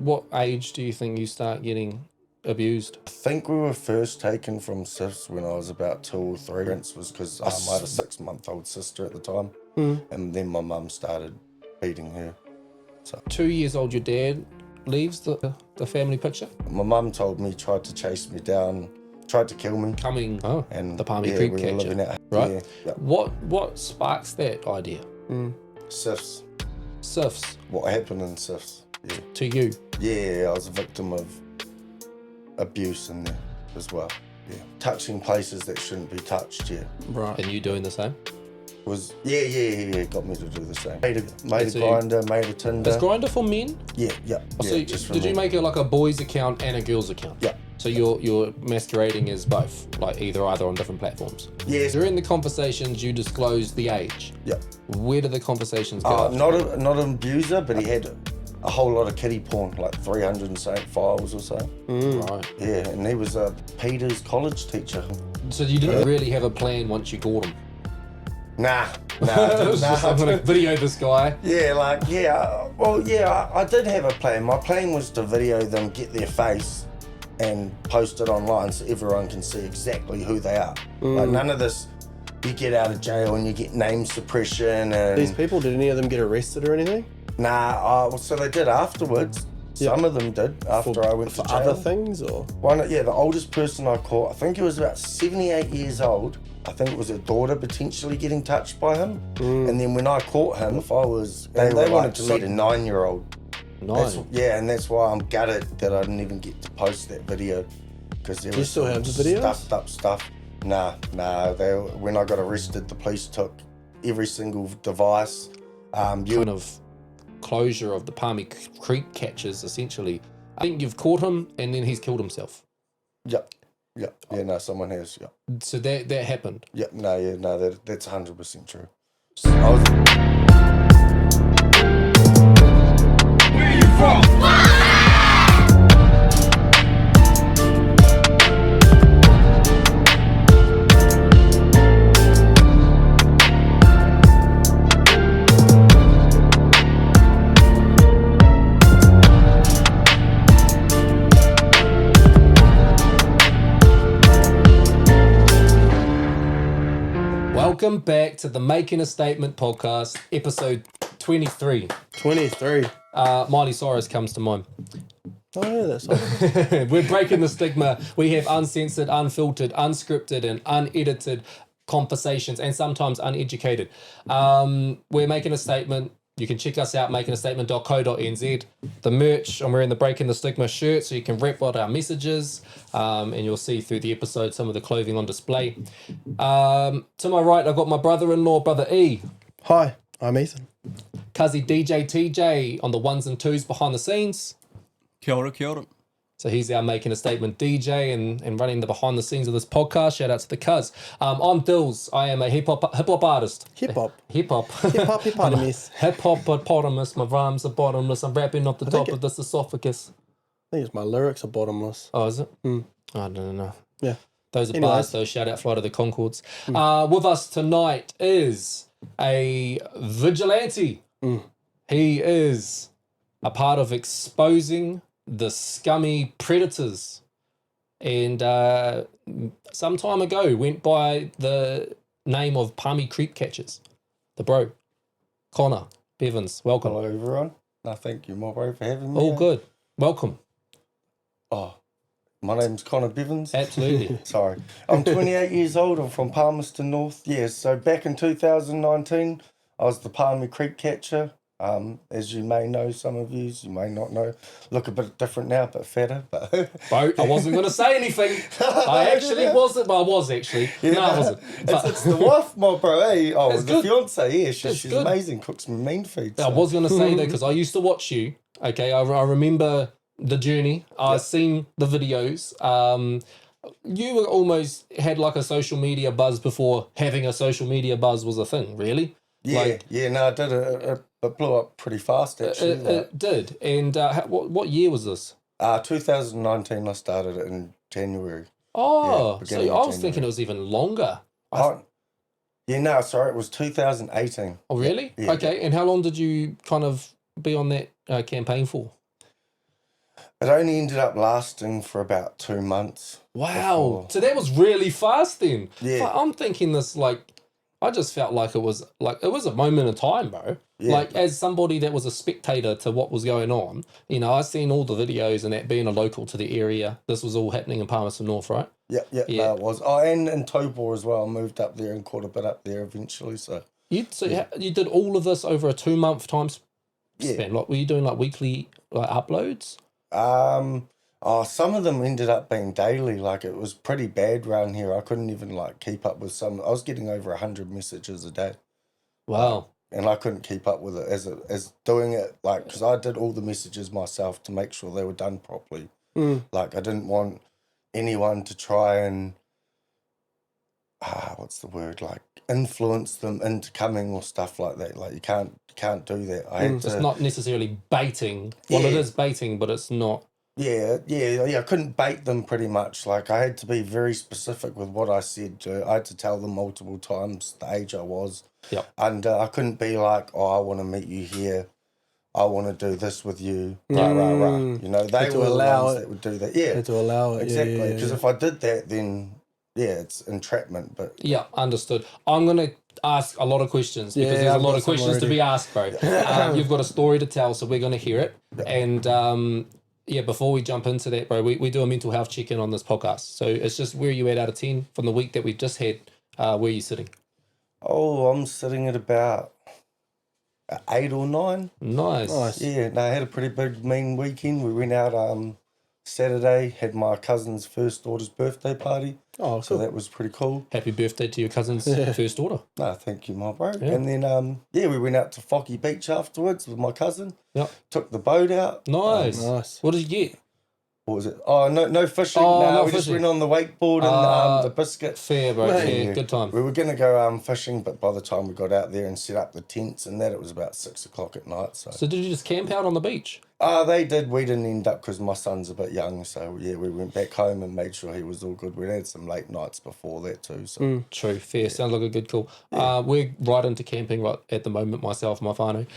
what age do you think you start getting abused? I think we were first taken from SIFs when I was about 2 or 3. It was because I had a 6-month-old sister at the time, and then my mum started beating her. So 2 years old, your dad leaves the family picture? my mum told me, tried to chase me down, tried to kill me. And the Palmy Creek we were catcher, living out, right? Yeah. What sparks that idea? SIFs. SIFs. What happened in SIFs? Yeah. To you? Yeah, I was a victim of abuse in there as well. Yeah, touching places that shouldn't be touched. Yeah, right. And you doing the same? Was got me to do the same. Made a Grindr, made a Tinder. Is Grindr for men? Yeah. So just for did you men. make it like a boys account and a girls account? Yeah. So you're masquerading as both, like either on different platforms. Yeah. During the conversations, you disclosed the age. Yeah. Where did the conversations go? Not an abuser, but he had a whole lot of kiddie porn, like 300 and something files or so. Right. Yeah, and he was a Peter's college teacher. So you didn't really have a plan once you caught him? Nah. Just, I'm gonna video this guy. I did have a plan. My plan was to video them, get their face, and post it online so everyone can see exactly who they are. Like none of this, you get out of jail and you get name suppression and... These people, did any of them get arrested or anything? Nah, so they did afterwards. Some of them did after I went to jail. For other things or? The oldest person I caught, I think he was about 78 years old. I think it was a daughter potentially getting touched by him. And then when I caught him, they wanted to meet a 9-year-old. And that's why I'm gutted that I didn't even get to post that video. Because there was still have the videos? Stuffed up stuff. Nah. When I got arrested, the police took every single device. Kind of closure of the Palmy Creek catchers, essentially. I think you've caught him and then he's killed himself. Yep. Yeah, no, someone has, yeah. So that happened? That's 100% true. Where you from? Welcome back to the Making a Statement podcast, episode 23. 23. Miley Cyrus comes to mind. Oh yeah, that's awesome. We're breaking the stigma. We have uncensored, unfiltered, unscripted and unedited conversations and sometimes uneducated. We're making a statement. You can check us out, makingastatement.co.nz. The merch, I'm wearing the Breaking the Stigma shirt so you can rep what our messages, and you'll see through the episode some of the clothing on display. To my right, I've got my brother-in-law, Brother E. Hi, I'm Ethan. Cuzzy DJ TJ on the ones and twos behind the scenes. Kia ora. So he's our Making a Statement DJ and running the behind the scenes of this podcast. Shout out to the cuz. I'm Dilz. I am a hip hop artist. Hip-hop. Hippopotamus. Hippopotamus. My rhymes are bottomless. I'm rapping off the top of this esophagus. I think it's my lyrics are bottomless. Oh, is it? I don't know. Yeah. Those are bars, though. Shout out Flight of the Conchords. With us tonight is a vigilante. He is a part of exposing the scummy predators, and some time ago went by the name of Palmy Creek Catchers. The bro, Connor Bevins, welcome. Hello everyone. No, thank you, my bro, for having me. All good. Welcome. Oh, my name's Connor Bevins. Absolutely. Sorry. I'm 28 years old. I'm from Palmerston North. Yeah, so back in 2019, I was the Palmy Creek Catcher. As you may know, some of you may not know, look a bit different now, but fatter. But Bro, I wasn't going to say anything. I actually wasn't. Well, I was actually. Yeah, no, I wasn't. But it's the wife, my bro. Eh? Oh, it's the good. fiance. Yeah, she's good. amazing. Cooks me mean food. So. I was going to say though, because I used to watch you. Okay, I remember the journey. I've seen the videos. You were almost had like a social media buzz before having a social media buzz was a thing. Really? Yeah, no, I did. It blew up pretty fast, actually. It did. And what year was this? 2019, I started it in January. Oh, Yeah, so I was thinking it was even longer. Sorry, it was 2018. Oh, really? Yeah. Okay, and how long did you kind of be on that campaign for? It only ended up lasting for about 2 months. Wow. So that was really fast then. Yeah. But I'm thinking this I just felt like it was a moment in time, bro. Yeah. Like as somebody that was a spectator to what was going on, I seen all the videos and that being a local to the area. This was all happening in Palmerston North, right? Yeah. No, it was. Oh, and in Tobor as well. I moved up there and caught a bit up there eventually. So You did all of this over a 2-month time span. Like, were you doing like weekly uploads? Some of them ended up being daily. Like it was pretty bad around here. I couldn't even like keep up with some. I was getting over 100 messages a day. Wow. And I couldn't keep up with it as doing it like because I did all the messages myself to make sure they were done properly. Like I didn't want anyone to try and what's the word, like influence them into coming or stuff like that. Like you can't do that. It's not necessarily baiting. Well, it is baiting, but it's not. Yeah. I couldn't bait them pretty much. Like I had to be very specific with what I said. I had to tell them multiple times the age I was. Yep. And I couldn't be like, I want to meet you here. I want to do this with you. Rah. You know, they were the ones that would do that. Yeah. Had to allow it. Exactly. Because if I did that, then it's entrapment. But Yeah, understood. I'm going to ask a lot of questions because there's a I've lot got of some questions to already. be asked, bro. You've got a story to tell, so we're going to hear it. And before we jump into that, bro, we do a mental health check-in on this podcast. So it's just where you at out of 10 from the week that we've just had. Where are you sitting? Oh, I'm sitting at about 8 or 9. Nice. Yeah, no, I had a pretty big, mean weekend. We went out Saturday, had my cousin's first daughter's birthday party. Oh, So cool. that was pretty cool. Happy birthday to your cousin's first daughter. No, thank you, my bro. And then, we went out to Focky Beach afterwards with my cousin. Yep. Took the boat out. Nice. Nice. What did you get? What was it? Oh, no fishing. Oh, no, no we just fishing. went on the wakeboard and the biscuit. Fair, bro. Fair. Good time. We were going to go fishing, but by the time we got out there and set up the tents and that, it was about 6 o'clock at night. So did you just camp out on the beach? They did. We didn't end up because my son's a bit young. So, we went back home and made sure he was all good. We had some late nights before that too. So True, fair. Sounds like a good call. We're right into camping right at the moment, myself and my whānau.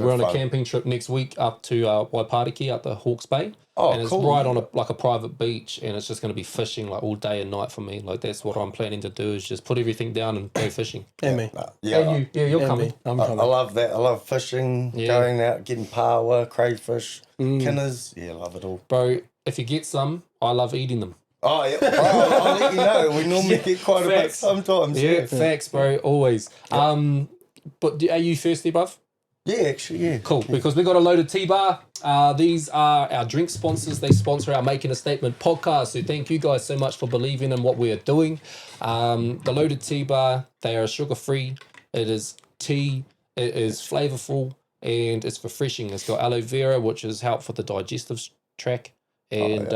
We're on a camping trip next week up to Waipariki up the Hawke's Bay. Oh, and it's cool. right on a private beach, and it's just going to be fishing like all day and night for me. Like that's what I'm planning to do is just put everything down and go fishing. And me. You're And coming. me. I'm I coming. love that. I love fishing, going out, getting paua, crayfish, kinners. Yeah, love it all. Bro, if you get some, I love eating them. Oh, yeah. I'll let you know. We normally get quite a bit Facts. sometimes. Yeah, facts, bro, always. But are you thirsty, bruv? Yeah, actually, yeah. Cool, because we got a loaded T-Bar. These are our drink sponsors. They sponsor our Making a Statement podcast. So thank you guys so much for believing in what we are doing. The loaded T-Bar, they are sugar-free. It is tea. It is flavorful and it's refreshing. It's got aloe vera, which is help for the digestive tract. And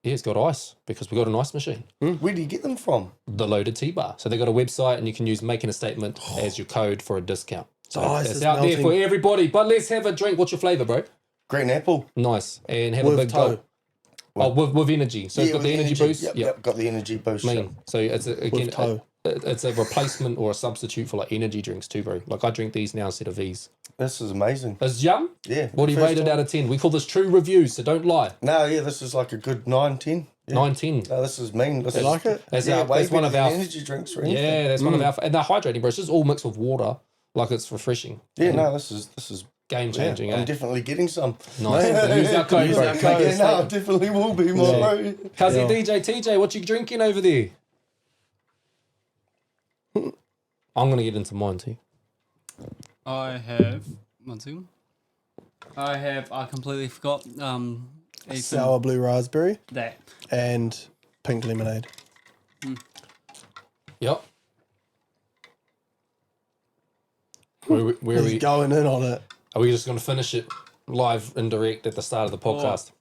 it's got ice because we got an ice machine. Where do you get them from? The loaded T-Bar. So they got a website and you can use Making a Statement as your code for a discount. So Ice it's is out there melting. for everybody. But let's have a drink. What's your flavour, bro? Green apple. Nice. And have a With big toe. gulp. With energy. So it's got with the energy boost. Yep, got the energy boost. Yep. Mean. So it's again, toe. it's a replacement or a substitute for like energy drinks too, bro. Like I drink these now instead of these. This is amazing. It's yum. Yeah. What do you first rate it time. out of 10? We call this true reviews, so don't lie. No, yeah, this is like a good 9, 10. Yeah. 9, 10. No, this is mean. This You is, like it? That's, yeah, way that's one of better our than energy drinks or anything. yeah. That's one of our and they're hydrating, bro. It's just all mixed with water, like it's refreshing. Yeah, no, this is Game changing. I'm eh? definitely getting some. Nice. Use our code, Use bro. our code. Yeah, no, I definitely will be, my bro. Cuzzy DJ TJ, what you drinking over there? I'm gonna get into mine too. I have one second. I completely forgot. Ethan, Sour blue raspberry that. and pink lemonade. Yep. Where are He's we? going in on it. Are we just gonna finish it live and direct at the start of the podcast?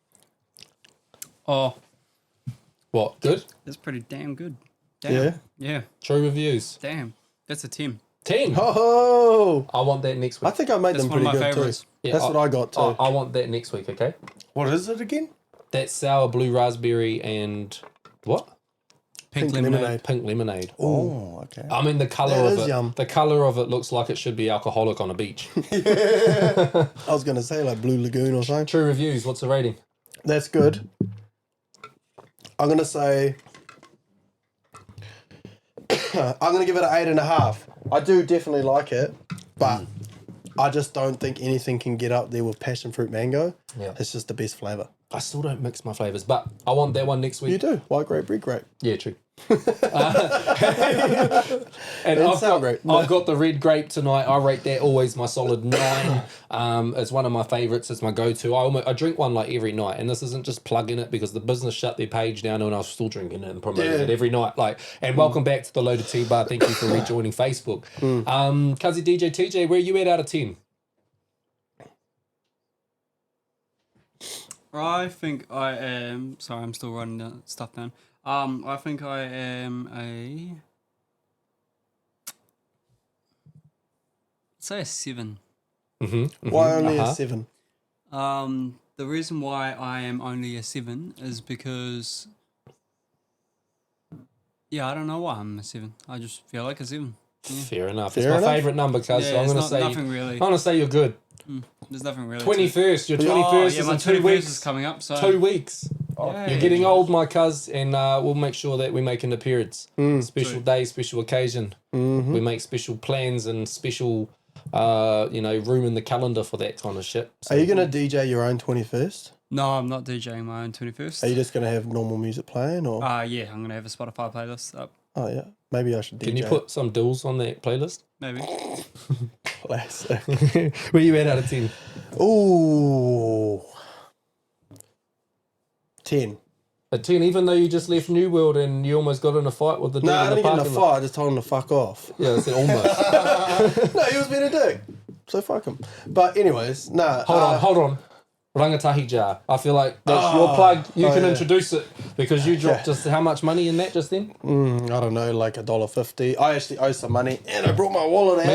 Oh, What? Good. that's pretty damn good. Damn. Yeah. Yeah. True reviews. Damn. That's a 10. 10. Oh, I want that next I week. think I made That's them one of pretty my good favourites. too. Yeah, That's what I got too. I want that next week. Okay. What is it again? That sour blue raspberry and what? Pink, Pink lemonade. lemonade. Pink lemonade. Oh, okay. I mean, the color That of is it. yum. The color of it looks like it should be alcoholic on a beach. I was going to say like Blue Lagoon or something. True reviews. What's the rating? That's good. I'm gonna say I'm gonna give it an 8.5. I do definitely like it, but I just don't think anything can get up there with passion fruit mango. Yeah. It's just the best flavour. I still don't mix my flavours, but I want that one next week. You do. White grape, red grape. Yeah, true. And I've got the red grape tonight. I rate that always my solid 9. It's one of my favourites. It's my go-to. I drink one like every night, and this isn't just plugging it because the business shut their page down and I was still drinking it and promoting it every night. And welcome back to the Loaded Tea Bar. Thank you for rejoining Facebook. Kazi DJ TJ, where are you at out of 10? I think I am. Sorry, I'm still writing the stuff down. I think I am a. Say a 7. Why only a 7? The reason why I am only a 7 is because. Yeah, I don't know why I'm a 7. I just feel like a 7. Yeah. Fair enough. Fair it's my enough. favourite number, cuz. Yeah, so I'm it's going to say nothing really. I'm going to say you're good. There's nothing really. 21st. Your 21st Oh, yeah, is my in 2 21st weeks. is coming up. So 2 weeks. yeah, You're getting old, my cuz, and we'll make sure that we make an appearance. Special day, special occasion. We make special plans and special, room in the calendar for that kind of shit. So Are you going to DJ your own 21st? No, I'm not DJing my own 21st. Are you just going to have normal music playing? Or Yeah, I'm gonna have a Spotify playlist up. Oh, yeah. Maybe I should DJ. can you put some Dilz on that playlist? Maybe. Classic. Where you at out of 10? Ooh. 10. A 10, even though you just left New World and you almost got in a fight with the dude No, I in the didn't get in a parking lot. fight. I just told him to fuck off. Yeah, I said almost. No, he was being a dick. So fuck him. But anyways, nah. Hold on. Rangatahi Jar. I feel like that's your plug. You can introduce it because you dropped just how much money in that just then? I don't know, like $1.50. I actually owe some money, and I brought my wallet out.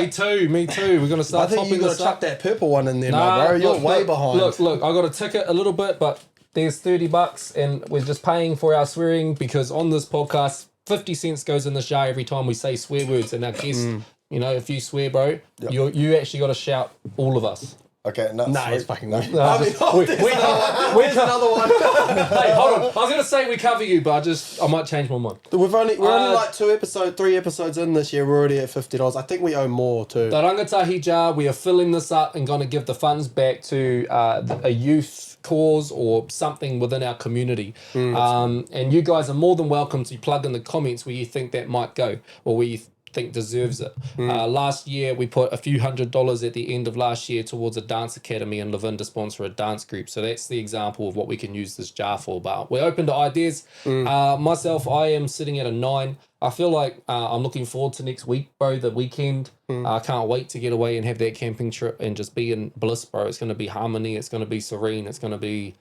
Me too. We're gonna I start think topping you got this to chuck up. that purple one in there, my bro. You're way behind. Look, I got a ticket a little bit, but there's $30 and we're just paying for our swearing because on this podcast, 50 cents goes in the jar every time we say swear words. And I guess, if you swear, bro, you actually got to shout all of us. Okay, no, Nah, sweet. it's fucking good. No, I mean, there's another one. Hey, hold on. I was gonna say we cover you, but I might change my mind. we're only like 3 episodes in this year. We're already at $50. I think we owe more too. The Rangatahi Jar, we are filling this up and going to give the funds back to a youth cause or something within our community. And you guys are more than welcome to plug in the comments where you think that might go or where you think deserves it. Last year, we put a few $100s at the end of last year towards a dance academy and Lavinda sponsor a dance group. So that's the example of what we can use this jar for. But we're open to ideas. Myself, I am sitting at a 9. I feel like I'm looking forward to next week, bro, the weekend. I can't wait to get away and have that camping trip and just be in bliss, bro. It's going to be harmony. It's going to be serene. It's going to be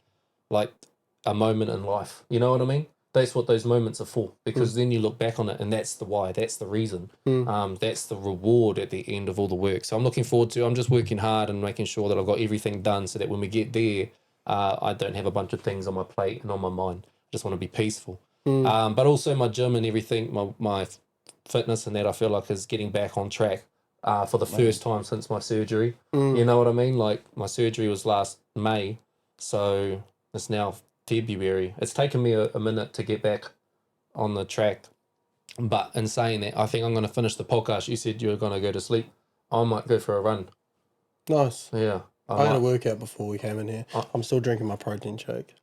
like a moment in life. You know what I mean? That's what those moments are for, because then you look back on it and that's the why, that's the reason. That's the reward at the end of all the work. So I'm looking forward to, I'm just working hard and making sure that I've got everything done so that when we get there, I don't have a bunch of things on my plate and on my mind. I just want to be peaceful. But also my gym and everything, my fitness and that I feel like is getting back on track for the first time since my surgery. You know what I mean? Like my surgery was last May, so it's now February. It's taken me a minute to get back on the track. But in saying that, I think I'm going to finish the podcast. You said you were going to go to sleep. I might go for a run. Nice. Yeah. I had a workout before we came in here. I'm still drinking my protein shake.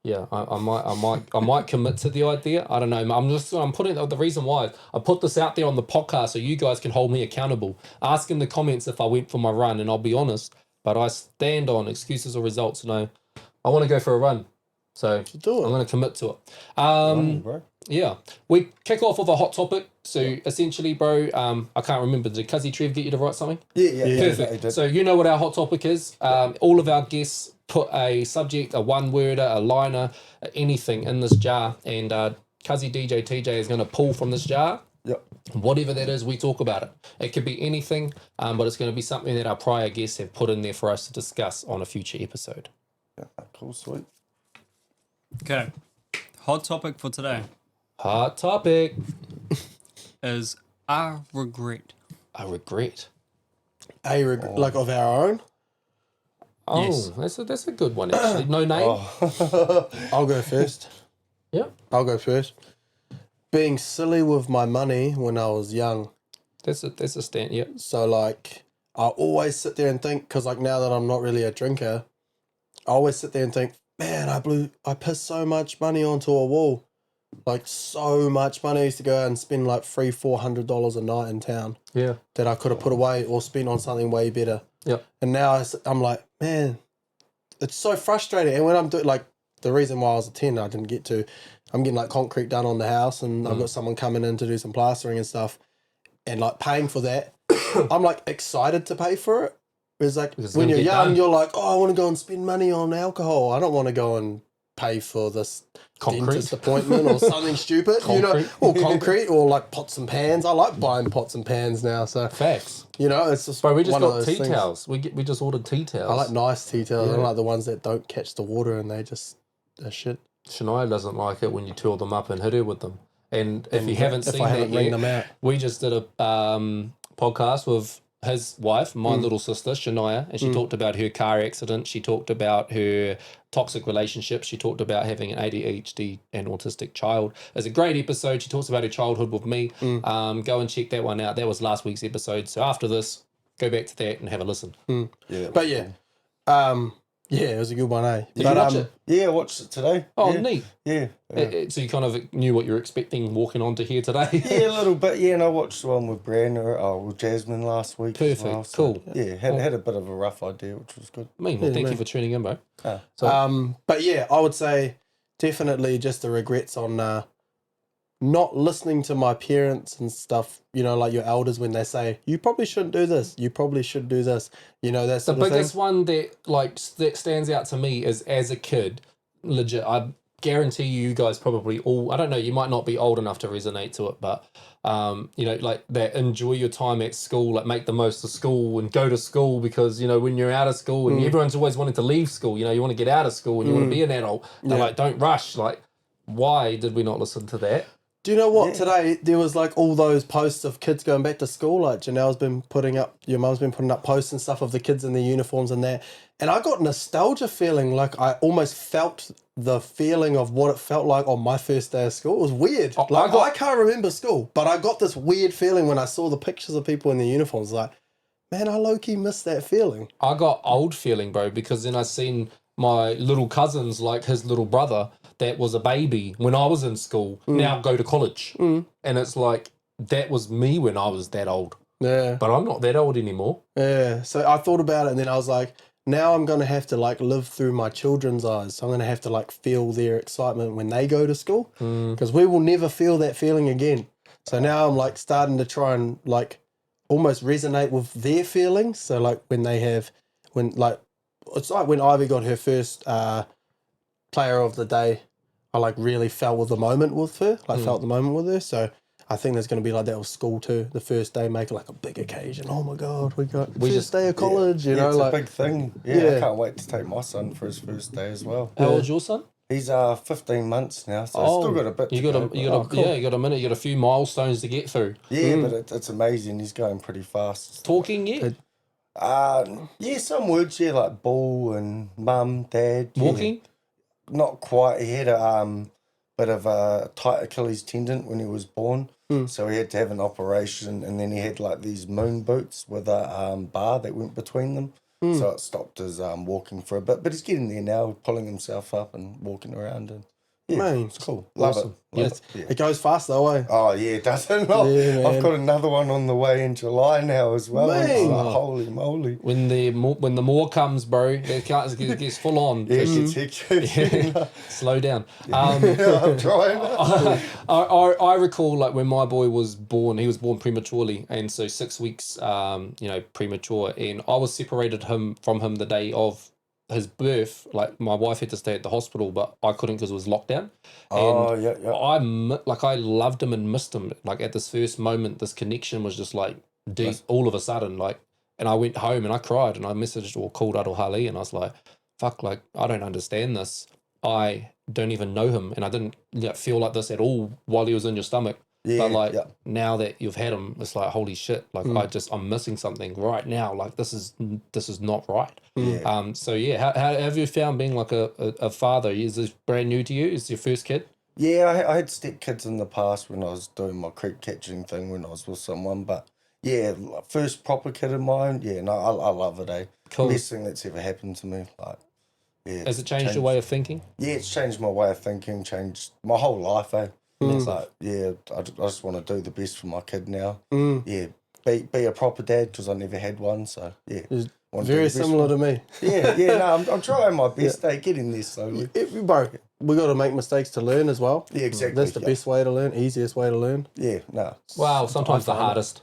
Yeah, I might commit to the idea. I don't know. I'm putting the reason why I put this out there on the podcast so you guys can hold me accountable. Ask in the comments if I went for my run, and I'll be honest, but I stand on excuses or results. I want to go for a run, so Do it. I'm going to commit to it. Yeah, we kick off with a hot topic. So essentially, bro, I can't remember. Did Cuzzy Trev get you to write something? Yeah. Perfect. So you know what our hot topic is. All of our guests put a subject, a one-worder, a liner, anything in this jar, and Cuzzy DJ TJ is going to pull from this jar. Yep. Whatever that is, we talk about it. It could be anything, but it's going to be something that our prior guests have put in there for us to discuss on a future episode. Yeah, cool, sweet. Okay. Hot topic for today Hot topic. is a regret. A regret. Like of our own? Oh, Yes. that's a good one actually. No name. I'll go first. Yeah, I'll go first. Being silly with my money when I was young. that's a stand. Yeah. So like, I always sit there and think, because like now that I'm not really a drinker, I always sit there and think, man, I pissed so much money onto a wall. Like so much money. I used to go out and spend like $300-400 a night in town Yeah. that I could have put away or spent on something way better. Yep. And now I'm like, man, it's so frustrating. And when I'm doing like the reason why I was a 10, I didn't get to, I'm getting like concrete done on the house and I've got someone coming in to do some plastering and stuff and like paying for that. I'm like excited to pay for it. It's like It's when gonna you're get young, done. you're like, oh, I want to go and spend money on alcohol. I don't want to go and pay for this Concrete. dentist appointment or something stupid, you know, Concrete. or concrete or like pots and pans. I like buying pots and pans now. So, Facts. you know, it's just Bro, we just one of got those tea things. towels. We just ordered tea towels. I like nice tea towels. I Yeah. don't like the ones that don't catch the water and they're shit. Shania doesn't like it when you twirl them up and hit her with them. And if you haven't If seen I that haven't ringed yet, them out. we just did a podcast with his wife, my little sister, Shania, and she talked about her car accident. She talked about her toxic relationship. She talked about having an ADHD and autistic child. It's a great episode. She talks about her childhood with me. Go and check that one out. That was last week's episode. So after this, go back to that and have a listen. Yeah. But yeah, yeah, it was a good one, eh? Did But, you watch it? Yeah, I watched it today. Oh, yeah. neat. Yeah. So you kind of knew what you were expecting walking onto here today? Yeah, a little bit. Yeah, and I watched the one with with Jasmine last week. as Perfect. well, so, Cool. Yeah, had a bit of a rough idea, which was good. Well, thank you for tuning in, bro. But yeah, I would say definitely just the regrets on not listening to my parents and stuff, you know, like your elders when they say, you probably shouldn't do this, you probably should do this, you know, that's The biggest one that stands out to me is as a kid, legit, I guarantee you guys probably all, I don't know, you might not be old enough to resonate to it, but, you know, like that enjoy your time at school, like make the most of school and go to school because, you know, when you're out of school and everyone's always wanting to leave school, you know, you want to get out of school and you want to be an adult. They're like, don't rush. Like, why did we not listen to that? Do you know what? Today there was like all those posts of kids going back to school. Like Janelle's been putting up, your mum's been putting up posts and stuff of the kids in their uniforms and that. And I got nostalgia feeling, like I almost felt the feeling of what it felt like on my first day of school. It was weird. I can't remember school, but I got this weird feeling when I saw the pictures of people in their uniforms. Like, man, I low-key missed that feeling. I got old feeling, bro, because then I seen my little cousins, like his little brother, that was a baby when I was in school, now go to college. And it's like, that was me when I was that old. Yeah. But I'm not that old anymore. Yeah. So I thought about it and then I was like, now I'm going to have to like live through my children's eyes. So I'm going to have to like feel their excitement when they go to school because we will never feel that feeling again. So now I'm like starting to try and like almost resonate with their feelings. So like it's like when Ivy got her first player of the day, I like really felt with the moment with her, felt the moment with her. So I think there's going to be like that with school too. The first day, make it like a big occasion. Oh my God, we first day of college, you know, it's like a big thing. Yeah, I can't wait to take my son for his first day as well. How old's your son? He's 15 months now, so he's still got a bit to go. You got a minute, you got a few milestones to get through. Yeah, but it's amazing. He's going pretty fast. Talking yet? Yeah, some words, yeah, like ball and mum, dad. Yeah. Walking? Not quite. He had a bit of a tight Achilles tendon when he was born, so he had to have an operation, and then he had like these moon boots with a bar that went between them, so it stopped his walking for a bit. But he's getting there now, pulling himself up and walking around, and yeah, Man, it's cool. Love awesome. it. Love it. Yeah. it goes fast though, eh? Oh yeah, doesn't it? Yeah, man. I've got another one on the way in July now as well. and it's Man. like, holy moly! When the more comes, bro, it gets full on. Yeah, it's hectic. Slow down. I'm trying. I recall like when my boy was born, he was born prematurely, and so 6 weeks, premature, and I was separated from him the day of his birth. Like my wife had to stay at the hospital, but I couldn't because it was lockdown. Oh, And yeah. I loved him and missed him. Like at this first moment, this connection was just like deep all of a sudden. Like, and I went home and I cried and I messaged or called Arohali and I was like, fuck, like I don't understand this. I don't even know him, and I didn't feel like this at all while he was in your stomach. Yeah, but like yeah. now that you've had them, it's like holy shit! Like I'm missing something right now. Like this is not right. Yeah. So yeah, how have you found being like a father? Is this brand new to you? Is your first kid? Yeah, I had stepkids in the past when I was doing my creek catching thing when I was with someone, but yeah, first proper kid of mine. Yeah, no, I love it. Cool. Best thing that's ever happened to me. Like, yeah, Has it changed your way of thinking? Yeah, it's changed my way of thinking, changed my whole life. Like, yeah, I just want to do the best for my kid now. Yeah, be a proper dad because I never had one. So yeah, Very similar to me. Yeah, no, I'm trying my best. Getting there slowly. Bro, we got to make mistakes to learn as well. Yeah, exactly. That's the best way to learn, easiest way to learn. Yeah, no. Wow, sometimes the hardest.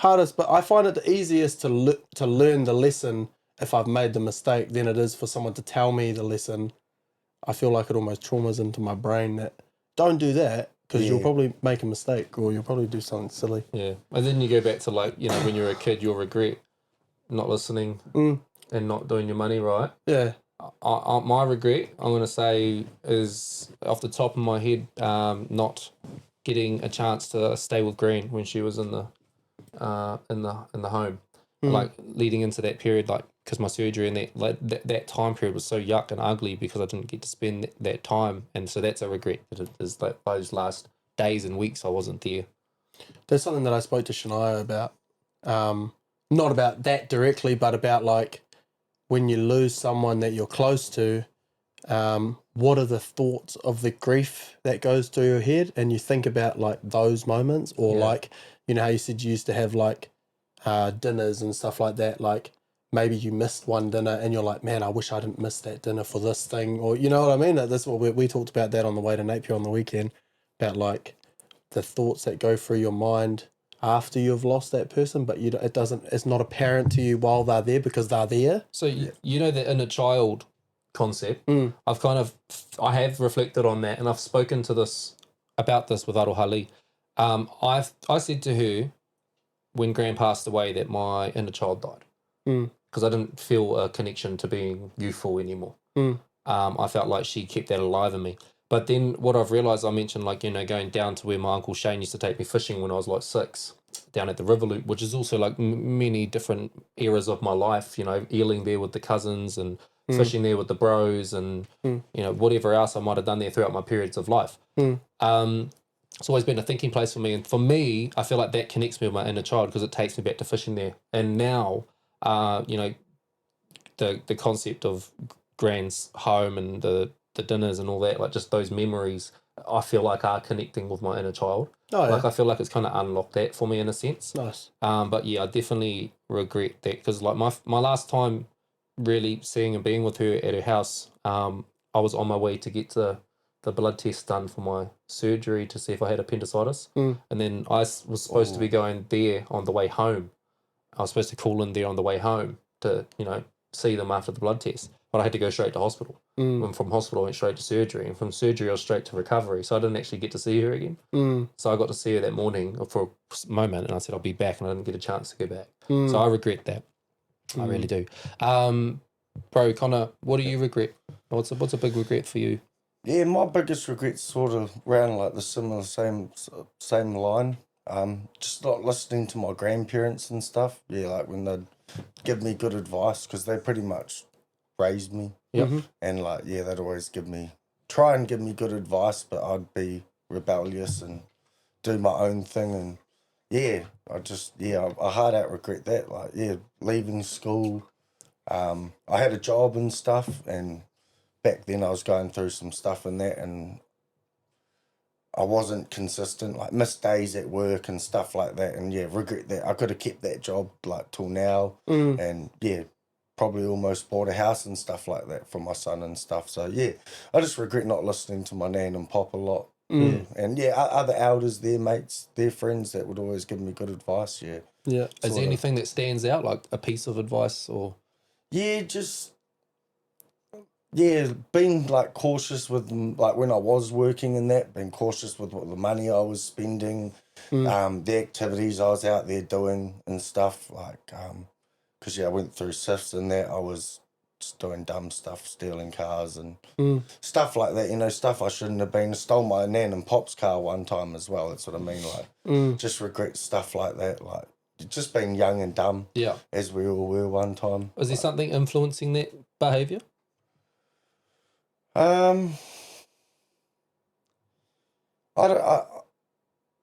Hardest, but I find it the easiest to learn the lesson if I've made the mistake than it is for someone to tell me the lesson. I feel like it almost traumas into my brain that don't do that because you'll probably make a mistake or you'll probably do something silly. Yeah, and then you go back to like, you know, when you're a kid, you'll regret not listening and not doing your money right. Yeah. My regret, I'm going to say, is off the top of my head, not getting a chance to stay with Green when she was in the home, like leading into that period, like because my surgery and that time period was so yuck and ugly because I didn't get to spend that time, and so that's a regret. That it is like those last days and weeks I wasn't there. There's something that I spoke to Shania about, not about that directly, but about like when you lose someone that you're close to, what are the thoughts of the grief that goes through your head, and you think about like those moments, or like, you know how you said you used to have like dinners and stuff like that, like maybe you missed one dinner and you're like, man, I wish I didn't miss that dinner for this thing, or you know what I mean? That's what we talked about that on the way to Napier on the weekend, about like the thoughts that go through your mind after you've lost that person, but it's not apparent to you while they're there because they're there. So you know the inner child concept. I have reflected on that, and I've spoken to about this with Arohali. I said to her when Gran passed away that my inner child died because I didn't feel a connection to being youthful anymore. I felt like she kept that alive in me. But then what I've realised, I mentioned like, you know, going down to where my Uncle Shane used to take me fishing when I was like 6, down at the River Loop, which is also like many different eras of my life, you know, eeling there with the cousins and fishing there with the bros and, you know, whatever else I might have done there throughout my periods of life. It's always been a thinking place for me. And for me, I feel like that connects me with my inner child because it takes me back to fishing there. And now, you know, the concept of Gran's home and the dinners and all that, like just those memories, I feel like are connecting with my inner child. Like I feel like it's kind of unlocked that for me in a sense. Nice. But yeah, I definitely regret that because like my last time really seeing and being with her at her house, I was on my way to get the blood test done for my surgery to see if I had appendicitis. And then I was supposed to be going there on the way home. I was supposed to call in there on the way home to, you know, see them after the blood test. But I had to go straight to hospital. And from hospital, I went straight to surgery. And from surgery, I was straight to recovery. So I didn't actually get to see her again. So I got to see her that morning for a moment. And I said, I'll be back. And I didn't get a chance to go back. So I regret that. I really do. Bro, Connor, what do you regret? What's a big regret for you? Yeah, my biggest regret's sort of around like the same line. Just not listening to my grandparents and stuff. Yeah, like when they'd give me good advice because they pretty much raised me. And like, yeah, they'd always try and give me good advice, but I'd be rebellious and do my own thing. And yeah, I hard out regret that. Like, yeah, leaving school. I had a job and stuff, and back then I was going through some stuff in that, and I wasn't consistent, like missed days at work and stuff like that. And yeah, regret that. I could have kept that job like till now, and yeah, probably almost bought a house and stuff like that for my son and stuff. So yeah, I just regret not listening to my nan and pop a lot. Yeah. And yeah, other elders, their mates, their friends that would always give me good advice. Yeah. Is there anything that stands out, like a piece of advice or? Yeah, just being like cautious with like when I was working in that, being cautious with what the money I was spending, the activities I was out there doing and stuff like, because I went through SIFs and that I was just doing dumb stuff, stealing cars and stuff like that, you know, stuff I shouldn't have been. Stole my nan and pop's car one time as well. That's what I mean, like, just regret stuff like that, like, just being young and dumb, as we all were one time. Was there something influencing that behaviour? I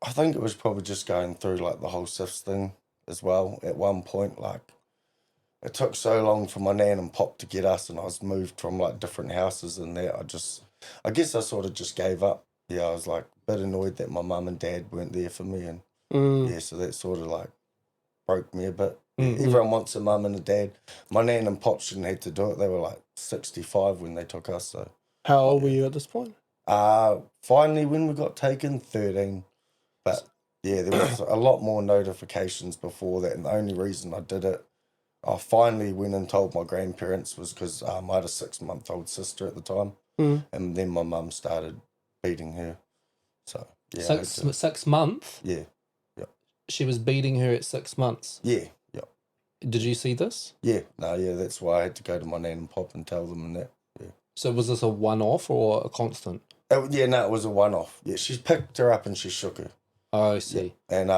think it was probably just going through, like, the whole SIFs thing as well. At one point, like, it took so long for my nan and pop to get us, and I was moved from, like, different houses and that. I guess I sort of just gave up. Yeah, I was, like, a bit annoyed that my mum and dad weren't there for me, and yeah, so that sort of, like, broke me a bit. Everyone wants a mum and a dad. My nan and pop shouldn't have to do it. They were, like, 65 when they took us, so. How old were you at this point? Finally, when we got taken, 13. But, yeah, there was a lot more notifications before that, and the only reason I did it, I finally went and told my grandparents was because I had a 6-month-old sister at the time, and then my mum started beating her. So, yeah. 6 months? Yeah. She was beating her at 6 months? Yeah. Did you see this? Yeah. No, yeah, that's why I had to go to my nan and pop and tell them and that. Yeah. So was this a one-off or a constant? Yeah, no, it was a one-off. Yeah, she picked her up and she shook her. Oh, I see. Yeah. And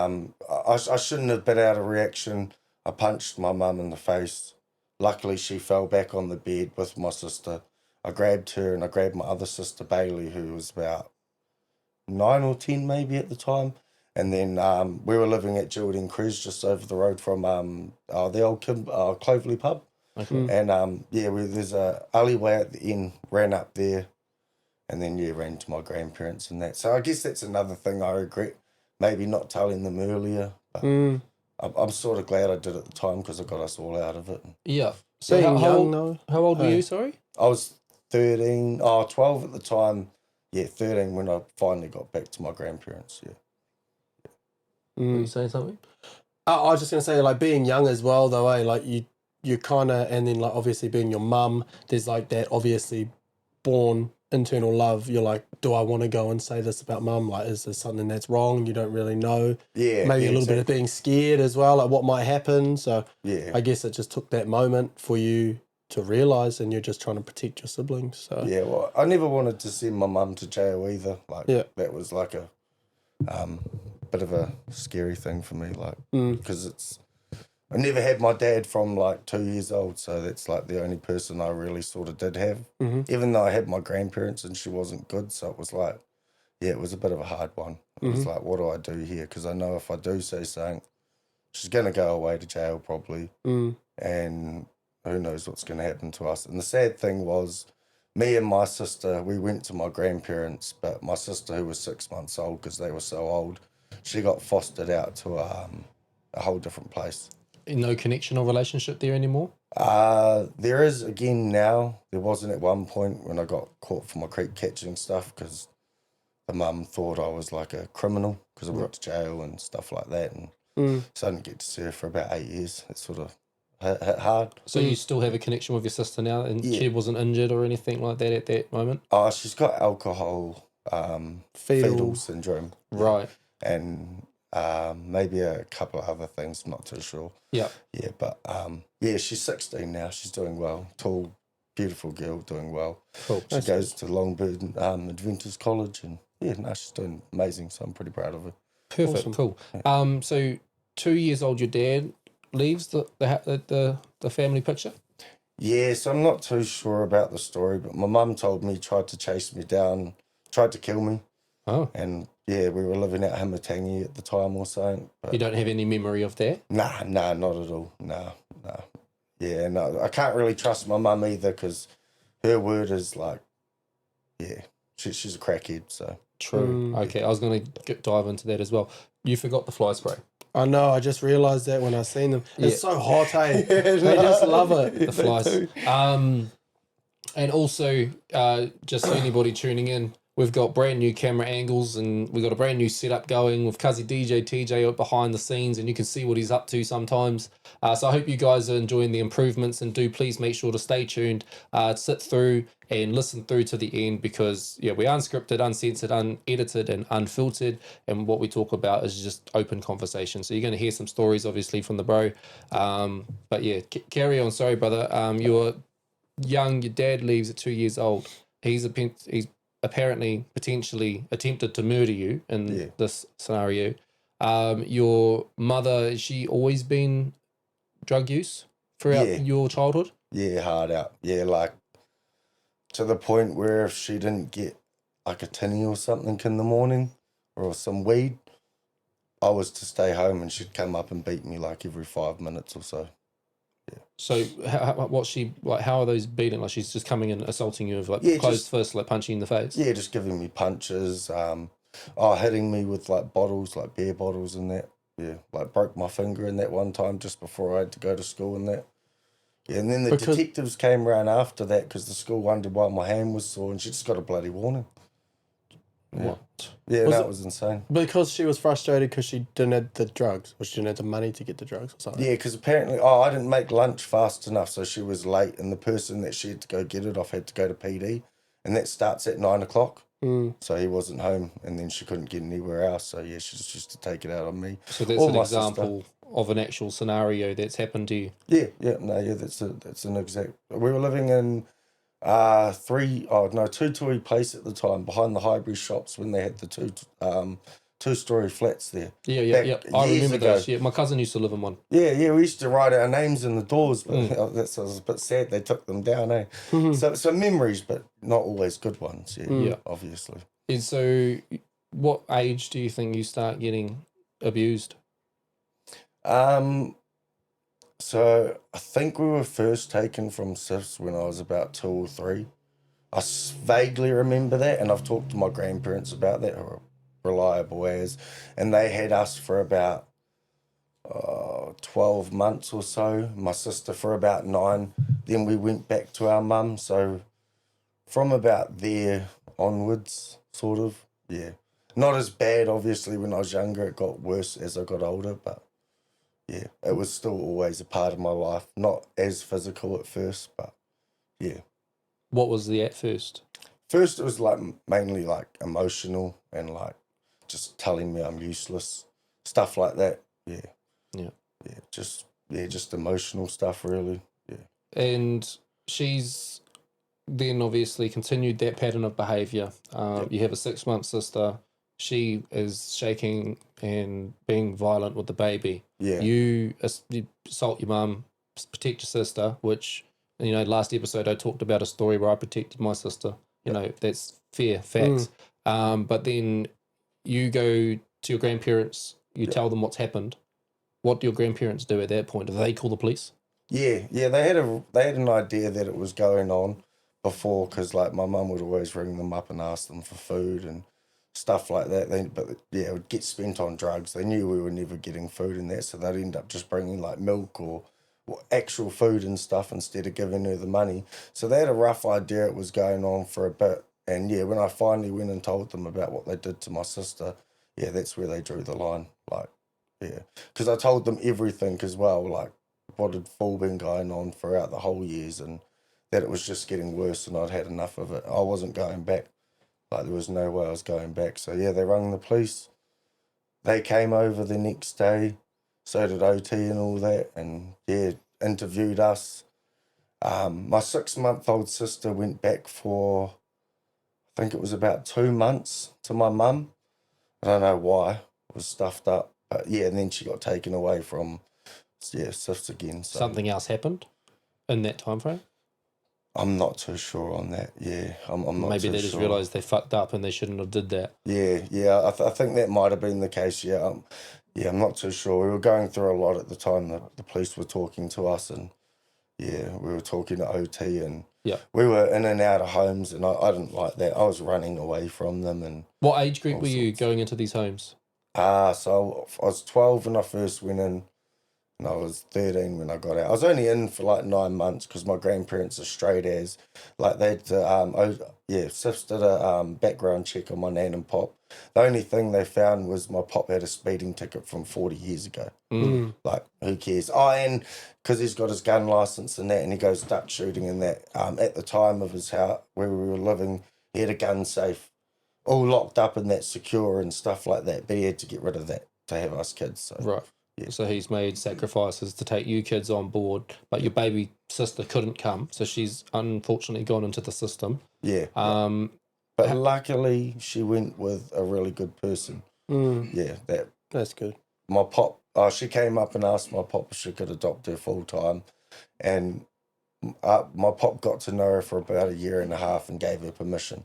I shouldn't have been out of reaction. I punched my mum in the face. Luckily, she fell back on the bed with my sister. I grabbed her and I grabbed my other sister, Bailey, who was about 9 or 10 maybe at the time. And then we were living at Geraldine Cruz, just over the road from the old Clovelly pub. Okay. And there's a alleyway at the end, ran up there, and then ran to my grandparents and that. So I guess that's another thing I regret, maybe not telling them earlier. But I'm sort of glad I did at the time because it got us all out of it. Yeah. So Being how young, though. how old were you, sorry? I was 12 at the time. Yeah, 13 when I finally got back to my grandparents, yeah. Were you saying something? I was just going to say, like, being young as well, though, like, you kind of, and then, like, obviously being your mum, there's, like, that obviously born internal love. You're like, do I want to go and say this about mum? Like, is this something that's wrong? You don't really know. Yeah. Maybe a little bit of being scared as well, like what might happen. So Yeah. I guess it just took that moment for you to realise, and you're just trying to protect your siblings. So Yeah, well, I never wanted to send my mum to jail either. Like, that was like a bit of a scary thing for me, like, because I never had my dad from like 2 years old, so that's like the only person I really sort of did have. Even though I had my grandparents and she wasn't good, so it was like, yeah, it was a bit of a hard one. It was like, what do I do here? Because I know if I do say something, she's going to go away to jail probably, and who knows what's going to happen to us. And the sad thing was, me and my sister, we went to my grandparents, but my sister, who was 6 months old because they were so old, she got fostered out to a whole different place. No connection or relationship there anymore? There is again now. There wasn't at one point when I got caught for my creek catching stuff because the mum thought I was like a criminal because I went to jail and stuff like that. And so I didn't get to see her for about 8 years. It sort of hit hard. So you still have a connection with your sister now, and she wasn't injured or anything like that at that moment? Oh, she's got alcohol fetal syndrome. Right. And maybe a couple of other things, not too sure. Yeah. Yeah, but she's 16 now. She's doing well. Tall, beautiful girl, doing well. Cool. She goes to Longbourn Adventist College, and she's doing amazing. So I'm pretty proud of her. Perfect. Awesome. Cool. So 2 years old, your dad leaves the family picture? Yeah, so I'm not too sure about the story, but my mum told me he tried to chase me down, tried to kill me. Oh. And yeah, we were living at Hamatangi at the time or something. But You don't have any memory of that? Nah, not at all. No. Yeah, no, I can't really trust my mum either because her word is like, yeah, she's a crackhead, so. True. Okay, I was going to dive into that as well. You forgot the fly spray. I know, I just realised that when I seen them. It's so hot, eh? They just love it. The flies. And also, just for anybody tuning in, we've got brand new camera angles and we've got a brand new setup going with Cuzzy DJ TJ behind the scenes, and you can see what he's up to sometimes. So I hope you guys are enjoying the improvements, and do please make sure to stay tuned, sit through and listen through to the end, because we're unscripted, uncensored, unedited and unfiltered, and what we talk about is just open conversation. So you're going to hear some stories obviously from the bro, but yeah, carry on. Sorry brother, you were young, your dad leaves at 2 years old. He's apparently potentially attempted to murder you in this scenario. Your mother, has she always been drug use throughout your childhood? Yeah, hard out. Yeah, like to the point where if she didn't get like a tinny or something in the morning or some weed, I was to stay home and she'd come up and beat me like every 5 minutes or so. Yeah. So how are those beating? Like she's just coming and assaulting you with like closed fists, like punching you in the face? Yeah, just giving me punches, hitting me with like bottles, like beer bottles and that. Yeah, like broke my finger in that one time just before I had to go to school and that. Yeah, and then the detectives came around after that because the school wondered why my hand was sore and she just got a bloody warning. Yeah. What? Yeah, that was insane. Because she was frustrated because she didn't have the drugs, or she didn't have the money to get the drugs or something. Yeah, because apparently, I didn't make lunch fast enough, so she was late, and the person that she had to go get it off had to go to PD, and that starts at 9 o'clock. So he wasn't home, and then she couldn't get anywhere else. So yeah, she just used to take it out on me. So that's an example of an actual scenario that's happened to you. Yeah, that's an exact. We were living in two-story place at the time behind the Highbury shops when they had the two-story flats there. Yeah. I remember those. Yeah, my cousin used to live in one. Yeah, we used to write our names in the doors, but that was a bit sad. They took them down, eh? So memories, but not always good ones. Yeah, obviously. And so, what age do you think you start getting abused? So I think we were first taken from SIFs when I was about 2 or 3. I vaguely remember that, and I've talked to my grandparents about that, who are reliable as, and they had us for about 12 months or so, my sister for about 9. Then we went back to our mum, so from about there onwards, sort of, yeah. Not as bad, obviously, when I was younger. It got worse as I got older, but yeah, it was still always a part of my life. Not as physical at first, but yeah. What was the at first? First, it was like mainly like emotional and like just telling me I'm useless, stuff like that. Yeah. Just emotional stuff, really. Yeah. And she's then obviously continued that pattern of behaviour. You have a 6-month sister. She is shaking and being violent with the baby. Yeah. You assault your mum, protect your sister, which, last episode I talked about a story where I protected my sister. That's fair facts. But then you go to your grandparents, you tell them what's happened. What do your grandparents do at that point? Do they call the police? Yeah. They had an idea that it was going on before, because like my mum would always ring them up and ask them for food and stuff like that. It would get spent on drugs. They knew we were never getting food and that, so they'd end up just bringing like milk or actual food and stuff instead of giving her the money. So they had a rough idea it was going on for a bit. And yeah, when I finally went and told them about what they did to my sister, yeah, that's where they drew the line. Like, yeah, because I told them everything as well, like what had full been going on throughout the whole years, and that it was just getting worse and I'd had enough of it. I wasn't going back. Like, there was no way I was going back. So, yeah, they rang the police. They came over the next day. So did OT and all that. And, yeah, interviewed us. My 6-month-old sister went back for, I think it was about 2 months to my mum. I don't know why. It was stuffed up. But, yeah, and then she got taken away from, SIFs again. So. Something else happened in that time frame? I'm not too sure on that. Yeah, I'm not too sure. Maybe they just realised they fucked up and they shouldn't have did that. Yeah. I think that might have been the case. Yeah, I'm not too sure. We were going through a lot at the time. The police were talking to us, and yeah, we were talking to OT, and we were in and out of homes, and I didn't like that. I was running away from them. And what age group were you going into these homes? So I was 12 when I first went in. And I was 13 when I got out. I was only in for like 9 months because my grandparents are straight as. Like they'd, SIFs did a background check on my nan and pop. The only thing they found was my pop had a speeding ticket from 40 years ago. Like, who cares? Oh, and because he's got his gun license and that, and he goes duck shooting and that. At the time of his house where we were living, he had a gun safe, all locked up and that secure and stuff like that. But he had to get rid of that to have us kids. So. Right. So he's made sacrifices to take you kids on board, but your baby sister couldn't come, so she's unfortunately gone into the system. Yeah. But luckily, she went with a really good person. Yeah, that's good. My pop, she came up and asked my pop if she could adopt her full time, and my pop got to know her for about 1.5 years and gave her permission.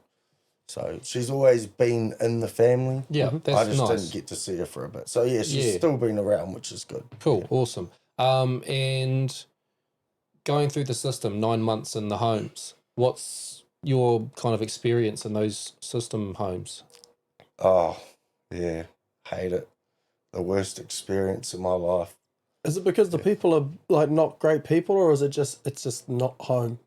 So she's always been in the family. Yeah, that's I just nice. didn't get to see her for a bit. So yeah, she's still been around, which is good. Cool, awesome. And going through the system, 9 months in the homes, what's your kind of experience in those system homes? Oh, yeah, hate it. The worst experience in my life. Is it because the people are like not great people, or is it just it's just not home?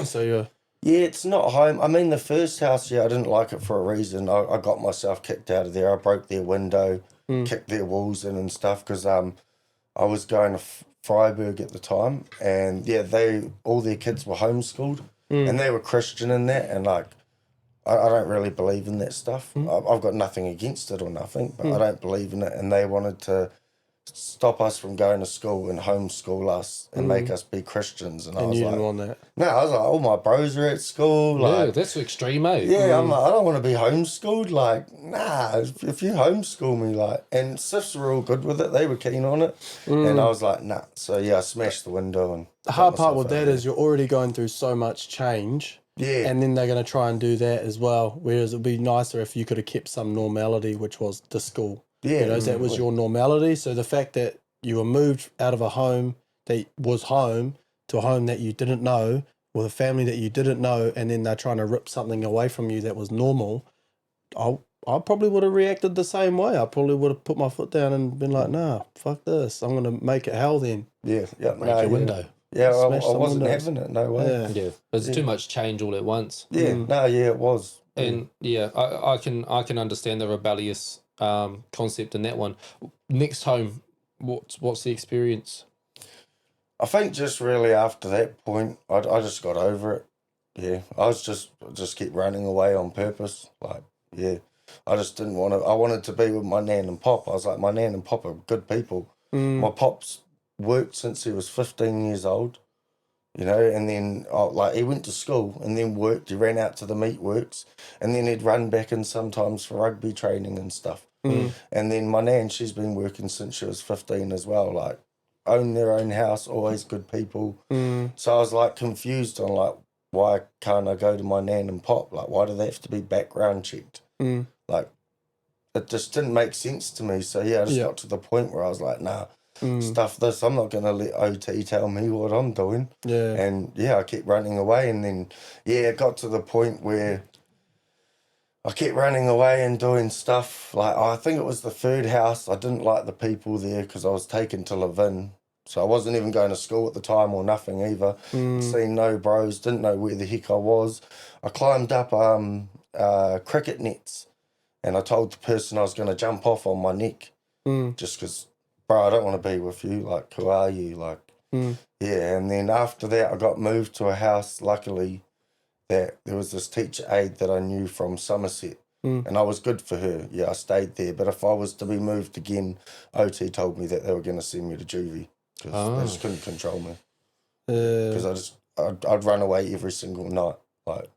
So you're... Yeah, it's not home. I mean, the first house, I didn't like it for a reason. I got myself kicked out of there. I broke their window, kicked their walls in and stuff because I was going to Freiburg at the time, and yeah, all their kids were homeschooled, and they were Christian in that, and like, I don't really believe in that stuff. I've got nothing against it or nothing, but I don't believe in it, and they wanted to stop us from going to school and homeschool us and make us be Christians. And I was you like, didn't want that. no, I was like, all my bros are at school. Like, Yeah, that's extreme, mate. yeah, I'm like, I don't want to be homeschooled. Like, nah, if you homeschool me, like, and SIFs were all good with it. They were keen on it. And I was like, nah. So yeah, I smashed the window. And the hard part with that is you're already going through so much change. Yeah. And then they're going to try and do that as well. Whereas it'd be nicer if you could have kept some normality, which was the school. Yeah. You know, that was your normality. So the fact that you were moved out of a home that was home to a home that you didn't know, with a family that you didn't know, and then they're trying to rip something away from you that was normal, I probably would have reacted the same way. I probably would have put my foot down and been like, nah, fuck this. I'm going to make it hell then. Yeah. Break your window. Yeah, I Smash some wasn't windows. having it. No way. Yeah, there's too much change all at once. Yeah. No, yeah, it was. And yeah, I can understand the rebellious concept in that one. Next home, what's the experience? I think just really after that point, I just got over it. Yeah, I was just keep running away on purpose. Like, yeah, I just didn't want to. I wanted to be with my nan and pop. I was like, my nan and pop are good people. My pop's worked since he was 15 years old, you know, and then like he went to school and then worked. He ran out to the meat works, and then he'd run back in sometimes for rugby training and stuff. And then my nan, she's been working since she was 15 as well. Like, own their own house, always good people. So I was like confused on like, why can't I go to my nan and pop? Like, why do they have to be background checked? Like, it just didn't make sense to me. So yeah, I just got to the point where I was like, nah, stuff this. I'm not going to let OT tell me what I'm doing. Yeah. And yeah, I kept running away. And then, yeah, it got to the point where I kept running away and doing stuff. Like, I think it was the third house. I didn't like the people there because I was taken to live in. So I wasn't even going to school at the time or nothing either. Seen no bros, didn't know where the heck I was. I climbed up cricket nets, and I told the person I was going to jump off on my neck just because, bro, I don't want to be with you. Like, who are you? Like, yeah. And then after that, I got moved to a house, luckily, that there was this teacher aide that I knew from Somerset. And I was good for her. Yeah, I stayed there. But if I was to be moved again, OT told me that they were going to send me to juvie because they just couldn't control me. Because I'd run away every single night. Like,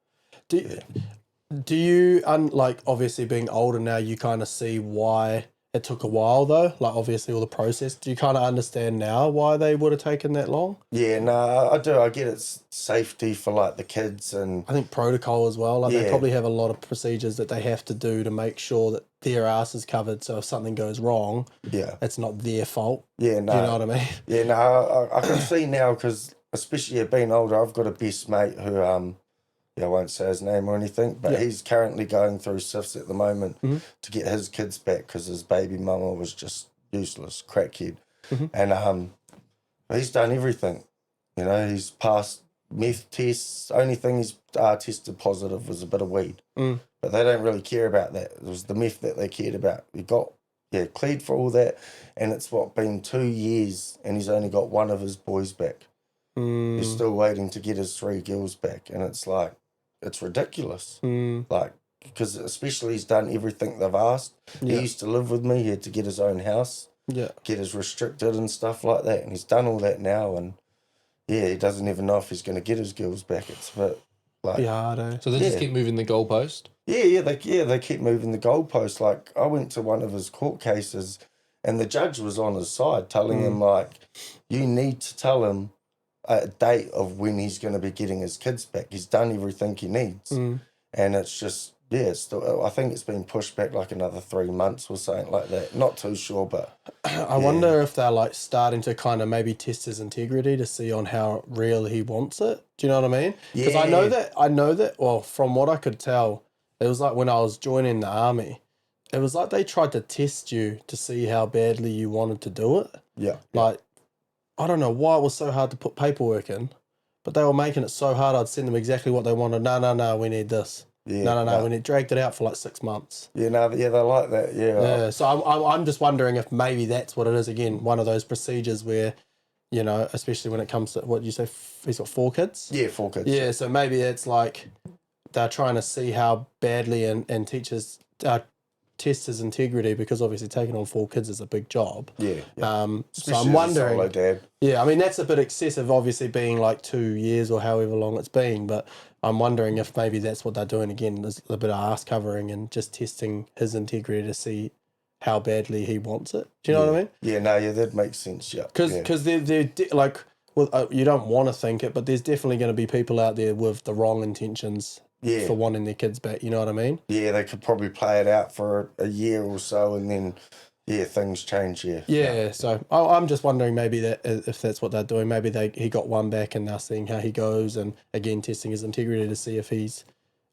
Do you, like, obviously being older now, you kind of see why it took a while though? Like, obviously all the process. Do you kind of understand now why they would have taken that long? Yeah, no, I do. I get it's safety for like the kids, and I think protocol as well. Like, they probably have a lot of procedures that they have to do to make sure that their ass is covered. So if something goes wrong, it's not their fault. Yeah, no. Do you know what I mean? Yeah, no, I can see now because especially being older, I've got a best mate who I won't say his name or anything, but he's currently going through SIFs at the moment to get his kids back because his baby mama was just useless, crackhead. And he's done everything. You know, he's passed meth tests. Only thing he's tested positive was a bit of weed. But they don't really care about that. It was the meth that they cared about. He got, cleared for all that. And it's been 2 years and he's only got one of his boys back. He's still waiting to get his 3 girls back. And it's like, it's ridiculous. Like, because especially he's done everything they've asked. He used to live with me. He had to get his own house. get us restricted and stuff like that. And he's done all that now, and he doesn't even know if he's going to get his girls back. It's a bit like So they just keep moving the goalpost. They keep moving the goalpost. Like I went to one of his court cases, and the judge was on his side, telling him like, you need to tell him a date of when he's going to be getting his kids back. He's done everything he needs, and it's just I think it's been pushed back like another 3 months or something like that. Not too sure, but I wonder if they're like starting to kind of maybe test his integrity to see on how real he wants it. Do you know what I mean? Because I know that. Well, from what I could tell, it was like when I was joining the army, it was like they tried to test you to see how badly you wanted to do it. Yeah. Like, I don't know why it was so hard to put paperwork in, but they were making it so hard. I'd send them exactly what they wanted. No, we need this. Yeah, no, when it dragged it out for like 6 months. They like that. Yeah. So I'm just wondering if maybe that's what it is again. One of those procedures where, you know, especially when it comes to what you say, he's got 4 kids. Yeah, 4 kids. Yeah. So maybe it's like they're trying to see how badly and teachers test his integrity, because obviously taking on 4 kids is a big job. Yeah. So I'm wondering. Solo dad. Yeah, I mean that's a bit excessive, obviously being like 2 years or however long it's been, but I'm wondering if maybe that's what they're doing again. There's a bit of ass covering and just testing his integrity to see how badly he wants it. Do you know what I mean? Yeah, that makes sense. Yeah, because they're like, well, you don't want to think it, but there's definitely going to be people out there with the wrong intentions. Yeah. For wanting their kids back, you know what I mean? Yeah, they could probably play it out for a year or so, and then things change. Yeah. So I'm just wondering maybe that if that's what they're doing, maybe he got one back and they're seeing how he goes, and again testing his integrity to see if he's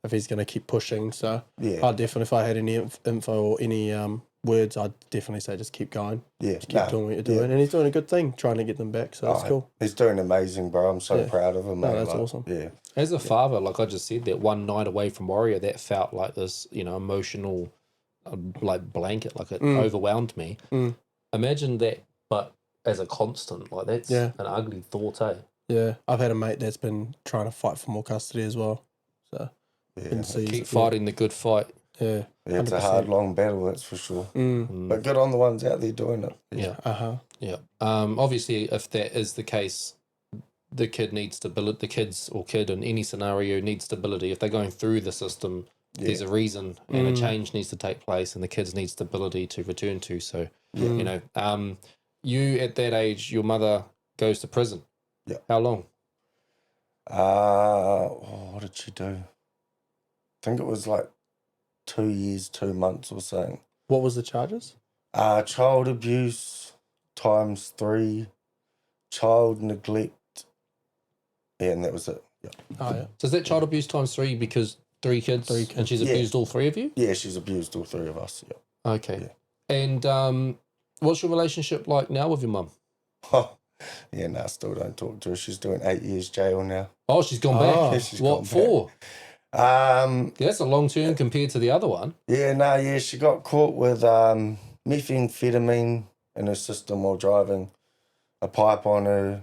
going to keep pushing. So I'd definitely, if I had any info or any words, I'd definitely say just keep going. Yeah, just keep doing what you're doing, and he's doing a good thing trying to get them back. So that's cool. He's doing amazing, bro. I'm so proud of him. No, that's awesome. Yeah. As a father, like I just said, that one night away from Warrior, that felt like this, you know, emotional, like blanket, like it overwhelmed me. Imagine that, but as a constant, like that's an ugly thought, eh? Yeah, I've had a mate that's been trying to fight for more custody as well. So keep fighting the good fight. Yeah, it's a hard, long battle, that's for sure. But good on the ones out there doing it. Yeah. Obviously, if that is the case, the kid needs stability. The kid in any scenario needs stability. If they're going through the system, there's a reason, and a change needs to take place, and the kids need stability to return to. So, you know, you at that age, your mother goes to prison. Yeah. How long? What did she do? I think it was like 2 years, 2 months or something. What was the charges? Child abuse ×3, child neglect. Yeah, and that was it. Yeah. Oh, yeah. So is that child abuse ×3 because 3 kids, and she's abused all 3 of you? Yeah, she's abused all 3 of us. Yeah. Okay. Yeah. And what's your relationship like now with your mum? I still don't talk to her. She's doing 8 years jail now. Oh, she's gone back. Yeah, she's what gone for? Back. That's a long term compared to the other one. Yeah, she got caught with methamphetamine in her system while driving, a pipe on her,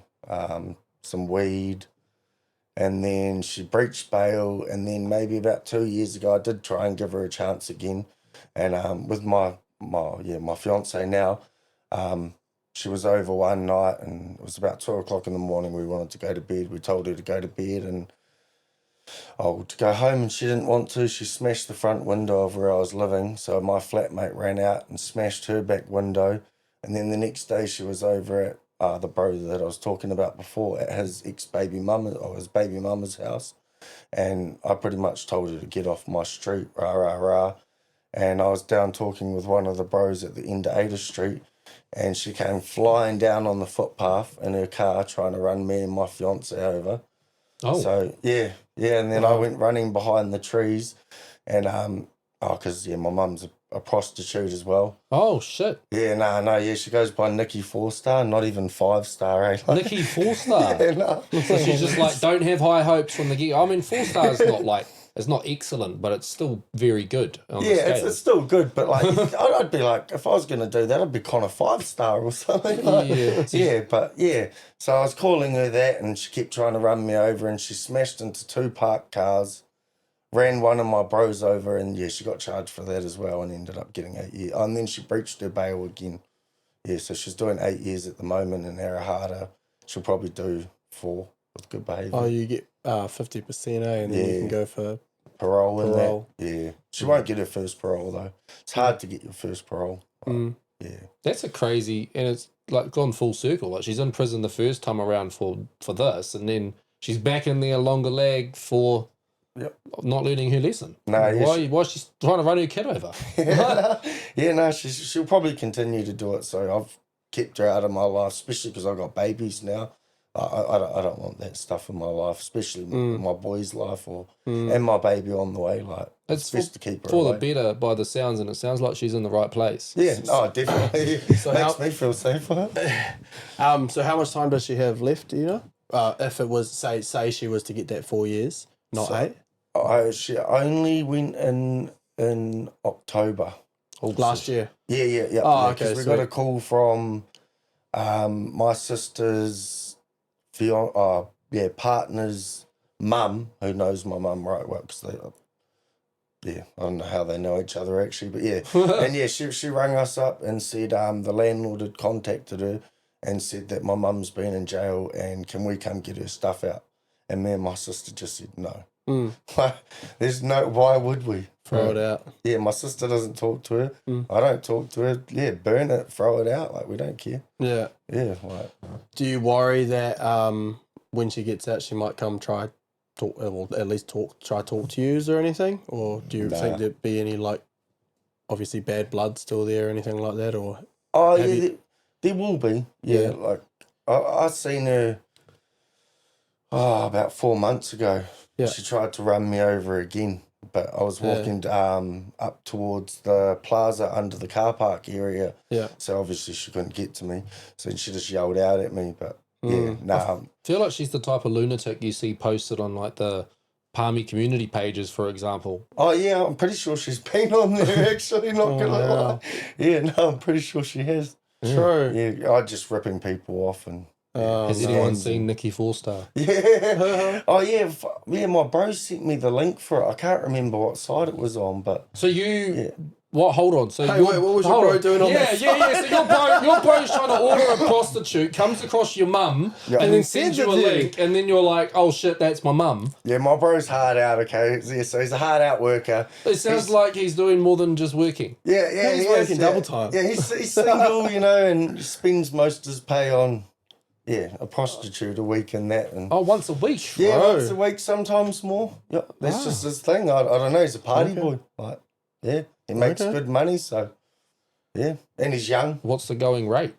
some weed, and then she breached bail. And then maybe about 2 years ago, I did try and give her a chance again, and with my fiance now, she was over one night, and it was about 2 o'clock in the morning. We wanted to go to bed. We told her to go to bed and to go home, and she didn't want to. She smashed the front window of where I was living, so my flatmate ran out and smashed her back window. And then the next day she was over at the bro that I was talking about before, at his ex-baby mum, or his baby mama's house. And I pretty much told her to get off my street, rah, rah, rah. And I was down talking with one of the bros at the end of Ada Street, and she came flying down on the footpath in her car trying to run me and my fiance over. Oh. So, yeah. And then I went running behind the trees, and, because, my mum's a prostitute as well. Oh, shit. Yeah, she goes by Nikki 4-star, not even 5-star, eh? Like, Nikki 4-star? Yeah, no. So she's just like, don't have high hopes from the get. I mean, 4-star is not like, it's not excellent, but it's still very good on the scale. It's still good, but like, I'd be like, if I was going to do that, I'd be kind of 5-star or something. Like, So I was calling her that, and she kept trying to run me over, and she smashed into 2 parked cars, ran one of my bros over, and she got charged for that as well, and ended up getting 8 years. And then she breached her bail again. Yeah, so she's doing 8 years at the moment, and Arahata, she'll probably do 4 with good behaviour. Oh, you get 50%, and then you can go for parole and parole. that. Yeah. She won't get her first parole, though. It's hard to get your first parole. Yeah. That's a crazy, and it's like gone full circle. Like she's in prison the first time around for this, and then she's back in there longer lag for not learning her lesson. No, why is she trying to run her kid over? She'll probably continue to do it. So I've kept her out of my life, especially because I've got babies now. I don't want that stuff in my life, especially my boy's life and my baby on the way. Like it's best to keep her for away. the better by the sounds, and it sounds like she's in the right place. Yeah, no, definitely. Makes me feel safer. So how much time does she have left? Do you know? If it was say she was to get that 4 years, not 8. She only went in October Last year. Yeah. Oh, because okay. we got a call from my sister's partner's mum, who knows my mum right well, because I don't know how they know each other actually, but and she rang us up and said the landlord had contacted her and said that my mum's been in jail and can we come get her stuff out? And me and my sister just said no. There's no, why would we? Throw it out. Yeah, my sister doesn't talk to her. I don't talk to her. Yeah, burn it, throw it out. Like, we don't care. Yeah. Yeah, like. Do you worry that when she gets out, she might come try talk, well, at least try talk to you or anything? Or do you think there'd be any, like, obviously bad blood still there or anything like that? Or there will be. Yeah, like, I seen her about 4 months ago. Yeah. She tried to run me over again, but I was walking up towards the plaza under the car park area. Yeah. So obviously she couldn't get to me. So she just yelled out at me. But I feel like she's the type of lunatic you see posted on like the Palmy community pages, for example. Oh yeah, I'm pretty sure she's been on there actually. Not gonna lie. Yeah, no, I'm pretty sure she has. True. Yeah, I just ripping people off and. Has anyone seen Nikki Four-Star? Yeah. Oh, yeah. My bro sent me the link for it. I can't remember what site it was on, but. So you. What? Hold on. So wait, what was your bro doing on that? Yeah. So your bro's trying to order a prostitute, comes across your mum, and then sends you a link, and then you're like, oh shit, that's my mum. Yeah, my bro's hard out. Okay, yeah, so he's a hard out worker. It sounds like he's doing more than just working. Yeah, he's working double time. Yeah, he's single, and spends most of his pay on. Yeah, a prostitute a week and that. And once a week? Yeah, once a week, sometimes more. Yeah, that's just his thing. I don't know, he's a party boy. Like, yeah, he makes good money, so, yeah. And he's young. What's the going rate?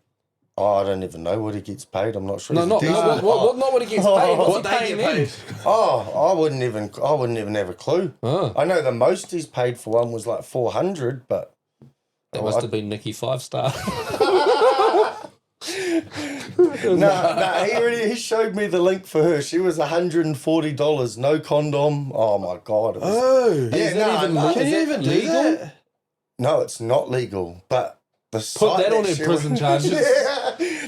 Oh, I don't even know what he gets paid. I'm not sure. No, not what he gets paid. What's he paying them? Oh, I wouldn't even have a clue. I know the most he's paid for one was like 400, but... That must have been Nikki 5-star. He showed me the link for her. She was $140, no condom. Oh my god! Is that even legal? No, it's not legal. But the Put site that on her prison charges.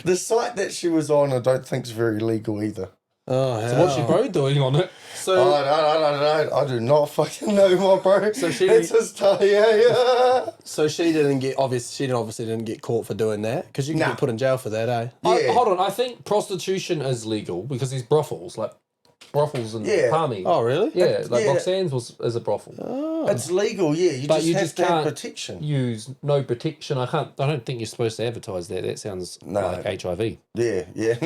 The site that she was on, I don't think is very legal either. Oh, so what's your bro doing on it? So I do not fucking know, my bro. So it's his So she obviously didn't get caught for doing that, because you can get put in jail for that, eh? Hold on, I think prostitution is legal because there's brothels in Palmy. Oh, really? Yeah, Boxan's is a brothel. Oh. It's legal, yeah. You just have to have protection. Use no protection. I don't think you're supposed to advertise that. That sounds like HIV. Yeah. Yeah.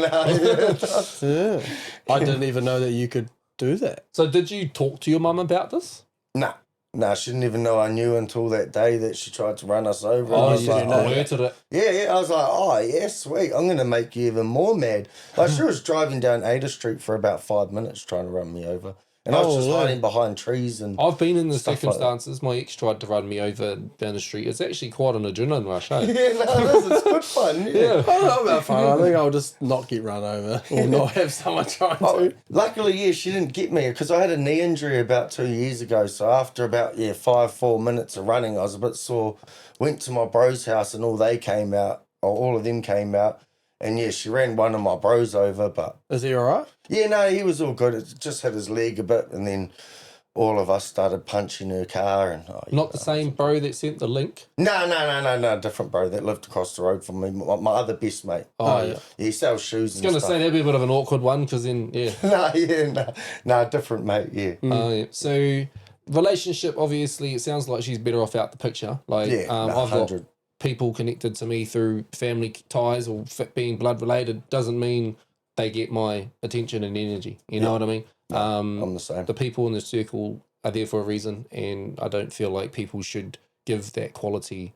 I didn't even know that you could do that. So did you talk to your mum about this? Nah, she didn't even know I knew until that day that she tried to run us over. Oh, you alerted it. Yeah, I was like, oh, yeah, sweet. I'm going to make you even more mad. Like, she was driving down Ada Street for about 5 minutes trying to run me over. And I was just hiding behind trees and I've been in the circumstances. My ex tried to run me over down the street. It's actually quite an adrenaline rush, eh? It's good fun. Yeah. I don't know about fun. I think I'll just not get run over or not have someone trying to. Luckily, she didn't get me because I had a knee injury about 2 years ago. So after about 4 minutes of running, I was a bit sore. Went to my bro's house and all of them came out. And she ran one of my bros over, but... Is he all right? Yeah, no, he was all good. It just hit his leg a bit, and then all of us started punching her car. And Not the same bro that sent the link. No, different bro that lived across the road from me. My other best mate. Oh, yeah. He sells shoes and I was going to stuff. say that'd be a bit of an awkward one because then, No, different mate, yeah. Yeah. So, relationship, obviously, it sounds like she's better off out the picture. Like, Yeah, I've got 100. people connected to me through family ties or being blood related. Doesn't mean they get my attention and energy. You know what I mean? I'm the same. The people in the circle are there for a reason, and I don't feel like people should give that quality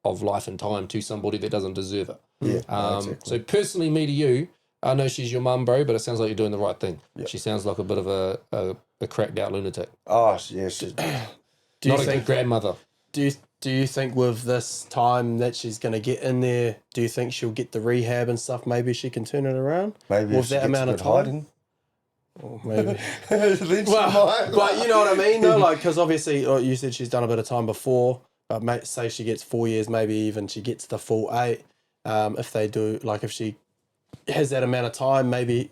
of life and time to somebody that doesn't deserve it. Yeah, exactly. So personally, me to you, I know she's your mum, bro, but it sounds like you're doing the right thing. She sounds like a bit of a cracked out lunatic. Oh, yeah. She's, Do you Not a think good grandmother. Do you think with this time that she's going to get in there, do you think she'll get the rehab and stuff? Maybe she can turn it around maybe with if she that gets amount of good time. hiding. Or maybe. Then she might, But you know what I mean, though, like because obviously you said she's done a bit of time before. But say she gets 4 years, maybe even she gets the full 8. If they do, like if she has that amount of time, maybe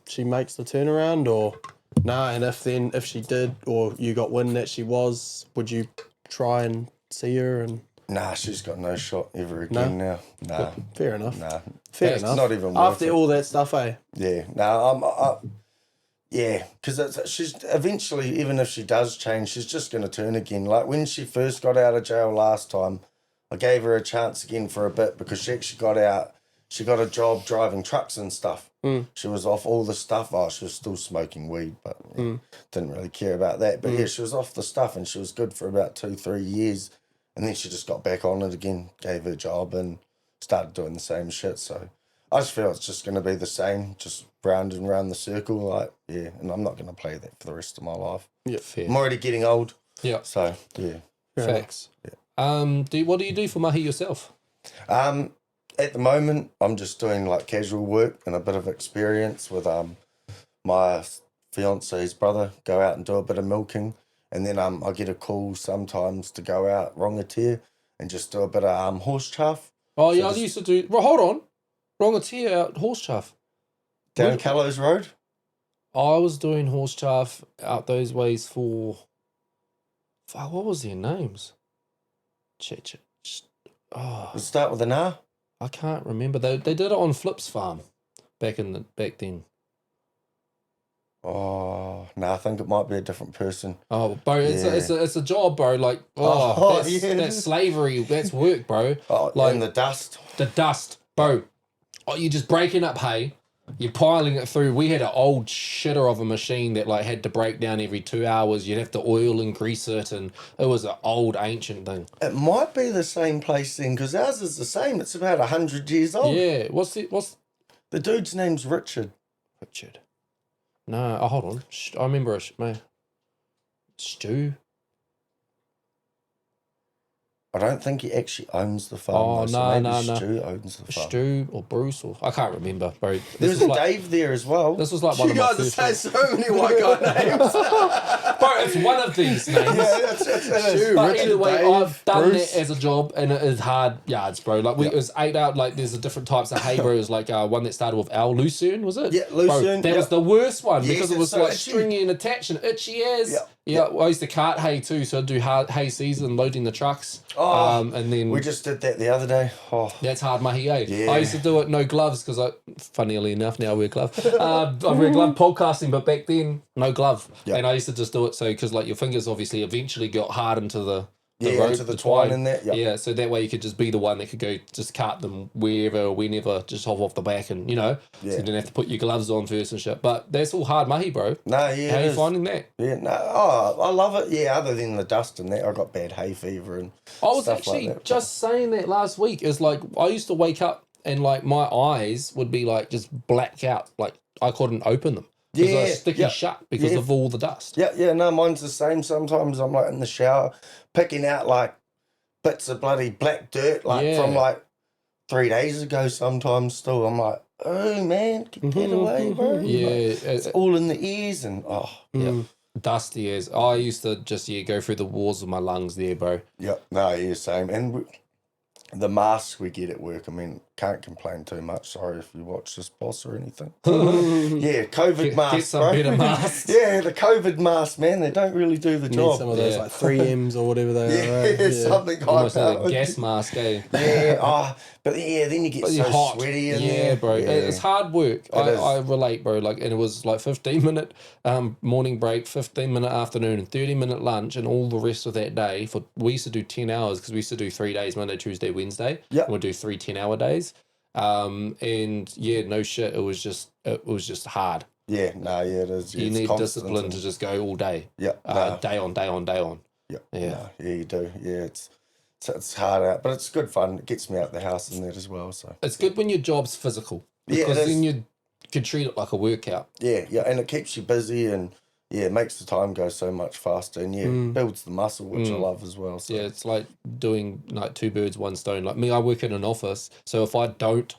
she makes the turnaround or nah. And if she did, or you got wind that she was, would you try and see her and? Nah, she's got no shot ever again now. Nah. Fair enough. Nah. Fair It's enough. not even worth After it. all that stuff, eh? Yeah. No, yeah, because she's eventually, even if she does change, she's just going to turn again. Like when she first got out of jail last time, I gave her a chance again for a bit because she actually got out. She got a job driving trucks and stuff. She was off all the stuff. Oh, she was still smoking weed, but didn't really care about that. But yeah, she was off the stuff and she was good for about 2-3 years. And then she just got back on it again, gave her a job and started doing the same shit. So I just feel it's just going to be the same, just round and round the circle. Like, yeah, and I'm not going to play that for the rest of my life. Yeah, fair. I'm already getting old. Yeah, So, yeah. facts. What do you do for mahi yourself? At the moment, I'm just doing like casual work and a bit of experience with my fiance's brother, go out and do a bit of milking. And then I get a call sometimes to go out Rangatahi and just do a bit of horse chaff. Oh, yeah, I used to do... Well, hold on. Rangatahi out horse chaff. Down Callows Road? I was doing horse chaff out those ways for... Fuck, what was their names? Oh, Let's start with an R. I can't remember. They did it on Flip's farm back then. Oh, no, I think it might be a different person. Oh, bro, it's a job, bro. Like, that's slavery. That's work, bro. Oh, like in the dust. The dust, bro. Oh, you're just breaking up hay. You're piling it through. We had an old shitter of a machine that like had to break down every 2 hours. You'd have to oil and grease it, and it was an old ancient thing. It might be the same place then, because ours is the same. It's about 100 years old. Yeah. What's The dude's name's Richard. Richard? No. Oh, hold on. I remember Stu. I don't think he actually owns the farm. Oh, though, no. Stu owns the farm. Stu or Bruce or I can't remember, bro. There's a Dave there as well. This was like one You of my guys first say so many white guy names. Bro, it's one of these names. Stu, But Richard, either way, Dave, I've done Bruce. that as a job, and it is hard yards, bro. Like it was 8 out. Like there's a different types of hay, bro. It was like one that started with L, Lucerne, was it? Yeah, Lucerne, Bro, that was the worst one Yes, because it it's was so like itchy. stringy and attached and itchy as. Yeah. I used to cart hay too, so I'd do hay season, loading the trucks. Oh, and then we just did that the other day. Oh, that's hard mahi, eh? Yeah. I used to do it no gloves because funnily enough, now I wear gloves. I wear glove podcasting, but back then, no glove. Yeah. And I used to just do it so, because like your fingers obviously eventually got hard into the Yeah, rope, into the twine and that, yeah. so that way you could just be the one that could go just cart them wherever or whenever, just hop off the back and, so you didn't have to put your gloves on first and shit. But that's all hard mahi, bro. no, yeah. How it you is. finding that? Yeah, no. Oh, I love it. Yeah, other than the dust and that, I got bad hay fever and I was stuff actually like that. just saying that last week. Is like I used to wake up and like my eyes would be like just black out, like I couldn't open them because they're sticky shut because of all the dust. Yeah, no, mine's the same. Sometimes I'm like in the shower picking out like bits of bloody black dirt from like 3 days ago. Sometimes still, I'm like, oh man, get that away, bro. Yeah, Like, it's all in the ears and dusty as I used to just go through the walls of my lungs there, bro. yeah, no, yeah, same. And the masks we get at work, I mean, can't complain too much. Sorry if you watch this, boss, or anything. Yeah, COVID masks, Get some bro. better masks. Yeah, the COVID masks, man, they don't really do the Need job. some of those Yeah. like 3Ms or whatever they are. Yeah, Right? something high Almost like a powered. gas mask, eh? Yeah, but yeah, then you get But so you're hot. sweaty in Yeah, there. bro. Yeah. It's hard work. It I is. relate, bro. Like, and it was like 15-minute morning break, 15-minute afternoon, and 30-minute lunch, and all the rest of that day. We used to do 10 hours because we used to do 3 days, Monday, Tuesday, Wednesday. Yeah. And we'd do 3 10-hour days. And yeah, no shit. It was just hard. Yeah, no, yeah, it is. You It's need constant discipline and- to just go all day. Yeah, Day on, day on, day on. yeah, Yeah. no, yeah, you do. Yeah, it's hard out, but it's good fun. It gets me out the house and that as well. So It's good when your job's physical. Yeah, it Because is. then you can treat it like a workout. yeah, and it keeps you busy and yeah, it makes the time go so much faster and yeah, builds the muscle, which I love as well. So Yeah, it's like doing like 2 birds, 1 stone. Like me, I work in an office, so if I don't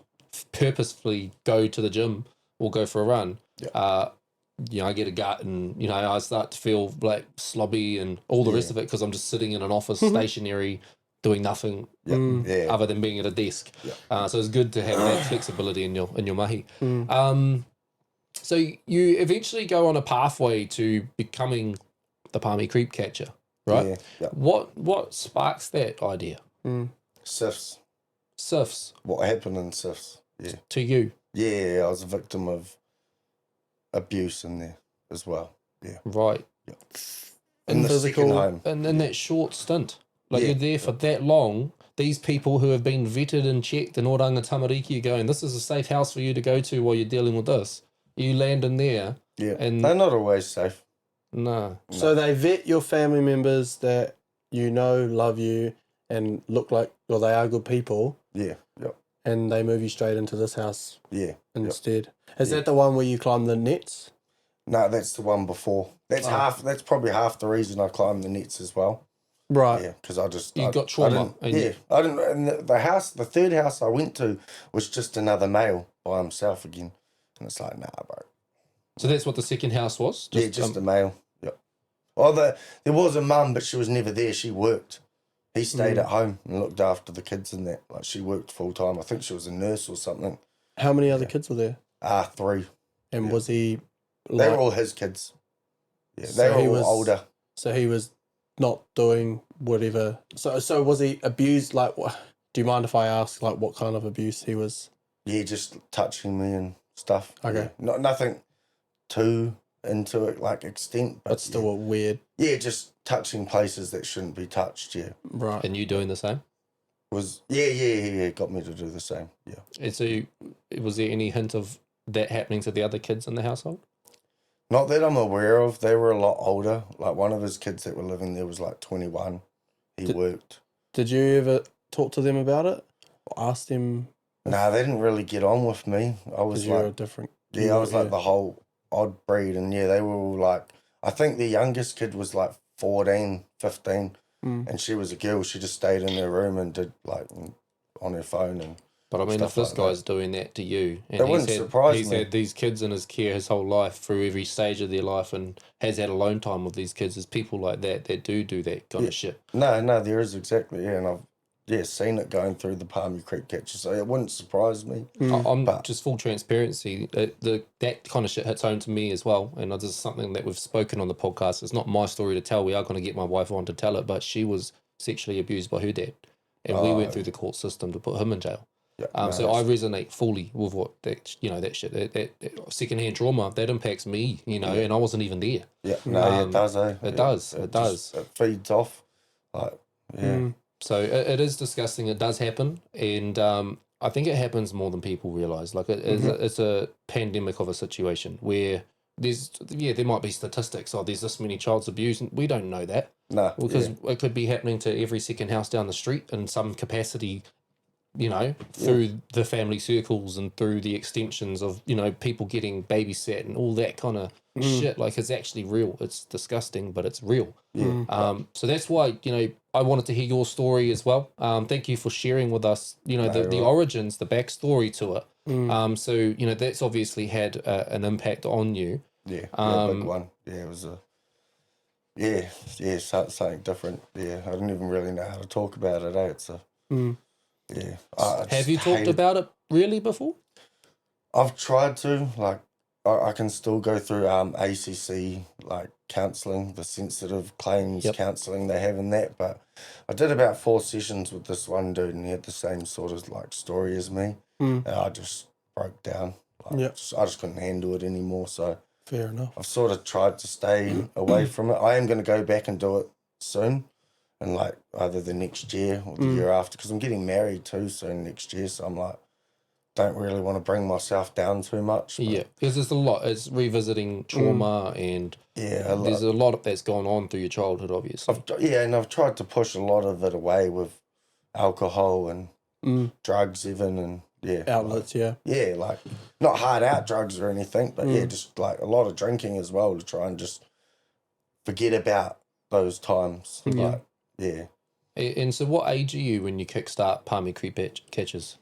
purposefully go to the gym or go for a run, I get a gut and I start to feel like slobby and all the rest of it because I'm just sitting in an office, stationary, doing nothing yeah, other than being at a desk. So it's good to have that flexibility in your mahi. So you eventually go on a pathway to becoming the Palmy creep catcher, right? Yeah. What sparks that idea? SIFs. SIFs What happened in SIFs? Yeah, to you, yeah, I was a victim of abuse in there as well. Yeah, right? in the physical- second home. And in that short stint, like Yeah. you're there for that long. These people who have been vetted and checked in Oranga Tamariki are going, this is a safe house for you to go to while you're dealing with this. You land in there, Yeah, and they're not always safe. no. So they vet your family members that love you, and look like, well, they are good people, Yeah, yep, and they move you straight into this house yeah. instead. Is that the one where you climb the nets? No, that's the one before. That's That's probably half the reason I climbed the nets as well. Right. Yeah, because I just You got trauma, I and didn't, I didn't. And the third house I went to was just another male by himself again, and it's like, nah, bro. So that's what the second house was. Just a male. Yep. Well, there was a mum, but she was never there. She worked. He stayed at home and looked after the kids and that. Like she worked full time. I think she was a nurse or something. How many other kids were there? 3. And was he They were all his kids. Yeah, So they he were all was- older. So he was not doing whatever. So was he abused? Like, do you mind if I ask, like, what kind of abuse he was? Yeah, just touching me and stuff. Okay. Yeah. Not nothing too into it, like extent, But still a weird. yeah, just touching places that shouldn't be touched. Yeah, Right. And you doing the same? yeah, got me to do the same. Yeah, And so was there any hint of that happening to the other kids in the household? not that I'm aware of. They were a lot older. Like one of his kids that were living there was like 21. He worked. Did you ever talk to them about it? Or ask them? Nah, they didn't really get on with me. I was Because you're a like, different. yeah, I was like the whole odd breed, and yeah, they were all like, I think the youngest kid was like 14, 15, and she was a girl. She just stayed in her room and did like on her phone and. But I mean, if Stuff this like guy's doing that to you, and That wouldn't surprise he's me. had these kids in his care his whole life through every stage of their life and has had alone time with these kids, there's people like that do that kind of shit. No, there is exactly, yeah, and I've seen it going through the Palmy Creek catcher, so it wouldn't surprise me. I'm But- just full transparency. That kind of shit hits home to me as well, and this is something that we've spoken on the podcast. It's not my story to tell. We are going to get my wife on to tell it, but she was sexually abused by her dad, and we went through the court system to put him in jail. Yeah, So I resonate fully with what that shit, that secondhand trauma that impacts me, and I wasn't even there. yeah, it does, eh? It does. It feeds off, like, yeah. So it is disgusting. It does happen, and I think it happens more than people realize. Like it's a pandemic of a situation where there might be statistics. Oh, there's this many child's abuse, and we don't know that Nah, because it could be happening to every second house down the street in some capacity. Through the family circles and through the extensions of people getting babysat and all that kind of shit. Like it's actually real. It's disgusting, but it's real. So that's why I wanted to hear your story as well. Thank you for sharing with us the origins, the backstory to it. So that's obviously had an impact on you. yeah, big one. Yeah, it was something different. Yeah, I didn't even really know how to talk about it. It's Yeah. I Have just you talked hated- about it really before? I've tried to, like, I can still go through ACC, like, counselling, the sensitive claims Yep. counselling they have in that, but I did about 4 sessions with this one dude, and he had the same sort of, like, story as me, and I just broke down. Like, Yep. I just couldn't handle it anymore, so Fair enough. I've sort of tried to stay away from it. I am going to go back and do it soon, and, like, either the next year or the year after, because I'm getting married too soon next year, so I'm like, don't really want to bring myself down too much. But Yeah, because there's a lot. It's revisiting trauma and yeah, there's a lot that's gone on through your childhood, obviously. and I've tried to push a lot of it away with alcohol and drugs even, and yeah. Outlets, yeah. Yeah, like not hard out drugs or anything, but yeah, just like a lot of drinking as well to try and just forget about those times. Like, yeah. And so what age are you when you kickstart Palmy Creep Catches?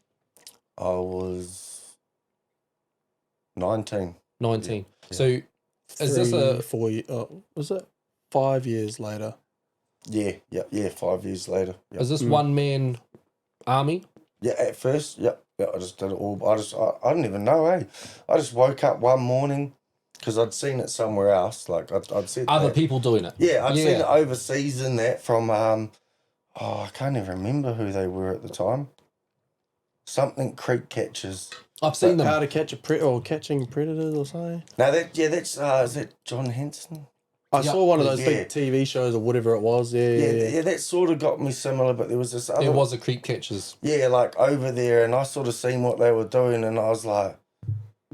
I was 19. 19. So is this a... 4 years? Was it 5 years later? Yeah, 5 years later. Yeah. Is this one-man army? Yeah, at first, yeah, I just did it all. I didn't even know, I just woke up one morning because I'd seen it somewhere else. Like, I'd seen Other that. people doing it? Yeah, I'd seen it overseas in that from, I can't even remember who they were at the time. Something Creek Catchers. I've seen them. How to Catch a or Catching Predators or something? No, that's, is that John Henson? I saw one of those Yeah. big TV shows or whatever it was. Yeah. That sort of got me similar, but there was this other... It was a Creep Catchers. Yeah, like over there, and I sort of seen what they were doing, and I was like,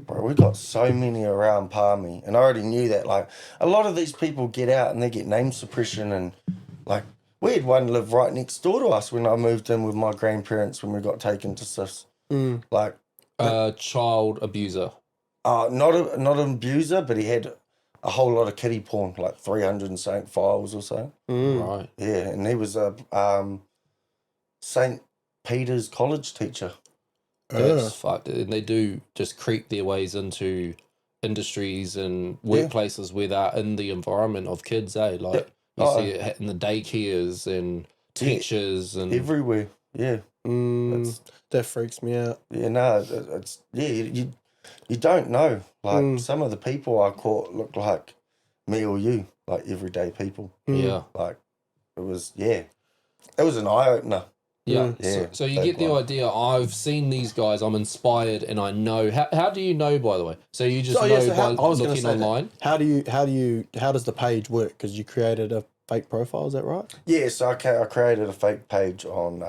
bro, we got so many around Palmy, and I already knew that. Like, a lot of these people get out and they get name suppression, and like, we had one live right next door to us when I moved in with my grandparents when we got taken to SIFs. Like, Child abuser. not an abuser, but he had a whole lot of kiddie porn, like 300 and something files or so. Right. Yeah, and he was a St. Peter's college teacher. That's fucked. And they do just creep their ways into industries and workplaces where they're in the environment of kids, eh? Like, you see it in the daycares and teachers and... Everywhere, yeah. That freaks me out. Yeah, no, it's... Yeah, you don't know. Like, some of the people I caught looked like me or you, like everyday people. Yeah. Like, it was, it was an eye-opener. Yeah. Yeah, So you big get the one. idea. I've seen these guys. I'm inspired, and I know. How do you know? By the way, so you just So, know so by I was going to looking say online. How does the page work? Because you created a fake profile, is that right? Yeah, so I created a fake page on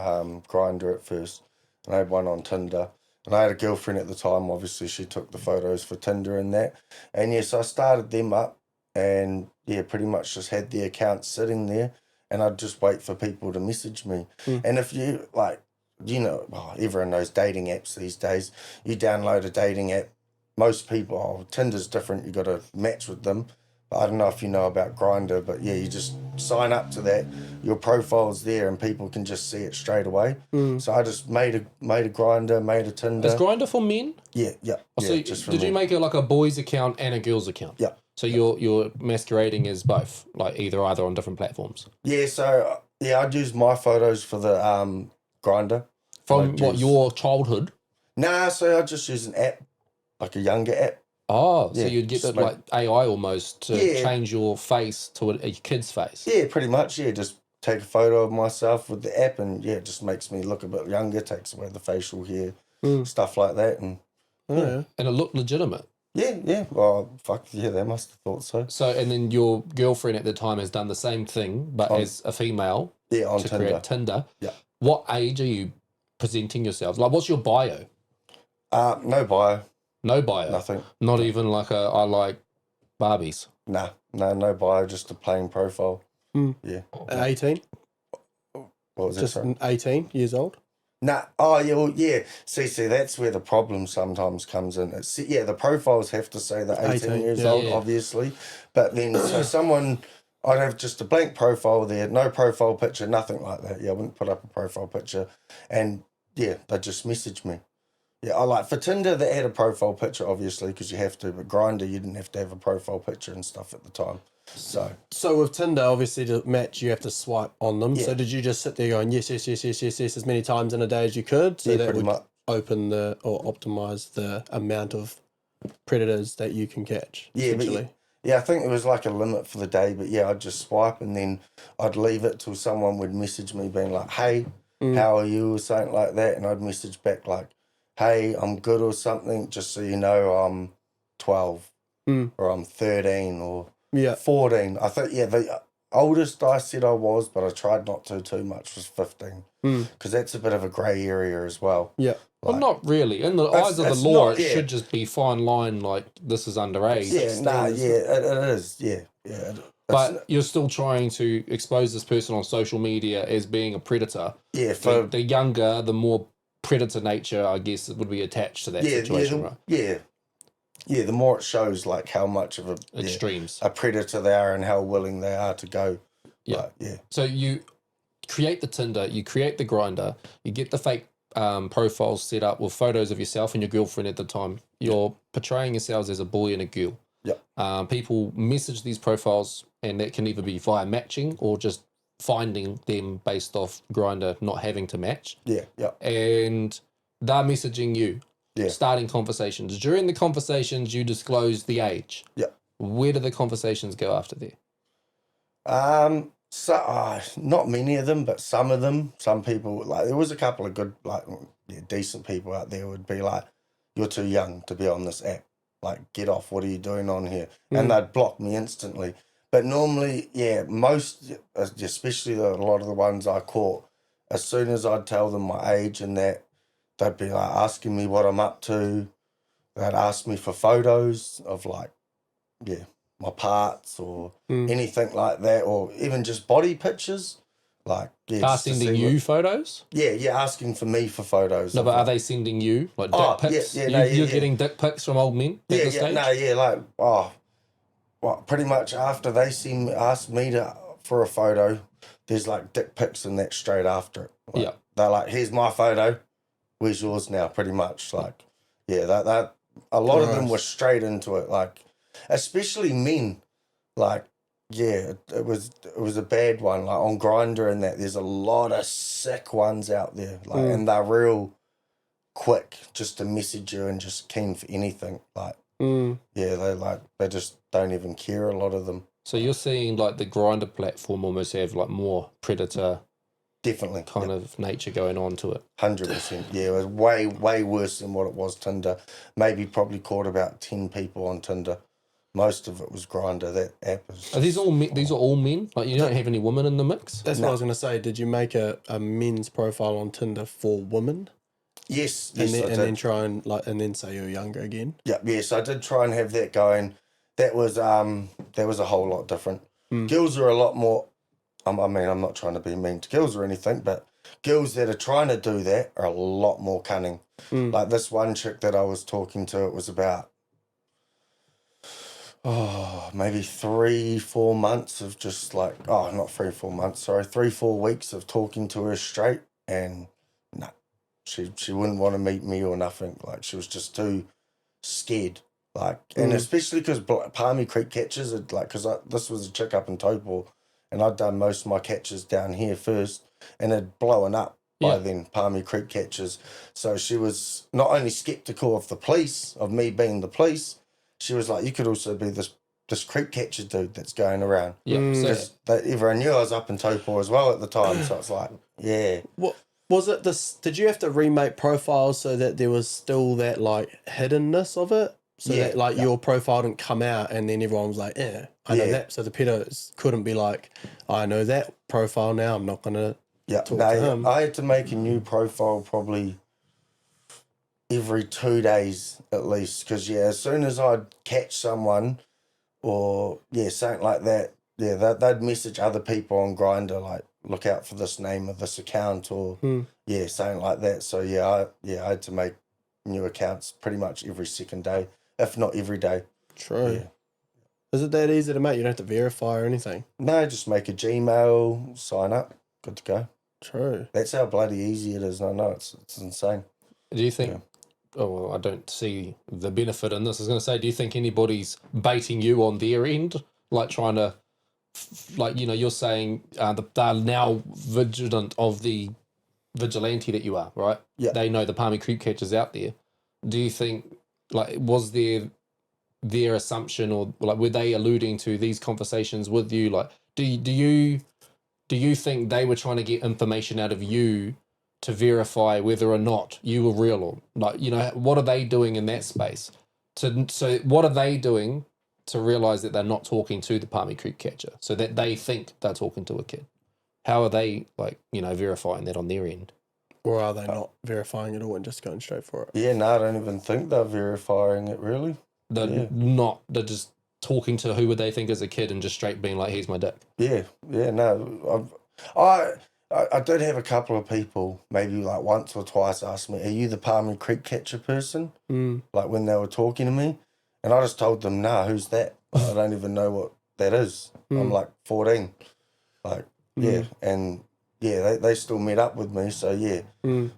Grindr at first, and I had one on Tinder. And I had a girlfriend at the time, obviously she took the photos for Tinder and that. And so I started them up and pretty much just had the account sitting there, and I'd just wait for people to message me. And if you, like, everyone knows dating apps these days. You download a dating app, most people, Tinder's different, you got to match with them. I don't know if you know about Grindr, but yeah, you just sign up to that. Your profile's there, and people can just see it straight away. So I just made a Grindr, made a Tinder. Is Grindr for men? Yeah. So just for did you men. make it like a boys account and a girls account? Yeah. So you're masquerading as both, like either on different platforms. Yeah. So I'd use my photos for the Grindr. From Like what just- your childhood? Nah, so I just use an app, like a younger app. Oh, so Yeah, you'd get just it like AI almost to Yeah. change your face to a kid's face. Yeah, pretty much. Yeah, just take a photo of myself with the app, and it just makes me look a bit younger, takes away the facial hair, stuff like that, and Yeah. And it looked legitimate. yeah. Well, fuck yeah, they must have thought so. So, and then your girlfriend at the time has done the same thing, but as a female Yeah, on to Tinder. create Tinder. Yeah. What age are you presenting yourselves? Like, what's your bio? No bio, No bio. nothing. Not even like I like Barbies. Nah, no bio, just a plain profile. Yeah. 18? What was Just that? Sorry? 18 years old? Nah. Oh yeah. Well, yeah. See, that's where the problem sometimes comes in. It's, the profiles have to say they're 18 years yeah. old, Yeah. obviously. But then, so I'd have just a blank profile there, no profile picture, nothing like that. Yeah, I wouldn't put up a profile picture, and they'd just message me. Yeah, I like for Tinder they had a profile picture, obviously, because you have to. But Grindr, you didn't have to have a profile picture and stuff at the time. So with Tinder, obviously to match, you have to swipe on them. Yeah. So did you just sit there going yes, yes, yes, yes, yes, yes, as many times in a day as you could? So Yeah, that pretty would much. open or optimize the amount of predators that you can catch. Essentially. Yeah, I think it was like a limit for the day, but yeah, I'd just swipe and then I'd leave it till someone would message me being like, hey, how are you, or something like that, and I'd message back like, hey, I'm good or something, just so you know I'm 12 or I'm 13 or 14. I think, the oldest I said I was, but I tried not to too much, was 15, because that's a bit of a grey area as well. Yeah. Well, not really. In the eyes of the it's law, not, it should just be fine line, like this is underage. Yeah, it is, yeah. But you're still trying to expose this person on social media as being a predator. Yeah, The younger, the more predator nature, I guess, would be attached to that situation, right? Yeah, the more it shows like how much of Extremes. a predator they are and how willing they are to go. Yeah. So you create the Tinder, you create the Grindr, you get the fake profiles set up with photos of yourself and your girlfriend at the time. You're portraying yourselves as a boy and a girl. Yeah. People message these profiles, and that can either be via matching or just finding them based off Grindr not having to match. Yeah. And they're messaging you, starting conversations. During the conversations, you disclose the age. Yeah. Where do the conversations go after there? So not many of them, but some of them. Some people, like, there was a couple of good, like, decent people out there would be like, "You're too young to be on this app. Like, get off. What are you doing on here?" And they'd block me instantly. But normally, most, especially a lot of the ones I caught, as soon as I'd tell them my age and that, they'd be like asking me what I'm up to. They'd ask me for photos of like, my parts or anything like that, or even just body pictures. Like, Sending you photos? Yeah, asking for me for photos. No, but are they sending you like dick pics? You're getting dick pics from old men at this stage? Pretty much after they ask me for a photo, there's like dick pics and that straight after it. Like, they're like, "Here's my photo, where's yours now?" Pretty much, like, that a lot of them were straight into it, like, especially men, like, it was a bad one, like on Grindr and that. There's a lot of sick ones out there, like, and they're real quick just to message you and just keen for anything, like. They just don't even care, a lot of them. So you're seeing like the Grindr platform almost have like more predator definitely kind of nature going on to it. 100%. Yeah, it was way worse than what it was Tinder. Maybe probably caught about 10 people on Tinder. Most of it was Grindr. That app is. Are these all men? These are all men. Like, you don't have any women in the mix. That's what I was going to say. Did you make a men's profile on Tinder for women? Yes, and I did. Then try and then say you're younger again. Yes, I did try and have that going. That was a whole lot different. Girls are a lot more. I'm not trying to be mean to girls or anything, but girls that are trying to do that are a lot more cunning. Like this one chick that I was talking to, it was about maybe 3-4 months of just like, not 3-4 months, sorry, 3-4 weeks of talking to her straight, and no. She wouldn't want to meet me or nothing. Like, she was just too scared. Like, and especially because Palmy Creek catches, because this was a chick up in Taupo, and I'd done most of my catches down here first, and it'd blown up by then, Palmy Creek catches. So she was not only skeptical of the police, of me being the police, she was like, you could also be this creek catcher dude that's going around. Yeah, because everyone knew I was up in Taupo as well at the time, so it's like, What was it? Did you have to remake profiles so that there was still that like hiddenness of it? So that like your profile didn't come out and then everyone was like, I know that. So the pedos couldn't be like, I know that profile now, I'm not going to talk to him. I had to make a new profile probably every 2 days at least, because as soon as I'd catch someone or something like that, they'd message other people on Grindr like, look out for this name of this account or something like that. So I had to make new accounts pretty much every second day, if not every day. True. Is it that easy to make? You don't have to verify or anything? No, just make a Gmail, sign up, good to go. True. That's how bloody easy it is. I know, it's insane. Do you think, I don't see the benefit in this. I was going to say, do you think anybody's baiting you on their end? like trying to, like, you know, you're saying they're now vigilant of the vigilante that you are, right? Yeah. They know the Palmy creep catchers out there. Do you think, like, was their assumption, or like were they alluding to these conversations with you? Like, do you think they were trying to get information out of you to verify whether or not you were real, or like, you know, what are they doing in that space? So what are they doing to realize that they're not talking to the Palmy creep catcher, so that they think they're talking to a kid? How are they, like, you know, verifying that on their end? Or are they not verifying it all and just going straight for it? Yeah, no, I don't even think they're verifying it, really. They're just talking to who would they think is a kid and just straight being like, here's my dick. Yeah, no. I did have a couple of people, maybe like once or twice, ask me, are you the Palmy creep catcher person? Like when they were talking to me. And I just told them, nah, who's that? I don't even know what that is. I'm like 14. Like, yeah, and yeah, they still met up with me, so yeah. I And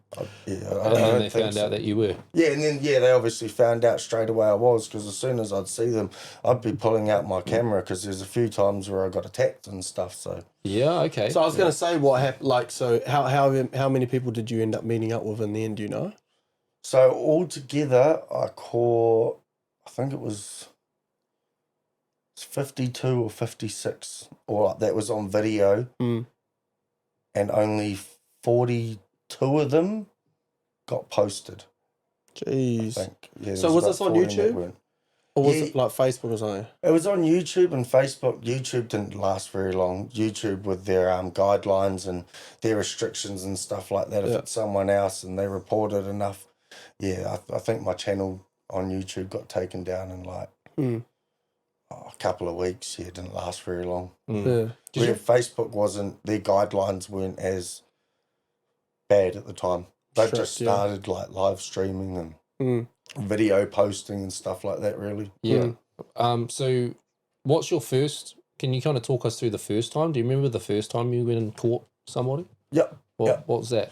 they found out that you were. Yeah, and then, yeah, they obviously found out straight away I was, because as soon as I'd see them, I'd be pulling out my camera, because there's a few times where I got attacked and stuff, so. Yeah, okay. So I was going to say what happened, like, so how many people did you end up meeting up with in the end, do you know? So altogether, I caught, I think it was 52 or 56, or like that was on video, and only 42 of them got posted. Jeez. I think. Yeah, so was this on YouTube? Or was Yeah. it like Facebook or something? It was on YouTube and Facebook. YouTube didn't last very long. YouTube with their guidelines and their restrictions and stuff like that. If it's someone else and they reported enough, yeah, I think my channel on YouTube got taken down in like a couple of weeks. Yeah, it didn't last very long. Yeah. Facebook wasn't, their guidelines weren't as bad at the time. They just started like live streaming and video posting and stuff like that, really. Yeah. So what's your first, can you kind of talk us through the first time? Do you remember the first time you went and caught somebody? Yep. What was that?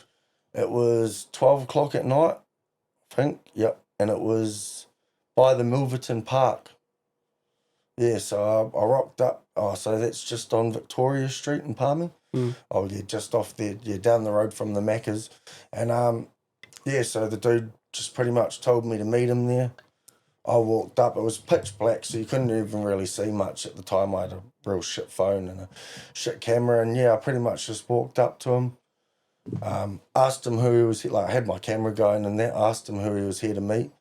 It was 12 o'clock at night, I think. Yep. And it was by the Milverton Park. Yeah, so I rocked up. Oh, so that's just on Victoria Street in Palmy. Oh, yeah, just off there, yeah, down the road from the Maccas. And, yeah, so the dude just pretty much told me to meet him there. I walked up. It was pitch black, so you couldn't even really see much at the time. I had a real shit phone and a shit camera. And, yeah, I pretty much just walked up to him, asked him who he was, like, I had my camera going and that, asked him who he was here to meet.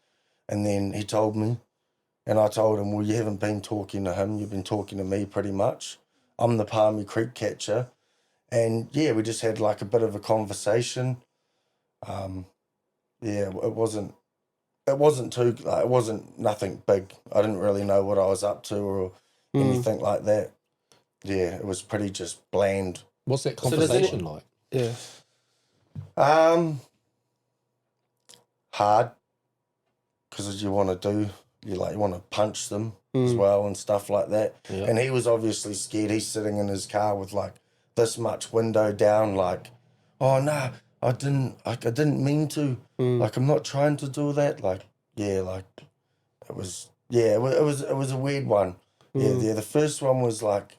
And then he told me. And I told him, well, you haven't been talking to him. You've been talking to me pretty much. I'm the Palmy creep catcher. And, yeah, we just had, like, a bit of a conversation. Yeah, it wasn't too, like, it wasn't nothing big. I didn't really know what I was up to or anything like that. Yeah, it was pretty just bland. What's that conversation like? Yeah. Hard, because you want to punch them as well and stuff like that. Yeah. And he was obviously scared. He's sitting in his car with like this much window down, like, oh no, I didn't mean to. Like, I'm not trying to do that. Like, yeah, like it was a weird one. Yeah, the first one was like,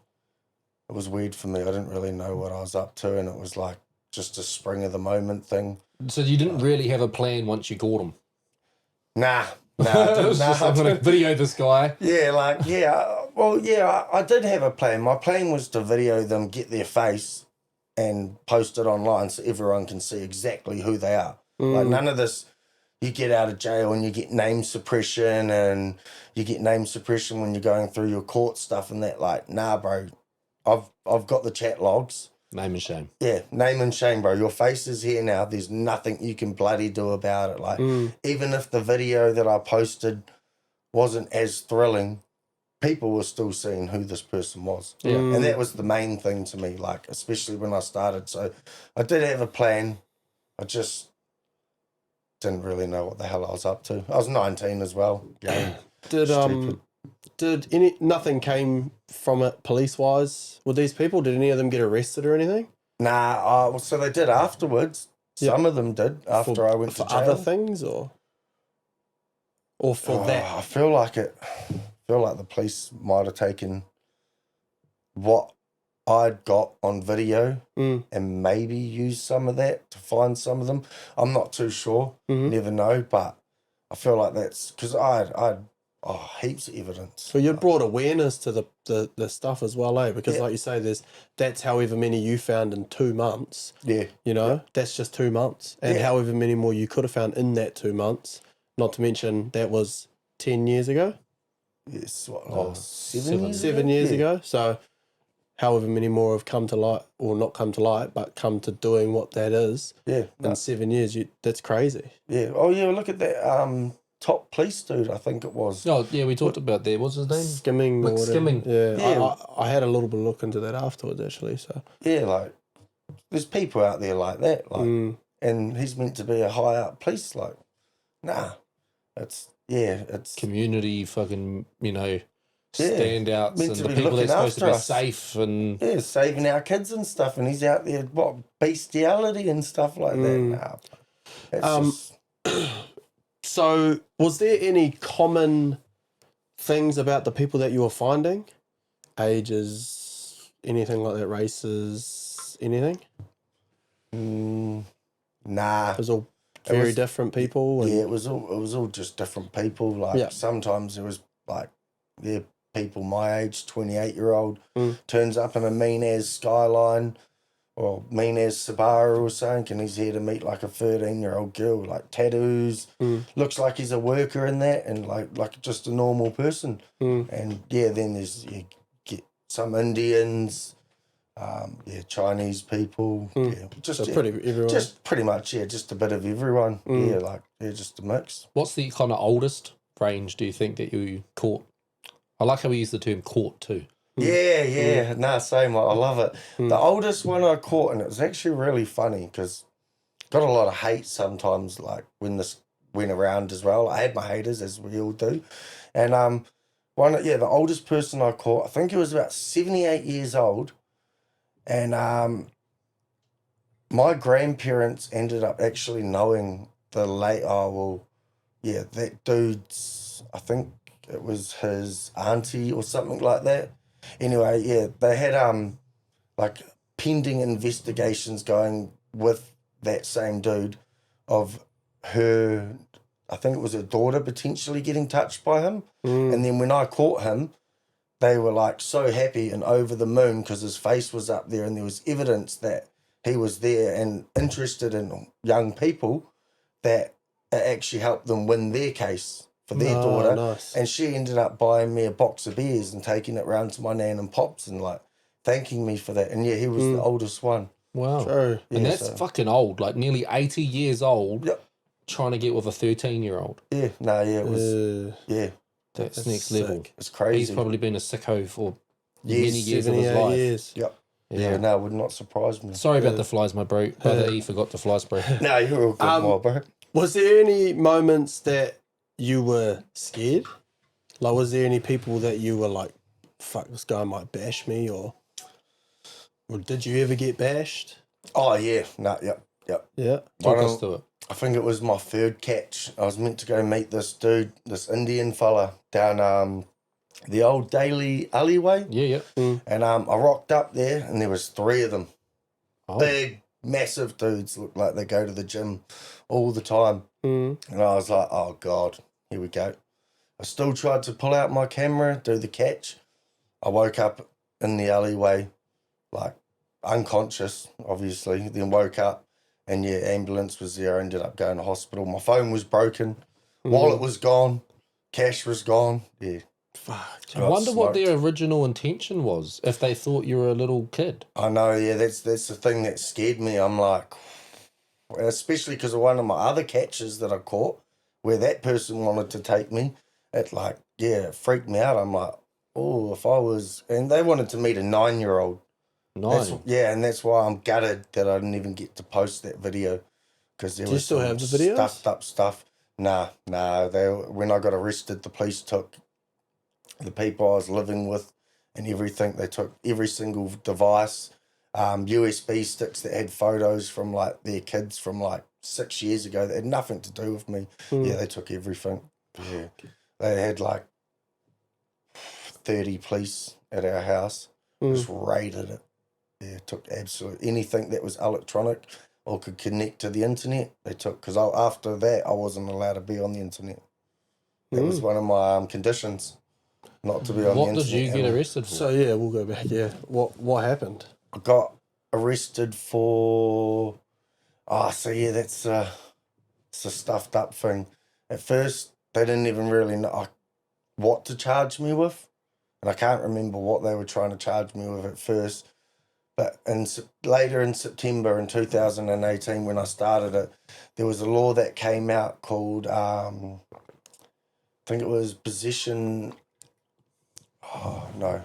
it was weird for me. I didn't really know what I was up to, and it was like just a spring of the moment thing. So you didn't really have a plan once you caught him? Nah. It was just, I'm going to video this guy. Yeah, like, I did have a plan. My plan was to video them, get their face, and post it online so everyone can see exactly who they are. Like, none of this, you get out of jail and you get name suppression, and you get name suppression when you're going through your court stuff and that. Like, nah, bro, I've got the chat logs. Name and shame. Yeah, name and shame, bro. Your face is here now. There's nothing you can bloody do about it. Like, even if the video that I posted wasn't as thrilling, people were still seeing who this person was. Yeah. And that was the main thing to me, like, especially when I started. So I did have a plan. I just didn't really know what the hell I was up to. I was 19 as well. Yeah. Did nothing came from it police wise with these people? Did any of them get arrested or anything? Nah, so they did afterwards. Some of them did after I went to jail. For other things or for that? I feel like the police might have taken what I'd got on video and maybe use some of that to find some of them. I'm not too sure, never know, but I feel like that's because I had heaps of evidence. So you brought awareness to the stuff as well, eh? Because like you say, that's however many you found in 2 months. Yeah. You know, that's just 2 months. And however many more you could have found in that 2 months, not to mention that was 10 years ago. Yes, 7 years 7 years ago. So however many more have come to light, or not come to light, but come to doing what that is. Yeah. In 7 years, that's crazy. Yeah. Oh, yeah, look at that top police dude, I think it was. Oh, yeah, we talked about that. What's his name? Skimming. Or whatever. Skimming. Yeah. I had a little bit of look into that afterwards, actually. So Yeah, like, there's people out there like that, like, and he's meant to be a high up police, like, nah. It's Community fucking, standouts meant and to the be people looking that's supposed to be after us. safe and saving our kids and stuff, and he's out there, bestiality and stuff like that. Nah, that's just... So, was there any common things about the people that you were finding? Ages, anything like that, races, anything? Nah. It was all very different people? And... Yeah, it was all just different people. Like, sometimes there was, like, people my age, 28-year-old, turns up in a mean-as Skyline or mean-as Subaru or something, and he's here to meet, like, a 13-year-old girl, like, tattoos, looks like he's a worker in that, and, like just a normal person. And, then there's, you get some Indians, Chinese people, just so pretty everyone. Just pretty much, just a bit of everyone. Just a mix. What's the kind of oldest range do you think that you caught? I like how we use the term caught too. Yeah. Nah, same. I love it. The oldest one I caught, and it was actually really funny because got a lot of hate sometimes, like when this went around as well. I had my haters, as we all do. And the oldest person I caught, I think he was about 78 years old. And my grandparents ended up actually knowing that dude's, I think it was his auntie or something like that. Anyway, they had like pending investigations going with that same dude of her, I think it was her daughter potentially getting touched by him. And then when I caught him, they were like so happy and over the moon because his face was up there and there was evidence that he was there and interested in young people, that it actually helped them win their case for their daughter. Nice. And she ended up buying me a box of beers and taking it round to my nan and pops and like thanking me for that. And he was the oldest one. Wow. True. And that's fucking old, like nearly 80 years old, trying to get with a 13-year-old. It was, That's next level. It's crazy. He's probably been a sicko for many years of his 78 life. years. Yep. Yeah, no, it would not surprise me. Sorry about the flies, my bro. Brother E forgot the fly spray. No, you're all good, bro. Was there any moments that you were scared? Like, was there any people that you were like, fuck, this guy might bash me, or did you ever get bashed? Oh, yeah. No, yep. Yeah. Talk us to it. I think it was my third catch. I was meant to go meet this dude, this Indian fella, down the old Daily alleyway. Yeah. And I rocked up there, and there was 3 of them. Oh. Big, massive dudes, look like they go to the gym all the time. And I was like, oh, God, here we go. I still tried to pull out my camera, do the catch. I woke up in the alleyway, like unconscious, obviously, then woke up. And ambulance was there. I ended up going to hospital. My phone was broken. Wallet was gone. Cash was gone. Yeah. Fuck. I wonder what their original intention was, if they thought you were a little kid. I know, that's the thing that scared me. I'm like, especially because of one of my other catches that I caught, where that person wanted to take me, it freaked me out. I'm like, oh, if I was... And they wanted to meet a 9-year-old. 9? And that's why I'm gutted that I didn't even get to post that video. Because there Do you still have the videos? Stuffed up stuff. Nah. When I got arrested, the police took the people I was living with and everything. They took every single device, USB sticks that had photos from like their kids from like 6 years ago that had nothing to do with me. Yeah, they took everything. Yeah. They had like 30 police at our house. Just raided it. Yeah, took absolutely anything that was electronic or could connect to the internet, they took. Because after that, I wasn't allowed to be on the internet. That was one of my conditions, not to be on the internet. What did you get arrested for? So yeah, we'll go back. Yeah, what happened? I got arrested for. So yeah, it's a stuffed up thing. At first, they didn't even really know what to charge me with, and I can't remember what they were trying to charge me with at first. But later in September in 2018, when I started it, there was a law that came out called, I think it was possession. Oh no,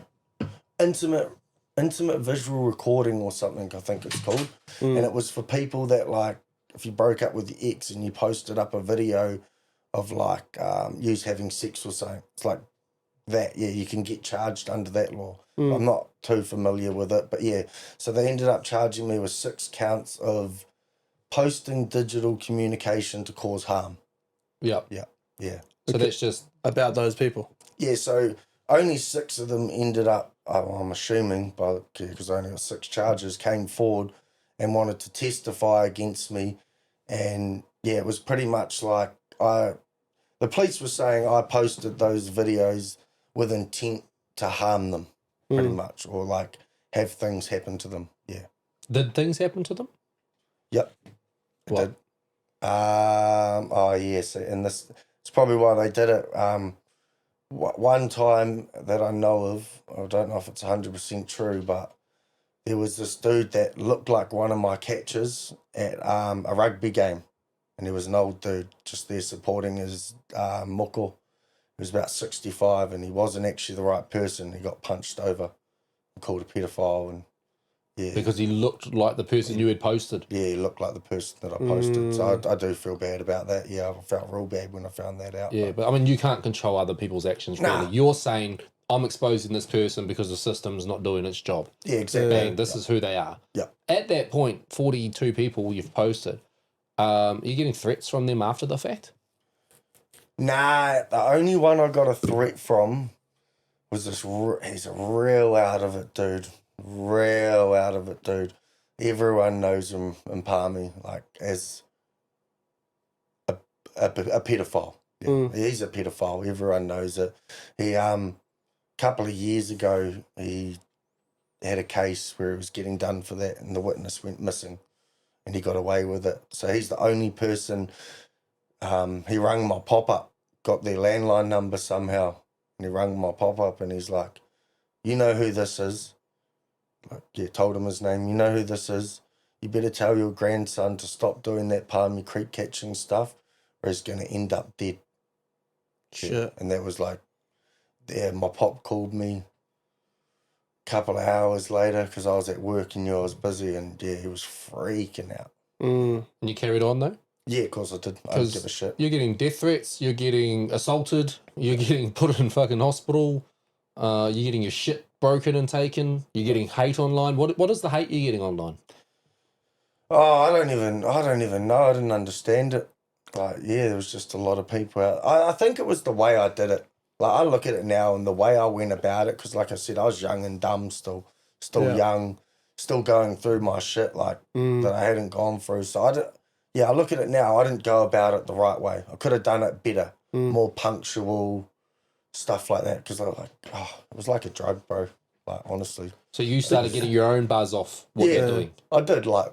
intimate visual recording or something. I think it's called, and it was for people that, like, if you broke up with your ex and you posted up a video of like you having sex or something, it's like that. Yeah, you can get charged under that law. I'm not too familiar with it, but yeah. So they ended up charging me with 6 counts of posting digital communication to cause harm. Yeah. So that's just About those people. Yeah, so only 6 of them ended up, I'm assuming, because I only got 6 charges, came forward and wanted to testify against me. And yeah, it was pretty much like the police were saying I posted those videos with intent to harm them, pretty much, or like have things happen to them. Yeah. Did things happen to them? Yep. It What? did. Yes, and this it's probably why they did it. One time that I know of, I don't know if it's 100% true, but there was this dude that looked like one of my catchers at a rugby game, and he was an old dude just there supporting his muko. He was about 65, and he wasn't actually the right person. He got punched over and called a pedophile, and yeah. Because he looked like the person you had posted. Yeah, he looked like the person that I posted. So I do feel bad about that. Yeah, I felt real bad when I found that out. Yeah, but I mean, you can't control other people's actions, really. Nah. You're saying, I'm exposing this person because the system's not doing its job. Yeah, exactly. Bang, this is who they are. Yeah. At that point, 42 people you've posted, are you getting threats from them after the fact? Nah, the only one I got a threat from was this. He's a real out of it dude. Real out of it dude. Everyone knows him in Palmy, like, as a pedophile. Yeah, he's a pedophile. Everyone knows it. He couple of years ago, he had a case where he was getting done for that, and the witness went missing, and he got away with it. So he's the only person. He rang my pop-up, got their landline number somehow, and he rang my pop-up, and he's like, "You know who this is?" Like, yeah, told him his name. "You know who this is? You better tell your grandson to stop doing that Palmy creek catching stuff, or he's going to end up dead." Shit. Yeah. And that was like, yeah, my pop called me a couple of hours later because I was at work and I was busy, and yeah, he was freaking out. And you carried on, though? Yeah, of course I did. I didn't give a shit. You're getting death threats, you're getting assaulted, you're getting put in fucking hospital, you're getting your shit broken and taken, you're getting hate online. What is the hate you're getting online? Oh, I don't even know. I didn't understand it. Like, yeah, there was just a lot of people out. I think it was the way I did it. Like, I look at it now and the way I went about it, because like I said, I was young and dumb still young, still going through my shit, like, that I hadn't gone through. So I look at it now, I didn't go about it the right way. I could have done it better, more punctual, stuff like that, because I was like, it was like a drug, bro, like, honestly. So you started getting your own buzz off what you're doing? I did, like,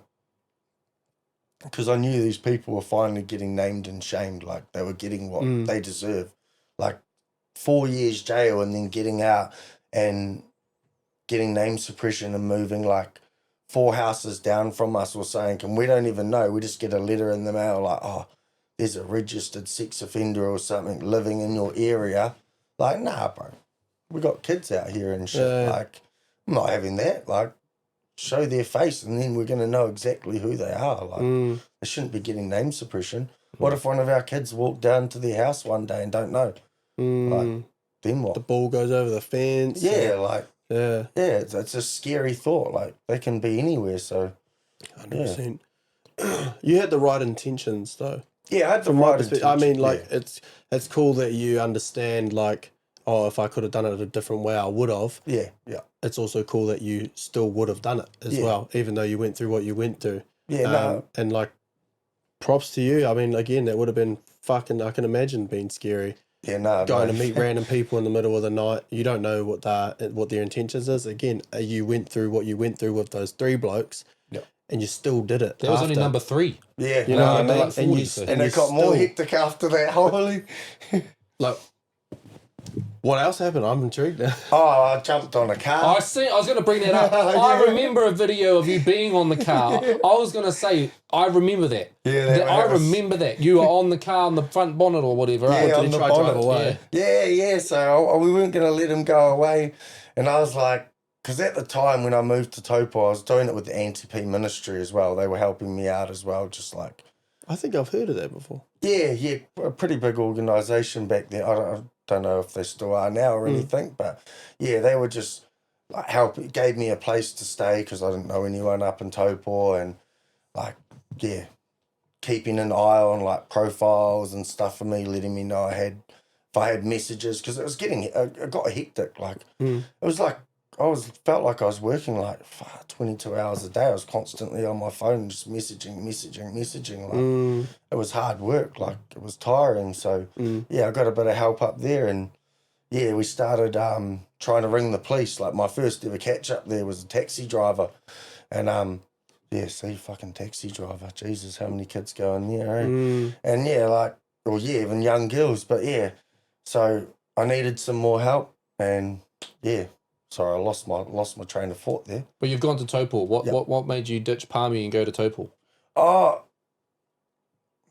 because I knew these people were finally getting named and shamed, like, they were getting what they deserve. Like, 4 years jail and then getting out and getting name suppression and moving, like, 4 houses down from us, or saying, and we don't even know, we just get a letter in the mail like, oh, there's a registered sex offender or something living in your area. Like, nah, bro, we got kids out here and shit. Like, I'm not having that. Like, show their face and then we're going to know exactly who they are. Like, they shouldn't be getting name suppression. What if one of our kids walk down to their house one day and don't know? Like, then what? The ball goes over the fence. Yeah, it's a scary thought. Like, they can be anywhere, so 100%. You had the right intentions, though. Yeah, I had the right intentions. I mean, like, it's cool that you understand, like, oh, if I could have done it a different way, I would have. Yeah. It's also cool that you still would have done it as well, even though you went through what you went through. Yeah, no. And like, props to you. I mean, again, that would have been fucking, I can imagine being scary. Yeah, no. Going to meet random people in the middle of the night. You don't know what their intentions is. Again, you went through what you went through with those 3 blokes. And you still did it. That was only number 3. Yeah. You know what I mean? Like 40, and it got more hectic after that. Holy. Like, what else happened? I'm intrigued now. Oh, I jumped on a car. I was going to bring that up. I remember a video of you being on the car. I was going to say, I remember that. Yeah, I remember that. You were on the car on the front bonnet or whatever. Yeah, Did on you the try to drive bonnet. away? Yeah. So we weren't going to let him go away. And I was like, because at the time when I moved to Taupo, I was doing it with the Anti-P ministry as well. They were helping me out as well, just like... I think I've heard of that before. Yeah, a pretty big organisation back then. I don't know if they still are now or anything, but yeah, they were just like gave me a place to stay because I didn't know anyone up in Taupo, and like, yeah, keeping an eye on like profiles and stuff for me, letting me know if I had messages, because it got hectic. Like, it was like, felt like I was working like 22 hours a day. I was constantly on my phone, just messaging. Like, it was hard work. Like, it was tiring. So, yeah, I got a bit of help up there. And, yeah, we started trying to ring the police. Like, my first ever catch up there was a taxi driver. And, yeah, see, fucking taxi driver. Jesus, how many kids go in there, eh? And, yeah, even young girls. But, yeah, so I needed some more help. And, yeah. Sorry, I lost my train of thought there. But you've gone to Taupo. What made you ditch Palmy and go to Taupo? Oh,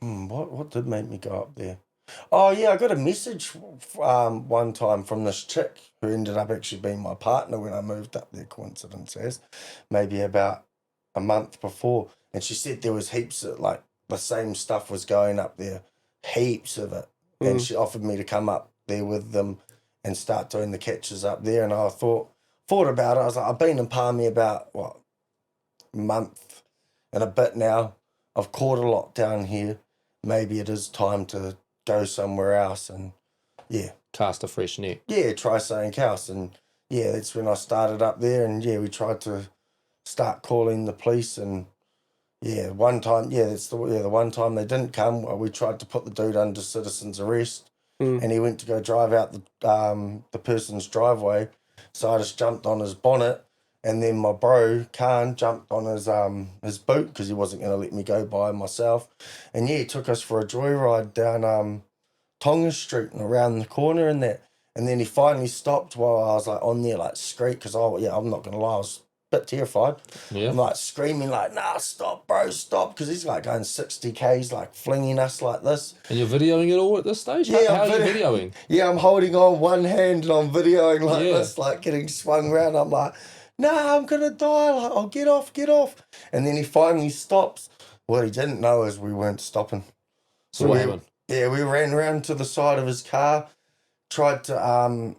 what did make me go up there? Oh, yeah, I got a message one time from this chick who ended up actually being my partner when I moved up there, coincidence as, maybe about a month before. And she said there was heaps of, like, the same stuff was going up there, heaps of it. And she offered me to come up there with them and start doing the catches up there. And I thought about it. I was like, I've been in Palmy about, a month and a bit now. I've caught a lot down here. Maybe it is time to go somewhere else and, yeah. Cast a fresh net. Yeah, try something else. And, yeah, that's when I started up there. And, yeah, we tried to start calling the police. And, yeah, one time, the one time they didn't come, we tried to put the dude under citizen's arrest. And he went to go drive out the person's driveway. So I just jumped on his bonnet, and then my bro, Khan, jumped on his boot because he wasn't going to let me go by myself. And, yeah, he took us for a joyride down Tonga Street and around the corner and that. And then he finally stopped while I was, like, on there, like, screaming, because, I'm not going to lie, I was a bit terrified. Yeah. I'm, like, screaming, like, nah, stop, bro, stop, because he's, like, going 60 Ks, like, flinging us like this. And you're videoing it all at this stage? Yeah, How are you videoing? Yeah, I'm holding on one hand and I'm videoing like this, like, getting swung around. I'm like, nah, I'm going to die. Like, oh, get off. And then he finally stops. What he didn't know is we weren't stopping. So what happened? Yeah, we ran around to the side of his car, tried to,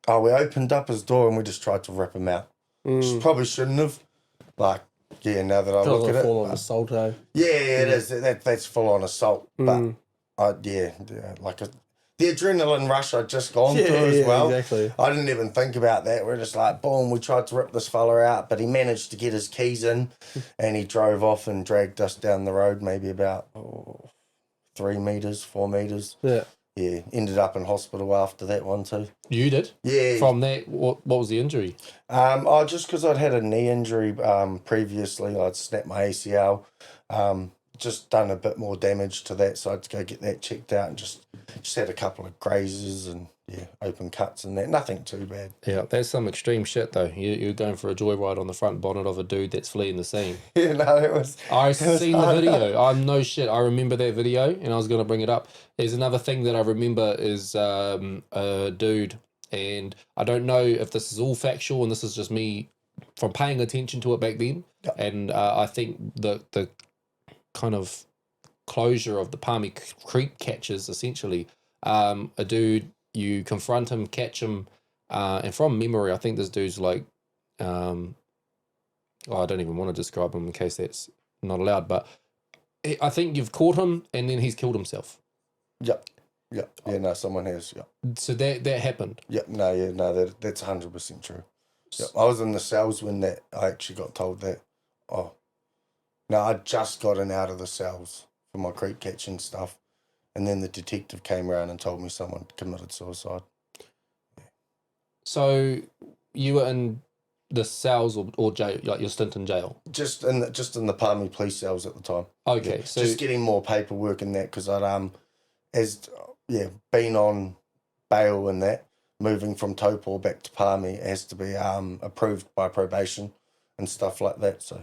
we opened up his door and we just tried to rip him out. Probably shouldn't have. Like, yeah, now that I look at it. Full on assault, eh? Yeah, it is. That's full on assault. But, like the adrenaline rush I'd just gone through as well. Exactly. I didn't even think about that. We're just like, boom, we tried to rip this fella out, but he managed to get his keys in and he drove off and dragged us down the road maybe about 3 meters, 4 meters. Yeah. Yeah, ended up in hospital after that one too. You did? Yeah. From that, what was the injury? Just because I'd had a knee injury previously. I'd snapped my ACL, just done a bit more damage to that, so I had to go get that checked out and just had a couple of grazes and, open cuts and that. Nothing too bad. Yeah, that's some extreme shit though. You're going for a joyride on the front bonnet of a dude that's fleeing the scene. Yeah, no, it was... I've seen the video. I'm no shit. I remember that video and I was going to bring it up. There's another thing that I remember is a dude, and I don't know if this is all factual and this is just me from paying attention to it back then. Yep. And I think the kind of closure of the Palmy Creek catches, essentially, a dude, you confront him, catch him, and from memory, I think this dude's like, I don't even want to describe him in case that's not allowed, but I think you've caught him and then he's killed himself. Yep. No, someone has, So that happened. that's 100% true. Yeah, I was in the cells when I actually got told that. Oh, no, I just gotten out of the cells for my creep catching stuff, and then the detective came around and told me someone committed suicide. So you were in the cells or jail, like your stint in jail? Just in the Palmy police cells at the time. Okay, Yeah, so just getting more paperwork in that because I'd been on bail and that, moving from Taupo back to Palmy has to be approved by probation and stuff like that. So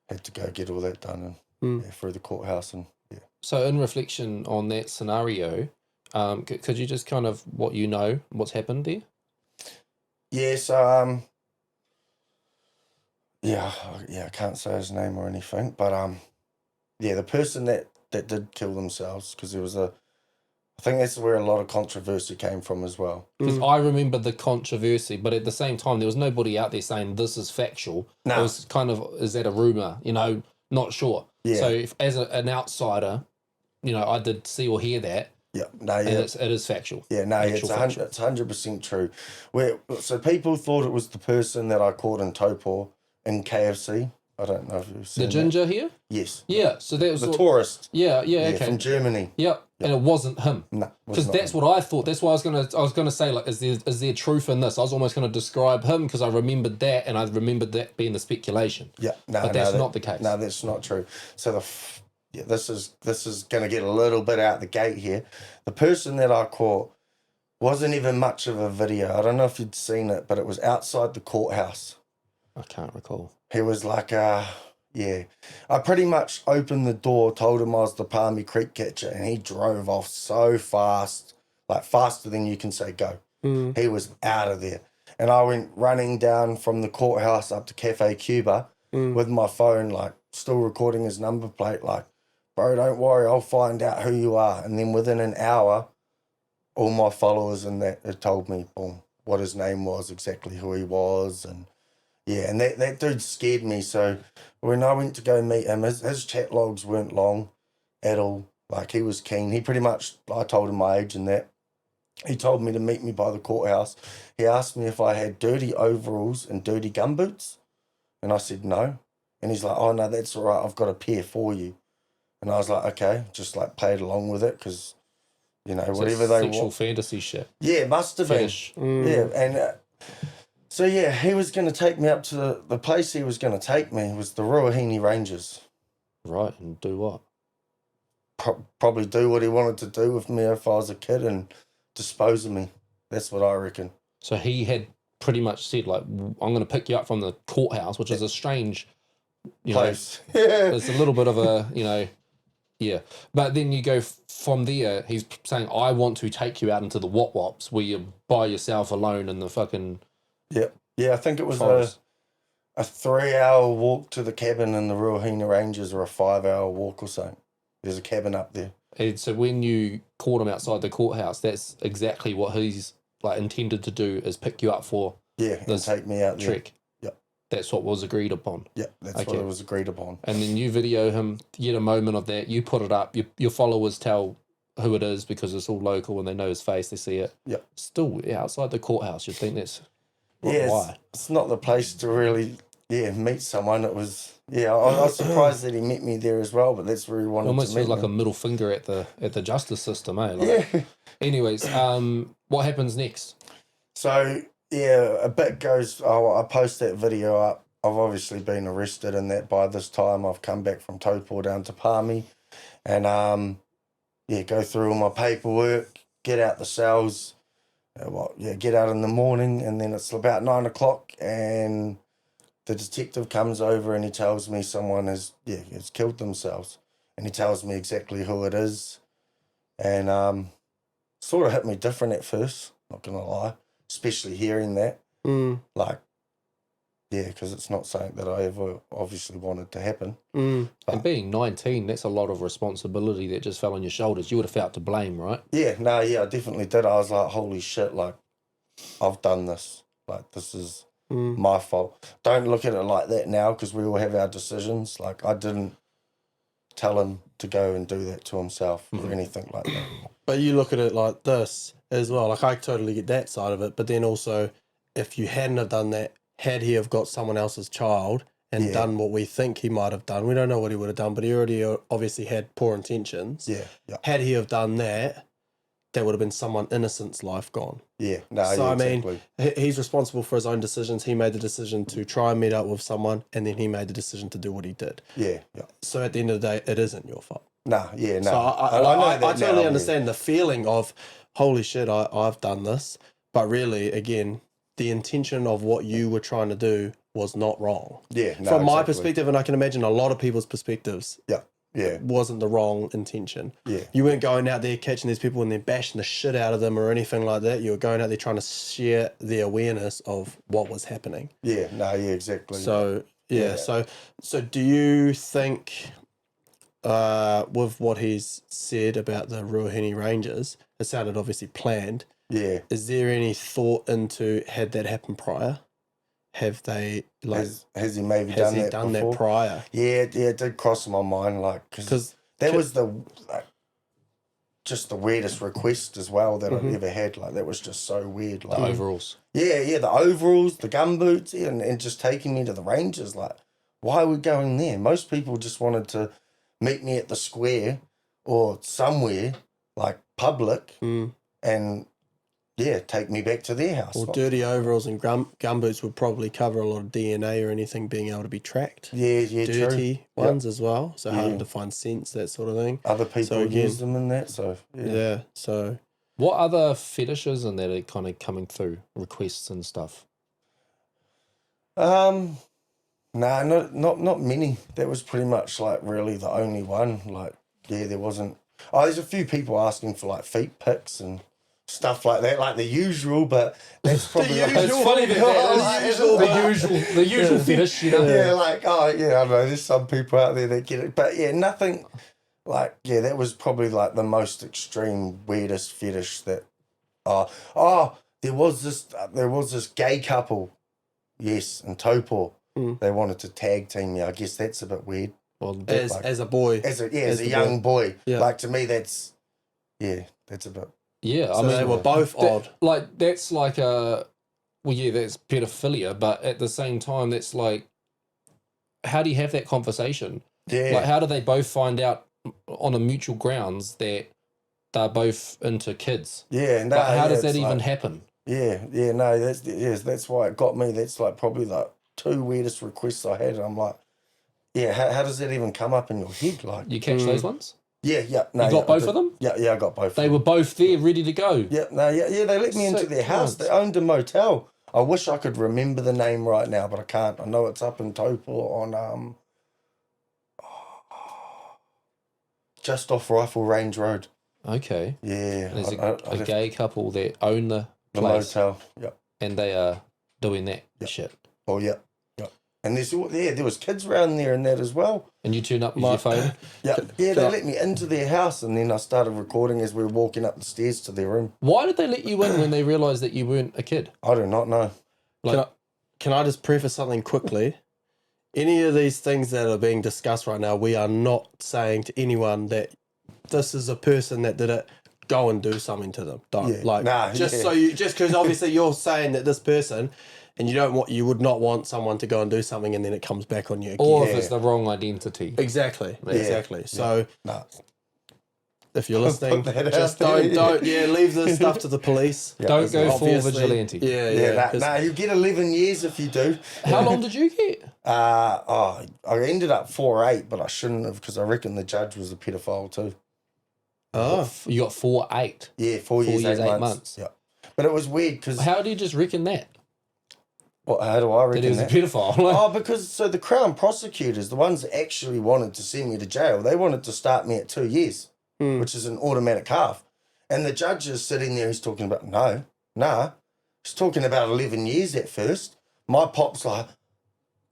had to go get all that done and through the courthouse and So in reflection on that scenario, could you just kind of what's happened there? Yeah, so I can't say his name or anything, but the person that did kill themselves, because there was I think that's where a lot of controversy came from as well. Because I remember the controversy, but at the same time, there was nobody out there saying this is factual. No. It was kind of, is that a rumor? Not sure. Yeah. So if, as an outsider, I did see or hear that. Yeah, And it is factual. Yeah, no, it's 100% true. So people thought it was the person that I caught in Taupo in KFC. I don't know if you've seen The ginger here? Yes. Yeah, so that was... The tourist. Yeah, okay. From Germany. Yep. And it wasn't him. No. Because that's what I thought. That's why I was gonna say, like, is there truth in this? I was almost gonna describe him because I remembered that, and I remembered that being the speculation. Yeah, but that's not the case. No, that's not true. So this is gonna get a little bit out the gate here. The person that I caught wasn't even much of a video. I don't know if you'd seen it, but it was outside the courthouse. I can't recall. He was like, I pretty much opened the door, told him I was the Palmy creek catcher, and he drove off so fast, like faster than you can say go. He was out of there. And I went running down from the courthouse up to Cafe Cuba with my phone, like still recording his number plate, like, bro, don't worry, I'll find out who you are. And then within an hour, all my followers and that had told me, boom, what his name was, exactly who he was, and and that dude scared me. So when I went to go meet him, his chat logs weren't long at all. Like, he was keen. He pretty much, I told him my age and that. He told me to meet me by the courthouse. He asked me if I had dirty overalls and dirty gumboots. And I said no. And he's like, oh, no, that's all right. I've got a pair for you. And I was like, okay, just like played along with it because, whatever they want. Sexual fantasy shit. Yeah, it must have been. Yeah, and... So, he was going to take me up to the place he was going to take me was the Horowhenua Ranges. Right, and do what? Probably do what he wanted to do with me if I was a kid and dispose of me. That's what I reckon. So he had pretty much said, like, I'm going to pick you up from the courthouse, which is a strange place. It's a little bit of a, But then you go from there, he's saying, I want to take you out into the wop-wops where you're by yourself alone in the fucking... Yeah, I think it was a 3-hour walk to the cabin in the Horowhenua Ranges or a 5-hour walk or something. There's a cabin up there. And so when you caught him outside the courthouse, that's exactly what he's like intended to do, is pick you up for and take me out trick. Yeah. That's what was agreed upon. Yeah, that's what it was agreed upon. And then you video him, get a moment of that, you put it up, your followers tell who it is because it's all local and they know his face, they see it. Yeah. Still, outside the courthouse, you'd think that's... why? It's not the place to really, meet someone. It was, I was surprised that he met me there as well, but that's where he wanted to meet me. Almost feels like a middle finger at the justice system, eh? Like, anyways, what happens next? So, a bit goes, I post that video up. I've obviously been arrested and that by this time. I've come back from Taupo down to Palmy and, go through all my paperwork, get out the cells, get out in the morning, and then it's about 9 o'clock, and the detective comes over and he tells me someone has killed themselves, and he tells me exactly who it is, and sort of hit me different at first, not gonna lie, especially hearing that, because it's not something that I ever obviously wanted to happen. And being 19, that's a lot of responsibility that just fell on your shoulders. You would have felt to blame, right? I definitely did. I was like, holy shit, like, I've done this. Like, this is my fault. Don't look at it like that now because we all have our decisions. Like, I didn't tell him to go and do that to himself or anything like that. But you look at it like this as well. Like, I totally get that side of it. But then also, if you hadn't have done that, had he have got someone else's child and done what we think he might have done, we don't know what he would have done, but he already obviously had poor intentions. Yeah, yeah. Had he have done that, that would have been someone innocent's life gone. Yeah, no, So, yeah, I mean, exactly. he's responsible for his own decisions. He made the decision to try and meet up with someone, and then he made the decision to do what he did. Yeah, yeah. So at the end of the day, it isn't your fault. No, yeah, no. So I know that totally now, understand the feeling of, holy shit, I've done this. But really, again, the intention of what you were trying to do was not wrong. Yeah, no, From my exactly. perspective, and I can imagine a lot of people's perspectives, Yeah, yeah, wasn't the wrong intention. yeah. You weren't going out there catching these people and then bashing the shit out of them or anything like that. You were going out there trying to share the awareness of what was happening. Yeah, no, yeah, exactly. So, yeah. Yeah. So do you think, with what he's said about the Horowhenua Rangers, it sounded obviously planned. Yeah. Is there any thought into, had that happened prior? Have they, like, Has he maybe has done he that done before? that prior? Yeah, it did cross my mind, like, because that was just the weirdest request as well that I've ever had. Like, that was just so weird. Like, The overalls. yeah, the overalls, the gumboots, and just taking me to the Rangers. Like, why are we going there? Most people just wanted to meet me at the square or somewhere, like, public, and, yeah, take me back to their house. Well, dirty overalls and gumboots would probably cover a lot of DNA or anything being able to be tracked. Yeah, Dirty true. ones as well, so Yeah. hard to find scents, that sort of thing. Other people So again- use them in that, so, Yeah, so... What other fetishes and that are kind of coming through, requests and stuff? Nah, not many. That was pretty much like really the only one. Like, yeah, there wasn't. Oh, there's a few people asking for like feet pics and stuff like that, like the usual. But that's probably like, It's funny that the usual fetish, you know. yeah, like I know. There's some people out there that get it, but yeah, nothing. Like, yeah, that was probably like the most extreme, weirdest fetish that. There was this gay couple, yes, in Taupo. They wanted to tag team me. I guess that's a bit weird. Well, As a boy. As a young boy. Yeah. Like, to me, that's a bit. yeah, So they were both odd. Like, that's like a, well, yeah, that's pedophilia, but at the same time, that's like, how do you have that conversation? Yeah. Like, how do they both find out on a mutual grounds that they're both into kids? Yeah. No, Like, how does it's that even like, happen? Yeah. No, that's why it got me. That's like probably the two weirdest requests I had. And I'm like, yeah, how does that even come up in your head? Like, You catch those ones? yeah. No, You got I both did. of them? Yeah, I got both. They of them. were both there, ready to go. Yeah, they let me into Sick their house. cunts. They owned a motel. I wish I could remember the name right now, but I can't. I know it's up in Taupo on just off Rifle Range Road. Okay. Yeah, There's I a gay couple that own the the place, motel. Yeah. and they are doing that shit. Oh yeah. And there was kids around there and that as well. And you turn up with your phone. Yeah, they let me into their house, and then I started recording as we were walking up the stairs to their room. Why did they let you in when they realised that you weren't a kid? I do not know. Like, Can I just preface something quickly? Any of these things that are being discussed right now, we are not saying to anyone that this is a person that did it. Go and do something to them. Don't just because obviously you're saying that this person, and you would not want someone to go and do something and then it comes back on you again. or if it's the wrong identity. Exactly. So No. if you're listening, Put that just out there. don't leave this stuff to the police. Don't go full Obviously. vigilante. Yeah. You get 11 years if you do. How long did you get? I ended up 4-8, but I shouldn't have because I reckon the judge was a pedophile too. Oh, You got 4-8. Yeah, 4 years, 8 months. Yeah, but it was weird because How do you just reckon that? how do I That he reckon was a that? pedophile. Because the Crown prosecutors, the ones that actually wanted to send me to jail, they wanted to start me at 2 years, which is an automatic half. And the judge is sitting there, he's talking about, he's talking about 11 years at first. My pop's like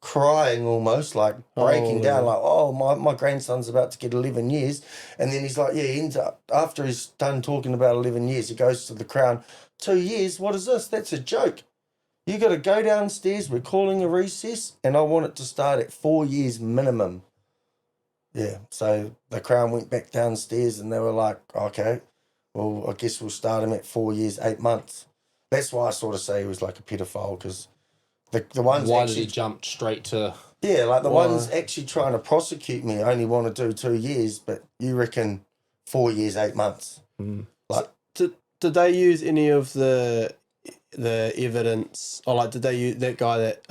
crying almost, like breaking down, like, oh, my grandson's about to get 11 years. And then he's like, he ends up, after he's done talking about 11 years, he goes to the Crown, 2 years, what is this? That's a joke. You got to go downstairs, we're calling a recess, and I want it to start at 4 years minimum. Yeah. So the Crown went back downstairs and they were like, okay, well, I guess we'll start him at 4 years, 8 months. That's why I sort of say he was like a pedophile, because the ones Why actually, did he jump straight to... yeah, like the ones actually trying to prosecute me only want to do 2 years, but you reckon 4 years, 8 months. Like, Did they use any of the evidence, or like did they use that guy that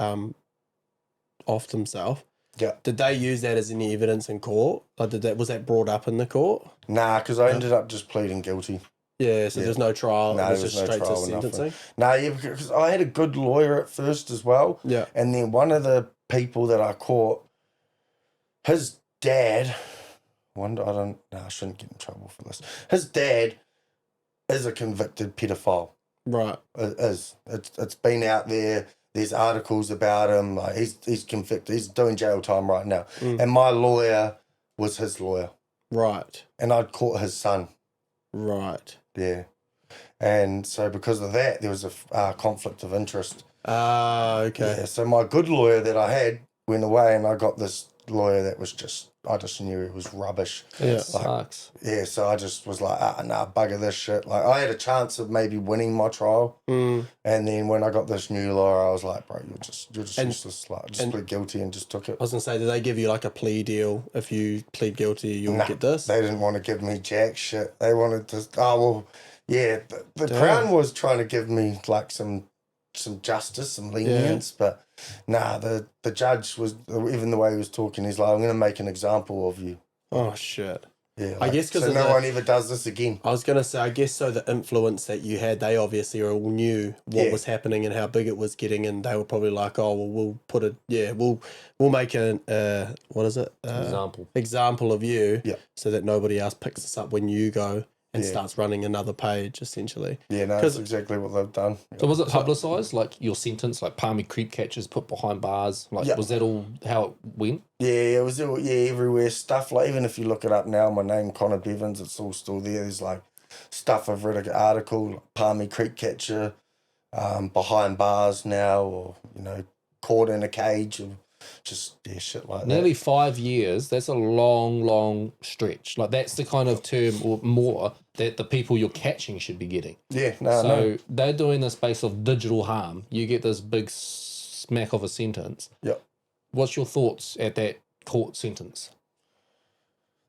offed himself? yeah. Did they use that as any evidence in court? Like was that brought up in the court? Nah, because I ended up just pleading guilty. Yeah, so there's no trial. No, it was there just was no straight to trial or nothing. sentencing. No, yeah, because I had a good lawyer at first as well. Yeah. And then one of the people that I caught, his dad, I shouldn't get in trouble for this. His dad is a convicted pedophile. Right. It is. It's been out there. There's articles about him. Like he's convicted. He's doing jail time right now. And my lawyer was his lawyer. Right. And I'd caught his son. Right. Yeah. And so because of that, there was a conflict of interest. Ah, okay. Yeah, so my good lawyer that I had went away and I got this lawyer that was just, I just knew he was rubbish. Yeah. Sucks. Yeah, so I just was like, nah, bugger this shit. Like, I had a chance of maybe winning my trial. And then when I got this new lawyer, I was like, bro, you're just useless. Like, I just plead guilty and just took it. I was going to say, did they give you like a plea deal? If you plead guilty, you'll get this? They didn't want to give me jack shit. They wanted to, yeah, the Crown was trying to give me like some justice, some lenience, but nah, the judge was, even the way he was talking, he's like, I'm going to make an example of you. Oh, shit. Yeah, I guess because so no one ever does this again. I was going to say, I guess so the influence that you had, they obviously all knew what was happening and how big it was getting, and they were probably like, oh, well, we'll put it, we'll make an, what is it? Example of you so that nobody else picks this up when you go and starts running another page, essentially. Yeah, no, that's exactly what they've done. So was it publicised, like your sentence, like Palmy creep catchers put behind bars? Like, was that all how it went? Yeah, it was everywhere. Stuff like, even if you look it up now, my name, Connor Bevins, it's all still there. There's like stuff I've read, an article, like Palmy creep catcher, behind bars now, or, caught in a cage, or just, shit like that. Nearly 5 years, that's a long stretch. Like, that's the kind of term or more that the people you're catching should be getting. Yeah, So they're doing this based off digital harm. You get this big smack of a sentence. Yep. What's your thoughts at that court sentence?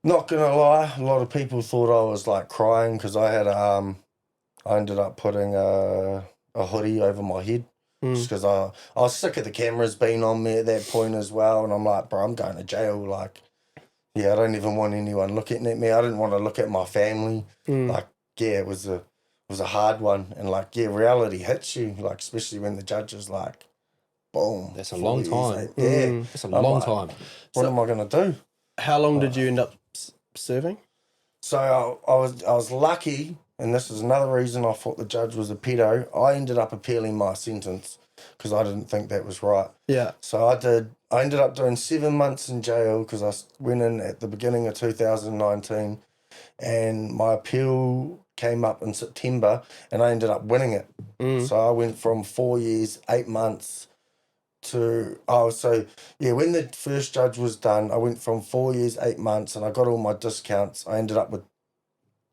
Not gonna lie, a lot of people thought I was like crying because I had I ended up putting a hoodie over my head. Just because I was sick of the cameras being on me at that point as well, and I'm like, bro, I'm going to jail. Like, I don't even want anyone looking at me. I didn't want to look at my family. Like, it was a hard one, and like, reality hits you, like, especially when the judge is like, boom. That's a long time. Yeah, that's a long time. What am I gonna do? How long did you end up serving? So I was lucky. And this is another reason I thought the judge was a pedo. I ended up appealing my sentence because I didn't think that was right. Yeah. So I ended up doing 7 months in jail because I went in at the beginning of 2019 and my appeal came up in September and I ended up winning it. So I went from 4 years, 8 months to, when the first judge was done, I went from 4 years, 8 months and I got all my discounts. I ended up with,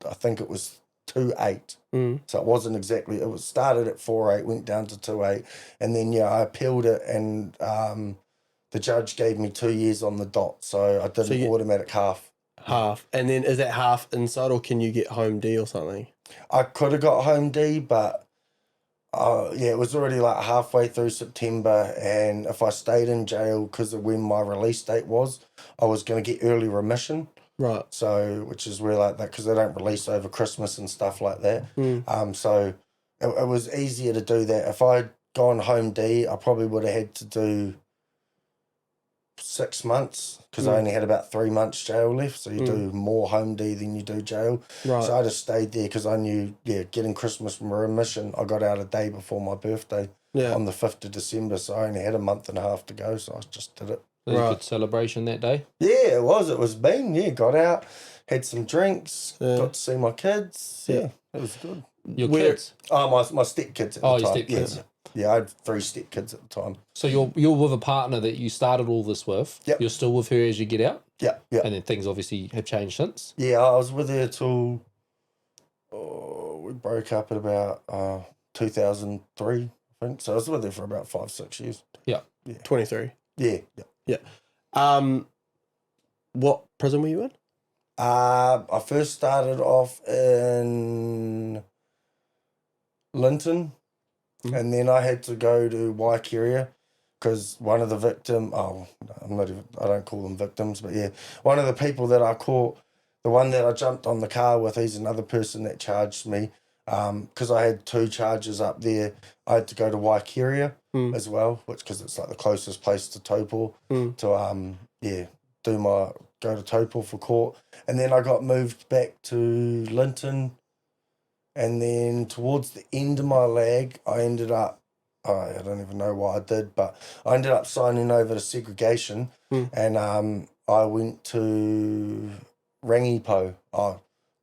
I think it was 2.8. So it wasn't exactly, it was started at 4.8, went down to 2.8, and then I appealed it, and the judge gave me 2 years on the dot, so I did an automatic half. And then is that half inside, or can you get home D or something? I could have got home D, but it was already like halfway through September, and if I stayed in jail because of when my release date was, I was going to get early remission. Right. So, which is where like that, because they don't release over Christmas and stuff like that. So it was easier to do that. If I'd gone home D, I probably would have had to do 6 months because I only had about 3 months jail left. So you do more home D than you do jail. Right. So I just stayed there because I knew, getting Christmas remission, I got out a day before my birthday on the 5th of December. So I only had a month and a half to go. So I just did it. It was a good celebration that day. Yeah, it was. It was been. Got out, had some drinks, got to see my kids. Yeah, it was good. Your kids? Oh, my stepkids at the time. Your stepkids. Yeah, I had 3 stepkids at the time. So you're with a partner that you started all this with. Yep. You're still with her as you get out? Yeah, yeah. And then things obviously have changed since. Yeah, I was with her till we broke up at about 2003, I think. So I was with her for about 5-6 years. Yeah. 23. Yeah, yeah. Yeah. What prison were you in? I first started off in Linton, and then I had to go to Waikeria because one of the I don't call them victims, but yeah, one of the people that I caught, the one that I jumped on the car with, he's another person that charged me. Because I had 2 charges up there, I had to go to Waikeria as well, because it's like the closest place to Taupo to go to Taupo for court. And then I got moved back to Linton, and then towards the end of my lag, I ended up, I don't even know what I did, but I ended up signing over to segregation, and I went to Rangipo,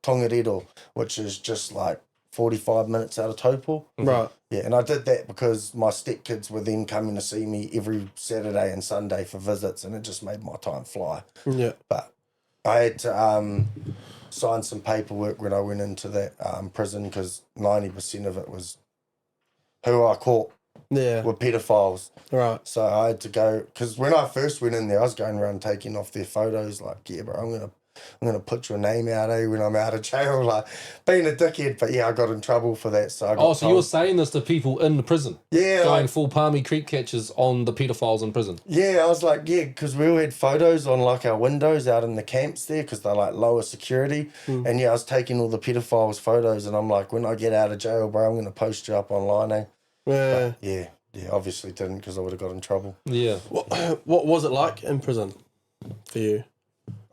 Tongariro, which is just like 45 minutes out of Taupo. Right. Yeah, and I did that because my stepkids were then coming to see me every Saturday and Sunday for visits, and it just made my time fly. Yeah. But I had to sign some paperwork when I went into that prison because 90% of it was who I caught were pedophiles. Right. So I had to go, because when I first went in there, I was going around taking off their photos like, yeah, bro, I'm gonna put your name out when I'm out of jail, like being a dickhead. But yeah, I got in trouble for that. So I got So you were saying this to people in the prison? Yeah, going full Palmy creep catches on the pedophiles in prison. Yeah, I was like, yeah, because we all had photos on like our windows out in the camps there because they're like lower security. And yeah, I was taking all the pedophiles photos, and I'm like, when I get out of jail, bro, I'm gonna post you up online, eh? Yeah. But yeah, obviously didn't because I would have got in trouble. Yeah. What was it like in prison for you?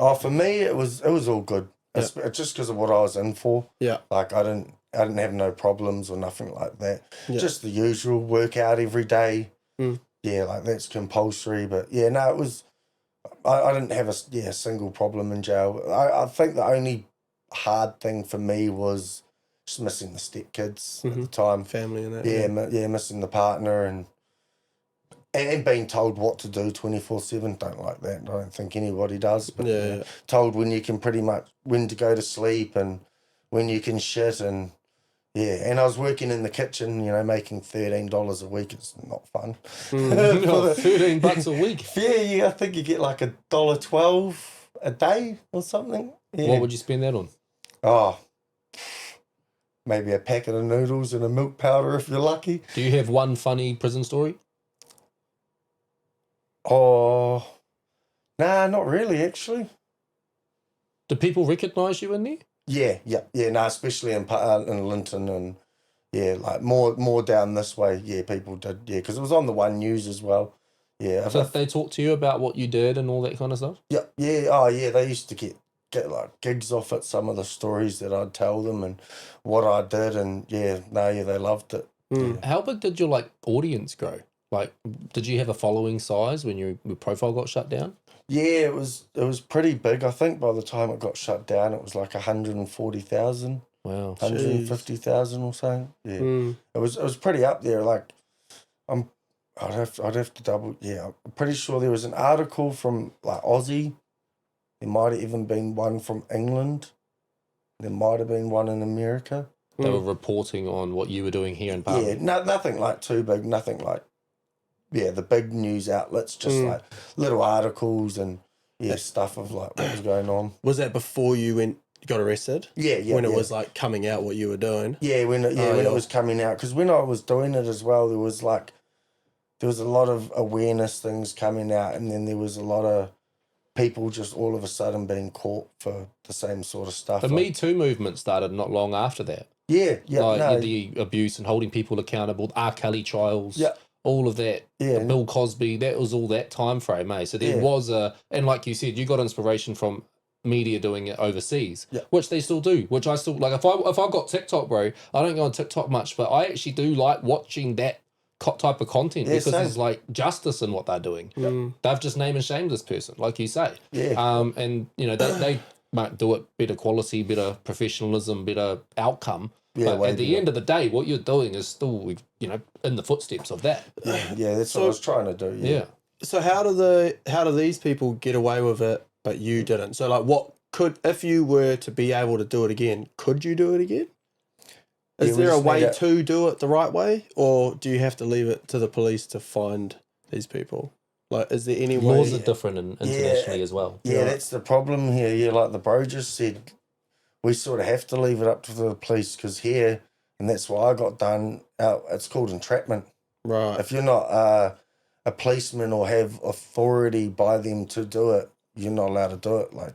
Oh, for me, it was all good. It's just because of what I was in for. Yeah. Like I didn't have no problems or nothing like that. Yeah. Just the usual workout every day. Yeah, like that's compulsory. But yeah, no, it was. I didn't have a single problem in jail. I think the only hard thing for me was just missing the stepkids at the time. Family and that. Yeah, missing the partner and being told what to do 24/7. Don't like that. I don't think anybody does. But told when you can when to go to sleep and when you can shit and and I was working in the kitchen, making $13 a week. It's not fun. $13 a week. Yeah, I think you get like $1.12 a day or something. Yeah. What would you spend that on? Oh, maybe a packet of noodles and a milk powder if you're lucky. Do you have one funny prison story? Oh, nah, not really, actually. Do people recognise you in there? Yeah, no, especially in Linton and like more down this way. Yeah, people did. Yeah, because it was on the One News as well. Yeah. So if they talk to you about what you did and all that kind of stuff? Yeah. Oh, yeah. They used to get like gigs off it. Some of the stories that I'd tell them and what I did, and they loved it. Yeah. How big did your audience grow? Like, did you have a following size when your profile got shut down? Yeah, it was pretty big. I think by the time it got shut down, it was like 140,000. Wow, 150,000 or so. Yeah, it was pretty up there. Like, I'd have to double. Yeah, I'm pretty sure there was an article from like Aussie. There might have even been one from England. There might have been one in America. They were reporting on what you were doing here in Palmy. Yeah, nothing like too big. Nothing like. Yeah, the big news outlets, just like little articles and stuff of like what was going on. Was that before you got arrested? Yeah. When it was like coming out what you were doing? Yeah, when it was coming out, because when I was doing it as well, there was a lot of awareness things coming out, and then there was a lot of people just all of a sudden being caught for the same sort of stuff. The Me Too movement started not long after that. Yeah. The abuse and holding people accountable, the R. Kelly trials. Yeah. All of that, Bill Cosby, that was all that time frame, eh? So there was and like you said, you got inspiration from media doing it overseas, which they still do, which I still, like, if I got TikTok, bro, I don't go on TikTok much, but I actually do like watching that type of content because there's like justice in what they're doing. They've just name and shamed this person, like you say. And, they might do it better quality, better professionalism, better outcome. Yeah, but at the end of the day, what you're doing is still, in the footsteps of that. Yeah, that's what I was trying to do. Yeah. So how do these people get away with it but you didn't. So like, what could, if you were to be able to do it again, could you do it again? Is there a way to do it the right way, or do you have to leave it to the police to find these people? Like, is there any way? Laws are different internationally as well. Yeah, that's the problem here. Yeah, like the bro just said, we sort of have to leave it up to the police because here, and that's why I got done, it's called entrapment. Right. If you're not a policeman or have authority by them to do it, you're not allowed to do it. Like,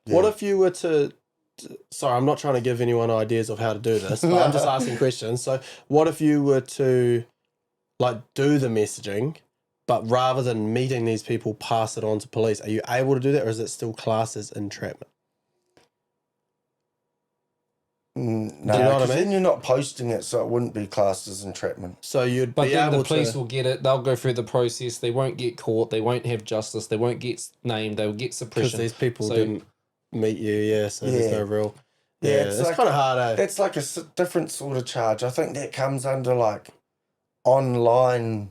what if you were to, sorry, I'm not trying to give anyone ideas of how to do this, but I'm just asking questions. So what if you were to like do the messaging, but rather than meeting these people, pass it on to police? Are you able to do that, or is it still classed as entrapment? No, do you know what I mean? Then you're not posting it, so it wouldn't be classed as entrapment. So you'd But be then able the police to, will get it. They'll go through the process. They won't get caught. They won't have justice. They won't get named. They'll get suppression. because these people So- didn't meet you, so there's no real. Yeah, it's like, kind of hard, eh? It's like a different sort of charge. I think that comes under like online,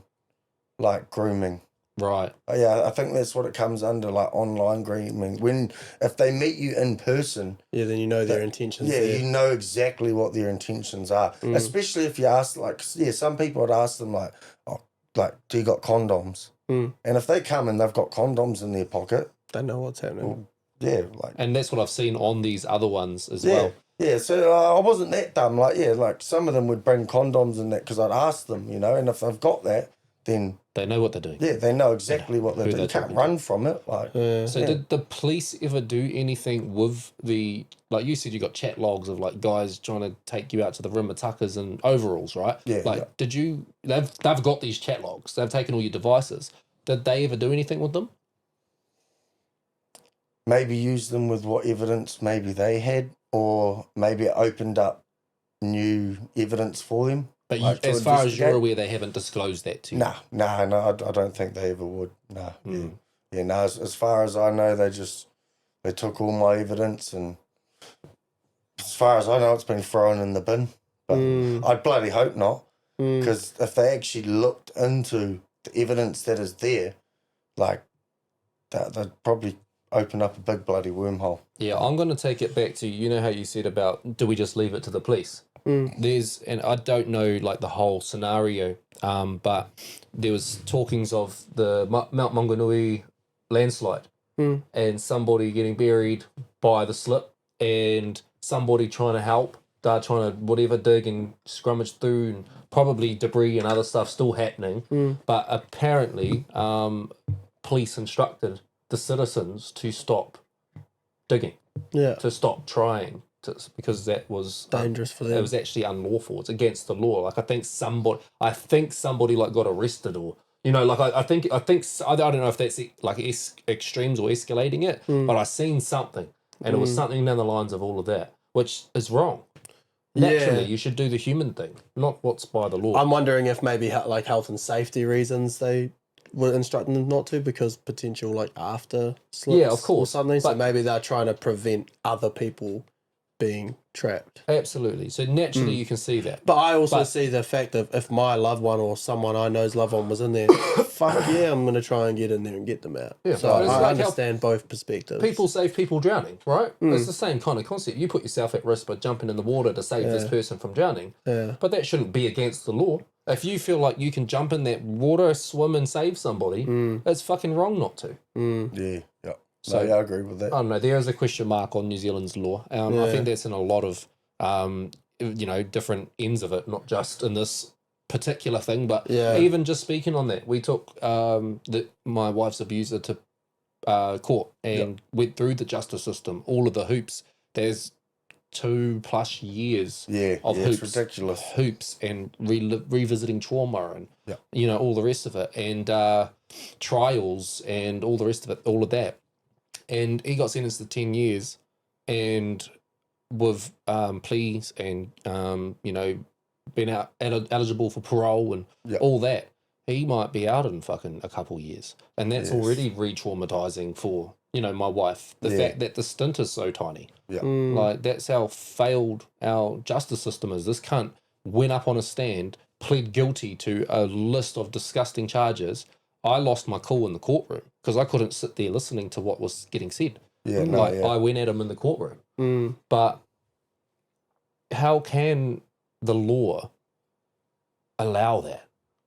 like grooming. Right. Yeah, I think that's what it comes under, like online grooming. If they meet you in person, Yeah, then you know their intentions. yeah, there. you know exactly what their intentions are. Especially if you ask, like, some people would ask them, like, oh, like, do you got condoms? And if they come and they've got condoms in their pocket, They know what's happening. yeah, like, And that's what I've seen on these other ones as yeah, well. yeah. So I wasn't that dumb. Like, yeah, like some of them would bring condoms in that because I'd ask them, and if they've got that, then They know what they're doing. yeah, they know exactly what they're who doing. You they're can't talking run from it. Like, So did the police ever do anything with the, like you said, you got chat logs of like guys trying to take you out to the rimatakas and overalls, right? Yeah, Like, yeah. did you, they've got these chat logs. They've taken all your devices. Did they ever do anything with them? maybe use them with what evidence maybe they had, or maybe it opened up new evidence for them. But you, like, to as far as you're investigate. aware, they haven't disclosed that to you. No, I don't think they ever would. No, yeah, no. As far as I know, they took all my evidence, and as far as I know, it's been thrown in the bin. But I bloody hope not, because if they actually looked into the evidence that is there, like they'd probably open up a big bloody wormhole. Yeah, I'm going to take it back to, you know how you said about, do we just leave it to the police? There's, and I don't know like the whole scenario, but there was talkings of the Mount Maunganui landslide and somebody getting buried by the slip and somebody trying to help, trying to whatever dig and scrummage through, and probably debris and other stuff still happening. But apparently police instructed the citizens to stop digging, to stop trying, because that was Dangerous for them. It was actually unlawful. It's against the law. Like I think somebody like got arrested, or like I think I don't know if that's like extremes or escalating it, but I seen something, and it was something down the lines of all of that, which is wrong. Naturally, you should do the human thing, not what's by the law. I'm wondering if maybe like health and safety reasons they were instructing them not to, because potential like after slips, Yeah, of course, or something. So but- maybe they're trying to prevent other people being trapped. Absolutely. So naturally, you can see that. But I also see the fact of if my loved one or someone I know's loved one was in there, fuck yeah, I'm going to try and get in there and get them out. Yeah, So but it's I like how understand both perspectives. People save people drowning, right? It's the same kind of concept. You put yourself at risk by jumping in the water to save this person from drowning. Yeah. But that shouldn't be against the law. If you feel like you can jump in that water, swim and save somebody, it's fucking wrong not to. Yeah. So- I agree with that. I don't know. There is a question mark on New Zealand's law. I think that's in a lot of, different ends of it, not just in this particular thing, but even just speaking on that, we took my wife's abuser to court and went through the justice system, all of the hoops. There's 2+ years of it's hoops, ridiculous. and revisiting trauma and all the rest of it, and trials and all the rest of it, all of that. And he got sentenced to 10 years, and with pleas and been out eligible for parole and all that, he might be out in fucking a couple years, and that's already re-traumatizing for my wife. The fact that the stint is so tiny, like that's how failed our justice system is. This cunt went up on a stand, pled guilty to a list of disgusting charges, I lost my cool in the courtroom because I couldn't sit there listening to what was getting said. Yeah, I went at him in the courtroom. But how can the law allow that?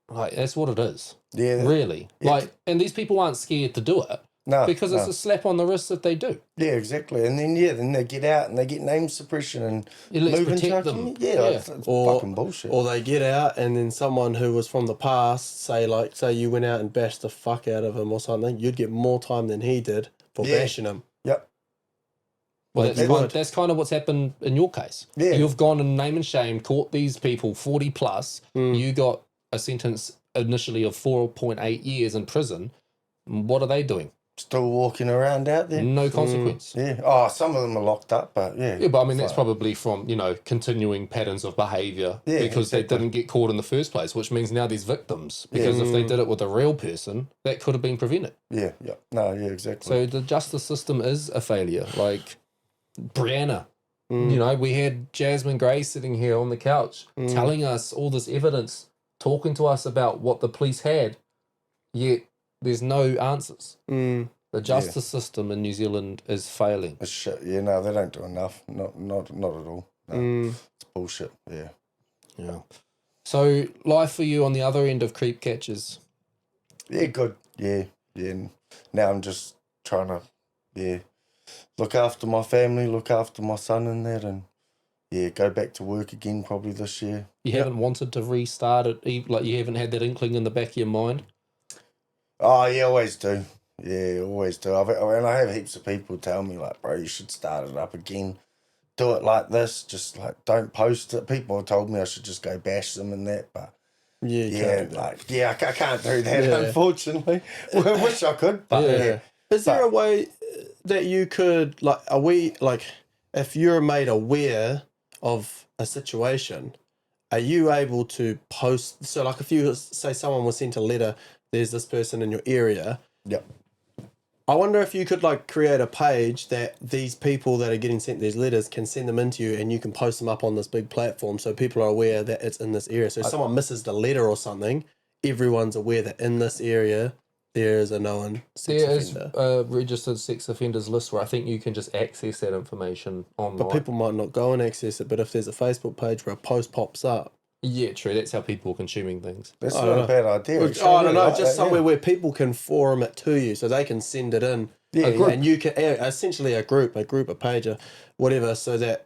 Like, that's what it is. Yeah. Really. Like, and these people aren't scared to do it. No. Because it's a slap on the wrist if they do. Yeah, exactly. And then they get out and they get name suppression and let's move into protect our them. community. Yeah, it's fucking bullshit. Or they get out and then someone who was from the past, say you went out and bashed the fuck out of him or something, you'd get more time than he did for bashing him. Yep. Well, that's kind of what's happened in your case. Yeah. You've gone and name and shame, caught these people 40 plus. You got a sentence initially of 4.8 years in prison. What are they doing? Still walking around out there. No consequence. Yeah. Oh, some of them are locked up, but yeah. Yeah, but I mean, that's probably from, continuing patterns of behaviour because they didn't get caught in the first place, which means now there's victims. Because if they did it with a real person, that could have been prevented. Yeah, yeah. No, yeah, exactly. So the justice system is a failure. Like, Brianna, we had Jasmine Gray sitting here on the couch telling us all this evidence, talking to us about what the police had, yet there's no answers. The justice system in New Zealand is failing. It's shit. Yeah, no, they don't do enough. Not at all. No. It's bullshit. Yeah. Yeah. So life for you on the other end of creep catchers. Yeah, good. Yeah. And now I'm just trying to, look after my family, look after my son and that, and go back to work again probably this year. You haven't wanted to restart it, like you haven't had that inkling in the back of your mind? Oh, yeah, always do. Yeah, always do. And I have heaps of people tell me, like, bro, you should start it up again. Do it like this. Just, like, don't post it. People have told me I should just go bash them and that, but... Yeah, I can't do that, unfortunately. Well, I wish I could, but... Yeah. Is there a way that you could, if you're made aware of a situation, are you able to post... So, like, if you say someone was sent a letter, there's this person in your area... Yep. I wonder if you could create a page that these people that are getting sent these letters can send them into you and you can post them up on this big platform so people are aware that it's in this area. So if someone misses the letter or something, everyone's aware that in this area there is a known sex offender. There is a registered sex offenders list where I think you can just access that information online. But people might not go and access it. But if there's a Facebook page where a post pops up, yeah, true. That's how people are consuming things. That's not a bad idea. I don't know. Just somewhere where people can forum it to you, so they can send it in. Yeah, and you can essentially a group, a page, or whatever, so that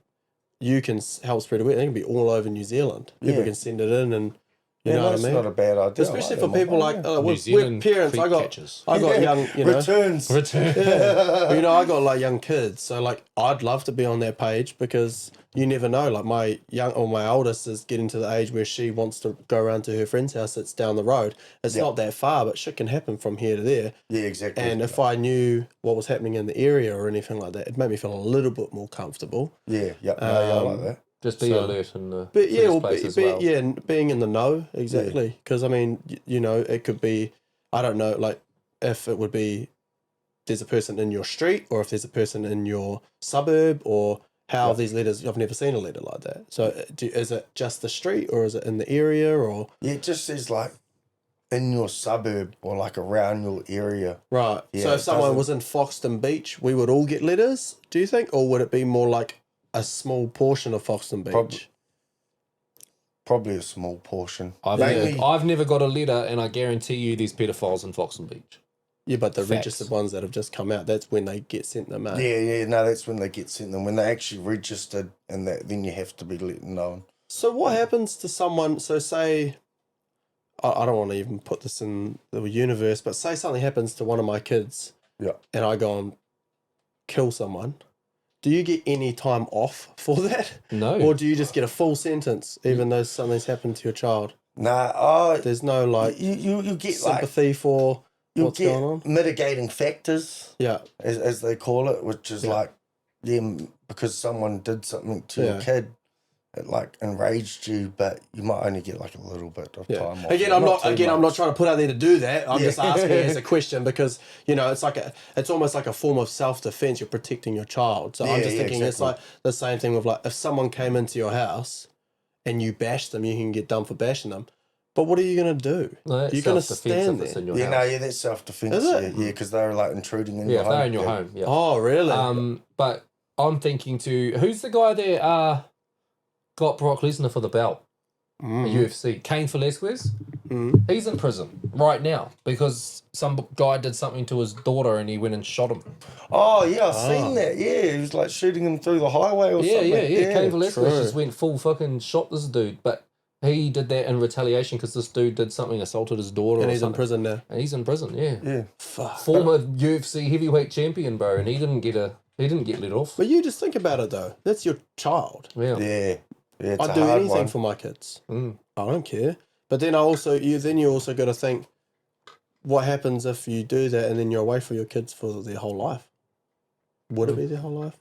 you can help spread awareness. It can be all over New Zealand. People can send it in, and you know what I mean. That's not a bad idea. Especially for people we're parents. I got young, returns. Yeah. I got young kids, so I'd love to be on that page because you never know. My oldest is getting to the age where she wants to go around to her friend's house that's down the road. It's not that far, but shit can happen from here to there. Yeah, exactly. And if I knew what was happening in the area or anything like that, it'd make me feel a little bit more comfortable. Yeah, I like that. Just be alert in the place as well. Yeah, being in the know, exactly. Because, it could be, I don't know, if it would be there's a person in your street or if there's a person in your suburb or how these letters, I've never seen a letter like that. So is it just the street or is it in the area or? Yeah, it just says in your suburb or around your area. Right. Yeah, so if someone was in Foxton Beach, we would all get letters, do you think? Or would it be more a small portion of Foxton Beach? Probably a small portion. I've never got a letter, and I guarantee you there's pedophiles in Foxton Beach. Yeah, but the registered ones that have just come out, that's when they get sent them out. Yeah, no, that's when they get sent them. When they're actually registered, and then you have to be let known. So what happens to someone, so say, I don't want to even put this in the universe, but say something happens to one of my kids, and I go and kill someone. Do you get any time off for that? No. Or do you just get a full sentence, even though something's happened to your child? Nah, there's no you get sympathy for what's going on. Mitigating factors, as they call it, which is because someone did something to your kid, it enraged you, but you might only get a little bit of time off. I'm not trying to put out there to do that. I'm just asking as a question because it's almost like a form of self-defense. You're protecting your child. So I'm just thinking it's like the same thing with if someone came into your house and you bashed them, you can get done for bashing them. But what are you going to do? No, that's You're going to self-defense stand if it's there. in your Yeah, house. no, yeah, that's self-defense. Is it? Yeah, because they're like intruding in Yeah, your if home. they're in your home. Yeah. Oh, really? But I'm thinking who's the guy that got Brock Lesnar for the belt? UFC. Cain Velasquez. He's in prison right now because some guy did something to his daughter and he went and shot him. Oh, yeah, I've seen that. Yeah, he was like shooting him through the highway or something. Yeah. Cain Velasquez true. just went full fucking shot this dude, but he did that in retaliation because this dude did something, assaulted his daughter. And or he's in something. prison now. And he's in prison. Yeah. Yeah. Fuck. Former UFC heavyweight champion, bro, and he didn't get let off. But you just think about it, though. That's your child. Yeah. Yeah. Yeah, it's I'd a do hard anything one. for my kids. Mm. I don't care. But then you also got to think, what happens if you do that and then you're away from your kids for their whole life? Would it be their whole life?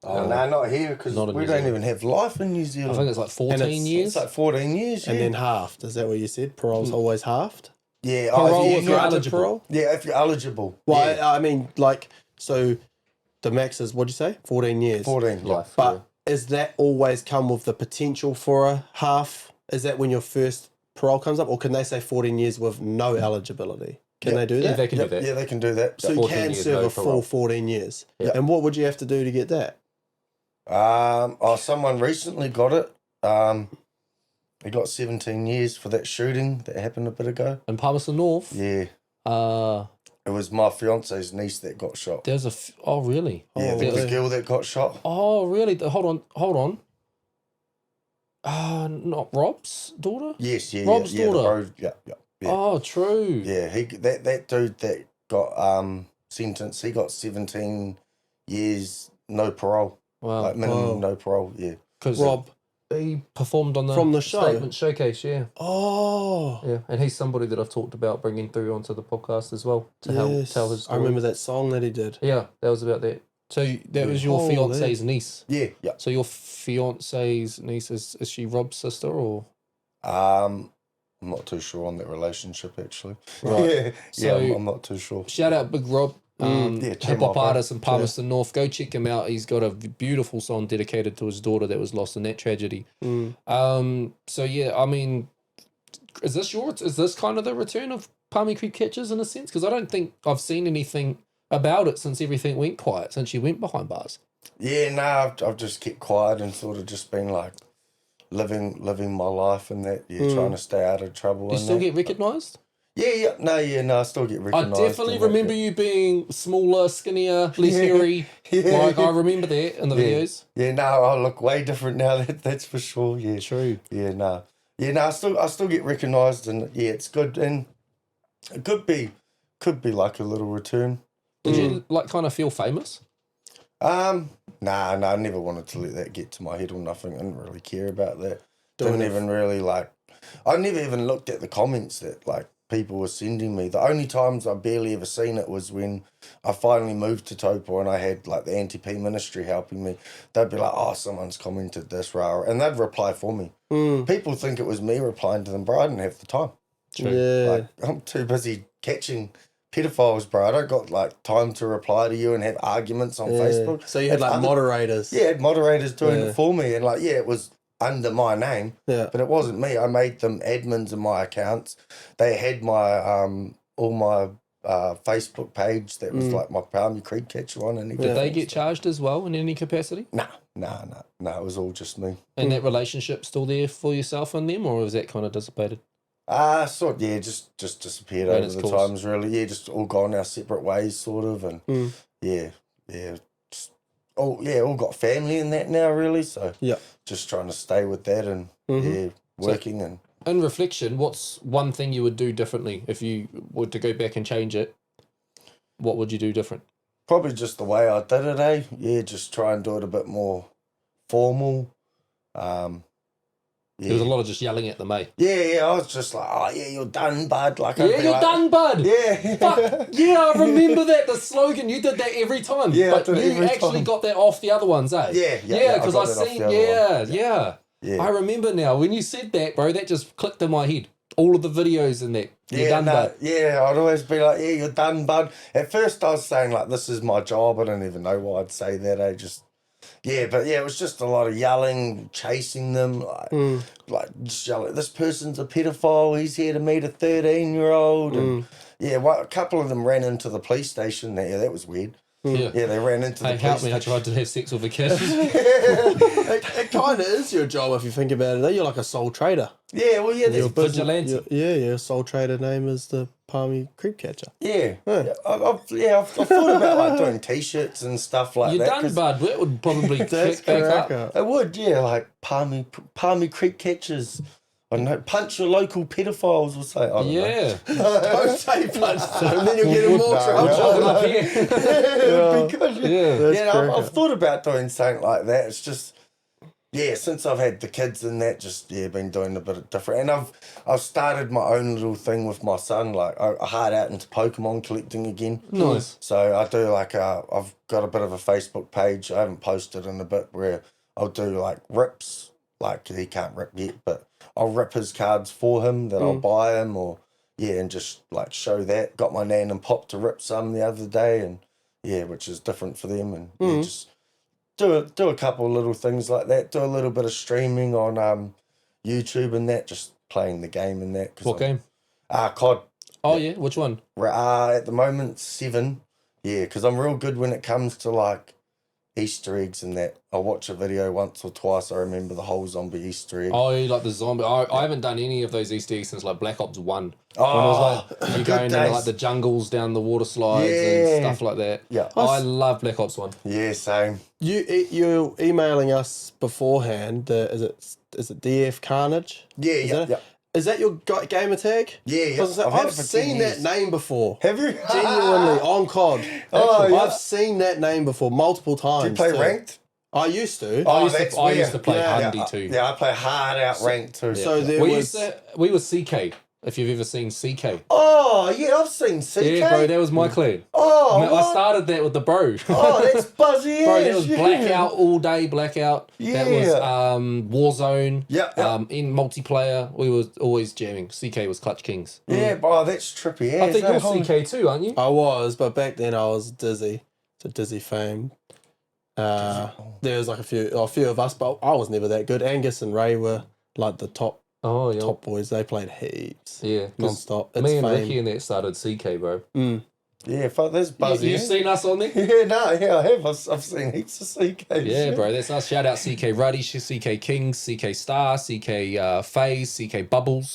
Oh, no, not here, because Not in we New don't Zealand. even have life in New I Zealand. think it's like 14 years. It's like 14 years, yeah. And then halved. Is that what you said? Parole's always halved? yeah, Parole if if you you're got- eligible. Parole? Yeah, if you're eligible. Well, yeah. I mean, like, so the max is, what'd you say? 14 years. 14. Life. But is that always come with the potential for a half? Is that when your first parole comes up? Or can they say 14 years with no eligibility? Can they do yeah, that? they can Yep, do that. yeah, they can do that. So you 14 can years, serve no a full parole. 14 years. Yeah. And what would you have to do to get that? Someone recently got it. He got 17 years for that shooting that happened a bit ago. In Palmerston North, Yeah. uh, It was my fiance's niece that got shot. there's oh really? Yeah, Oh, the girl that got shot. Oh really? Hold on. Not Rob's daughter? Yes, yeah, Rob's yeah, daughter. The road, yeah. Oh, true. Yeah, that dude that got sentenced, he got 17 years, no parole. Wow. Like minimum no parole, yeah. Because Rob. he performed on the From the show? Statement Showcase, yeah. Oh. Yeah, and he's somebody that I've talked about bringing through onto the podcast as well to help tell his story. I remember that song that he did. Yeah, that was about that. So that was your Holy. fiance's niece. Yeah, yeah. So your fiance's niece is she Rob's sister or? I'm not too sure on that relationship actually. Right. yeah, So- I'm not too sure. Shout out Big Rob, yeah, check hip him hop out, bro. artist in Palmerston North. Go check him out. He's got a beautiful song dedicated to his daughter that was lost in that tragedy. So yeah, I mean, is this kind of the return of Palmy Creek Catchers in a sense? Because I don't think I've seen anything about it since everything went quiet, since you went behind bars. Yeah, no, I've just kept quiet and sort of just been like living my life and that. Yeah, trying to stay out of trouble. Do you and still that. get recognised? Yeah, no, I still get I recognised. definitely and that, remember you being smaller, skinnier, less hairy. Yeah. Like I remember that in the videos. Yeah, no, I look way different now. That's for sure. Yeah, True. Yeah, no. Yeah, no, I still get recognised and yeah, it's good and it could be like a little return. Did you like kind of feel famous? Nah, I never wanted to let that get to my head or nothing. I didn't really care about that. Doing Didn't it. even really like. I never even looked at the comments that like people were sending me. The only times I barely ever seen it was when I finally moved to Taupo and I had like the anti-P ministry helping me. They'd be like, "Oh, someone's commented this, rah," and they'd reply for me. People think it was me replying to them, bro. I didn't have the time. Yeah. Like I'm too busy catching pedophiles, bro. I don't got like time to reply to you and have arguments on Facebook. So you had If like other- moderators. Yeah, I had moderators doing it for me, and like, yeah, it was under my name, Yeah. but it wasn't me. I made them admins of my accounts. They had my all my Facebook page that was like my Palmy Creek Catcher one, and Did they get charged as well in any capacity? Nah. It was all just me. And that relationship still there for yourself and them, or was that kind of dissipated? Just disappeared Ran over its the course. times, really. Yeah, just all gone our separate ways, sort of, and yeah. All got family in that now, really. So Yeah. just trying to stay with that and yeah, working and In reflection, what's one thing you would do differently if you were to go back and change it? What would you do different? probably just the way I did it, eh? Yeah, just try and do it a bit more formal. There was a lot of just yelling at them, eh? Yeah, I was just like, "Oh yeah, you're done, bud." Like, I'd Yeah, be you're like, done, bud. Yeah, Fuck. Yeah, I remember that. The slogan, you did that every time. Yeah, I but did it you every actually time. got that off the other ones, eh? Yeah, Yeah, I because got I that off seen, the other yeah. Yeah. I remember now. When you said that, bro, that just clicked in my head. All of the videos and that. You're done, bud. Yeah, I'd always be like, "Yeah, you're done, bud." At first, I was saying like, "This is my job." I don't even know why I'd say that. I just, Yeah, but yeah, it was just a lot of yelling, chasing them, like just yelling, this person's a pedophile, he's here to meet a 13-year-old. And yeah, a couple of them ran into the police station. Yeah, that was weird. Yeah. Yeah, they ran into the Hey, police help me! I station. tried to have sex with a kid. It kind of is your job if you think about it. Though. You're like a sole trader. Yeah, well, yeah, You're a there's vigilante. Your sole trader name is the Palmy creep catcher. Yeah, I've thought about like doing t-shirts and stuff like You're that. done, 'cause bud. That would probably That's kick back correct. up. It would, yeah, like Palmy creep catchers. I don't know, punch your local pedophiles or something. I don't know. Yeah. Don't say punch them, and then you'll get in more trouble. Up here. It'd be good. Yeah. That's Yeah, I've correct. thought about doing something like that. It's just, yeah, since I've had the kids and that, just been doing a bit of different. And I've started my own little thing with my son. Like I hard out into Pokemon collecting again. Nice. So I do like I've got a bit of a Facebook page. I haven't posted in a bit where I'll do like rips. Like he can't rip yet, but I'll rip his cards for him that I'll buy him, or and just like show that. Got my nan and pop to rip some the other day, and which is different for them, and just do a couple of little things like that. Do a little bit of streaming on YouTube and that, just playing the game and that. What game? COD. Oh, yeah. Which one? At the moment 7. Yeah, because I'm real good when it comes to like Easter eggs and that. I'll watch a video once or twice. I remember the whole zombie Easter egg. Oh, you like the zombie. I haven't done any of those Easter eggs since like Black Ops 1. Oh, When it was like you good going into days. like the jungles down the water slides Yeah. and stuff like that. Yeah. I love Black Ops 1. Yeah, same. You emailing us beforehand. Is it DF Carnage? Yeah, Is yeah, that- yeah. Is that your gamer tag? Yeah, yeah. 'Cause I've had I've it for 10 seen that years. name before. Have you? Genuinely on COD. Oh, yeah. I've seen that name before multiple times. Do you play too. ranked? I used to. I used that's to- I used weird. to play Yeah. Hundy too. Yeah, I play hard out ranked too. So there we was. were CK. If you've ever seen CK. Oh, yeah, I've seen CK. Yeah, bro, that was my clan. Oh, Man, I what? started that with the bro. Oh, that's buzzy. Bro, that was yeah. Blackout all day, Blackout. That was Yeah. Warzone. Yep, yep. In multiplayer, we were always jamming. CK was Clutch Kings. Yeah, bro, that's trippy. Yeah, I think you're CK too, aren't you? I was, but back then I was Dizzy. So Dizzy fame. There was like a few of us, but I was never that good. Angus and Ray were like the top Oh, yeah. boys. They played heaps. Yeah. 'cause Non-stop. It's Me and fame. Ricky and that started CK, bro. Yeah, fuck, that's buzzy. You've seen us on there? Yeah, no, yeah, I have. I've seen heaps of CKs. Yeah, bro, that's us. Shout out CK Ruddy, CK Kings, CK Star, CK FaZe, CK Bubbles.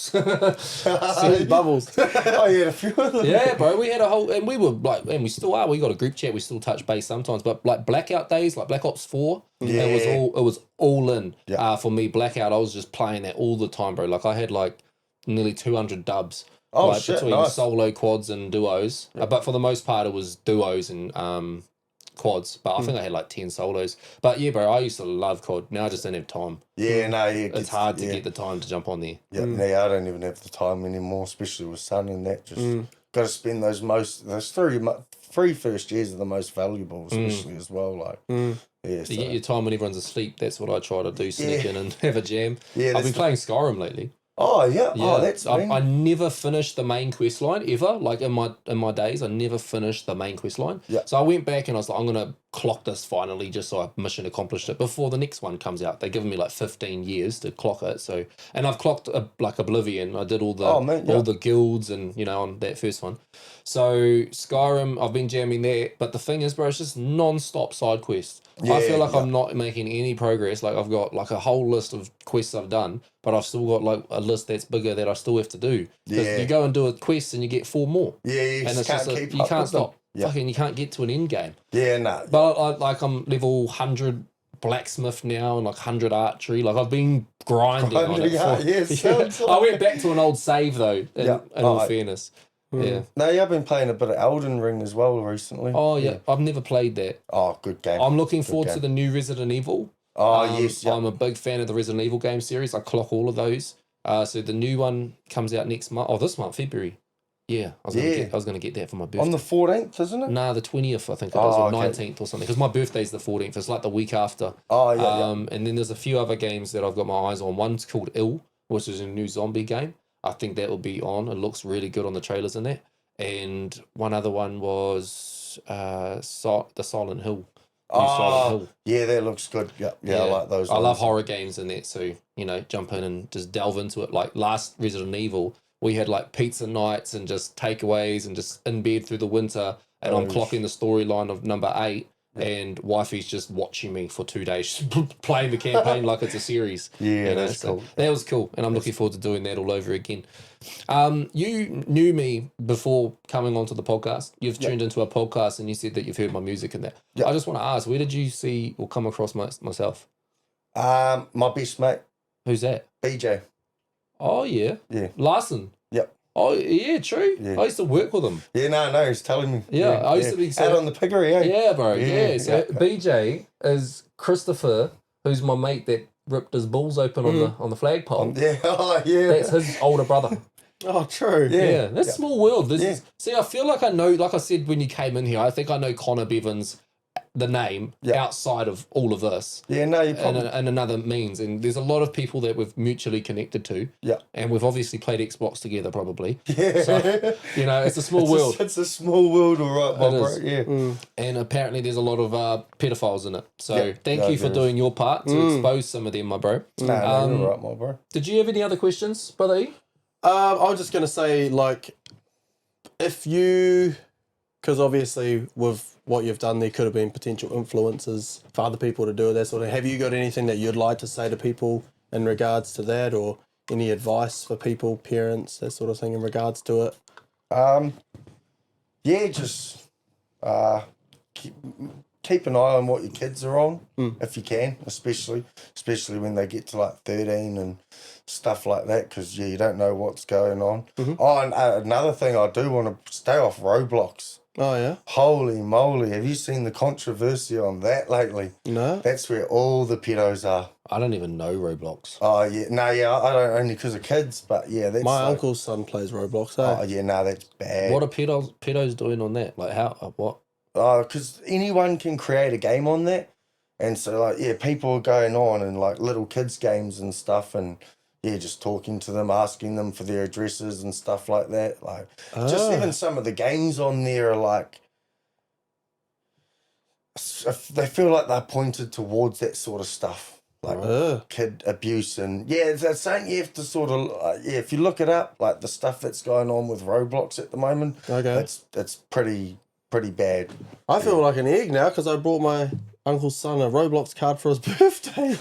See Bubbles. Oh, yeah, a few of them. Yeah, bro, we had a whole, and we were like, and we still are. We got a group chat. We still touch base sometimes, but like Blackout days, like Black Ops 4, it was all in. Yeah. For me, Blackout, I was just playing that all the time, bro. Like I had like nearly 200 dubs. Oh, like shit, between nice. solo, quads, and duos. But for the most part, it was duos and quads. But I think I had like 10 solos. But yeah, bro, I used to love COD. Now I just don't have time. Yeah, no, yeah. It's hard to get the time to jump on there. Yeah, I don't even have the time anymore, especially with son and that. Just got to spend those three first years are the most valuable, especially as well. Like, yeah, so. You get your time when everyone's asleep. That's what I try to do, sneak in and have a jam. Yeah, I've that's been playing Skyrim lately. Oh yeah. Yeah, Oh, that's I never finished the main quest line ever. Like in my days, I never finished the main quest line. Yeah. So I went back and I was like, I'm gonna clock this finally, just so I mission accomplished it before the next one comes out. They're giving me like 15 years to clock it. So, and I've clocked like Oblivion. I did all the Oh, man, yeah. all the guilds and on that first one. So Skyrim, I've been jamming there. But the thing is, bro, it's just non-stop side quests. I feel like I'm not making any progress. Like I've got like a whole list of quests I've done, but I've still got like a list that's bigger that I still have to do. Because you go and do a quest and you get 4 more. Yeah, you And just it's can't just keep you up can't with them. stop. Yeah. Fucking you can't get to an end game. Yeah, no. But I'm level 100 blacksmith now and like 100 archery. Like I've been grinding on it. Sounds I like went back to an old save though, in all Oh, fairness. Yeah. No, yeah, I've been playing a bit of Elden Ring as well recently. Oh yeah, I've never played that. Oh, good game. I'm looking forward game. to the new Resident Evil. Oh, yes. Yeah. I'm a big fan of the Resident Evil game series. I clock all of those. So the new one comes out next month. Oh, this month, February. Yeah, I was gonna get that for my birthday. On the 14th, isn't it? Nah, the 20th, I think it is, or okay. 19th or something. Because my birthday's the 14th. It's like the week after. Oh, yeah, And then there's a few other games that I've got my eyes on. One's called Ill, which is a new zombie game. I think that will be on. It looks really good on the trailers in that. And one other one was the Silent Hill Oh, Hill. yeah, that looks good. Yeah, I like those. I love ones. horror games in that, so jump in and just delve into it. Like last Resident Evil, we had like pizza nights and just takeaways and just in bed through the winter, and I'm clocking the storyline of number 8. And wifey's just watching me for 2 days playing the campaign like it's a series. Yeah, that's cool. That was cool, and I'm looking forward to doing that all over again. You knew me before coming onto the podcast. You've tuned into a podcast, and you said that you've heard my music and that. I just want to ask, where did you see or come across myself? My best mate, Who's that? BJ. Oh yeah, Larson. Yep. Oh yeah, true. Yeah. I used to work with him. Yeah, no, he's telling me. Yeah, I used to be out on the piggery, eh? Yeah, bro. Yeah. So yeah. BJ is Christopher, who's my mate that ripped his balls open on the flagpole. Yeah, oh, yeah. That's his older brother. Oh, true. Yeah, that's a small world. See, I feel like I know, like I said when you came in here, I think I know Connor Bevins, the name, outside of all of this. Yeah, no, you probably... And another means. And there's a lot of people that we've mutually connected to. Yeah. And we've obviously played Xbox together, probably. Yeah. So, it's a small world. It's a small world, all right, my bro. Yeah. And apparently there's a lot of pedophiles in it. So thank you for doing your part to expose some of them, my bro. No, you're all right, my bro. Did you have any other questions, Brother E? I was just going to say, like, if you... Because obviously with what you've done, there could have been potential influences for other people to do that sort of. Have you got anything that you'd like to say to people in regards to that, or any advice for people, parents, that sort of thing in regards to it? Yeah, just keep an eye on what your kids are on, if you can, especially when they get to like 13 and stuff like that, because you don't know what's going on. Oh, and another thing, I do want to stay off Roblox. Oh, yeah? Holy moly, have you seen the controversy on that lately? No. That's where all the pedos are. I don't even know Roblox. Oh, yeah. No, yeah, I don't, only because of kids, but yeah, that's... My uncle's son plays Roblox, eh? Oh, yeah, no, that's bad. What are pedos doing on that? Like, how, what? Because anyone can create a game on that. And so, like, yeah, people are going on and, like, little kids' games and stuff, and, yeah, just talking to them, asking them for their addresses and stuff like that. Like, just even some of the games on there are, like, they feel like they're pointed towards that sort of stuff. Like, kid abuse and, yeah, it's something you have to sort of, if you look it up, like, the stuff that's going on with Roblox at the moment, it's pretty bad. I feel like an egg now because I bought my uncle's son a Roblox card for his birthday.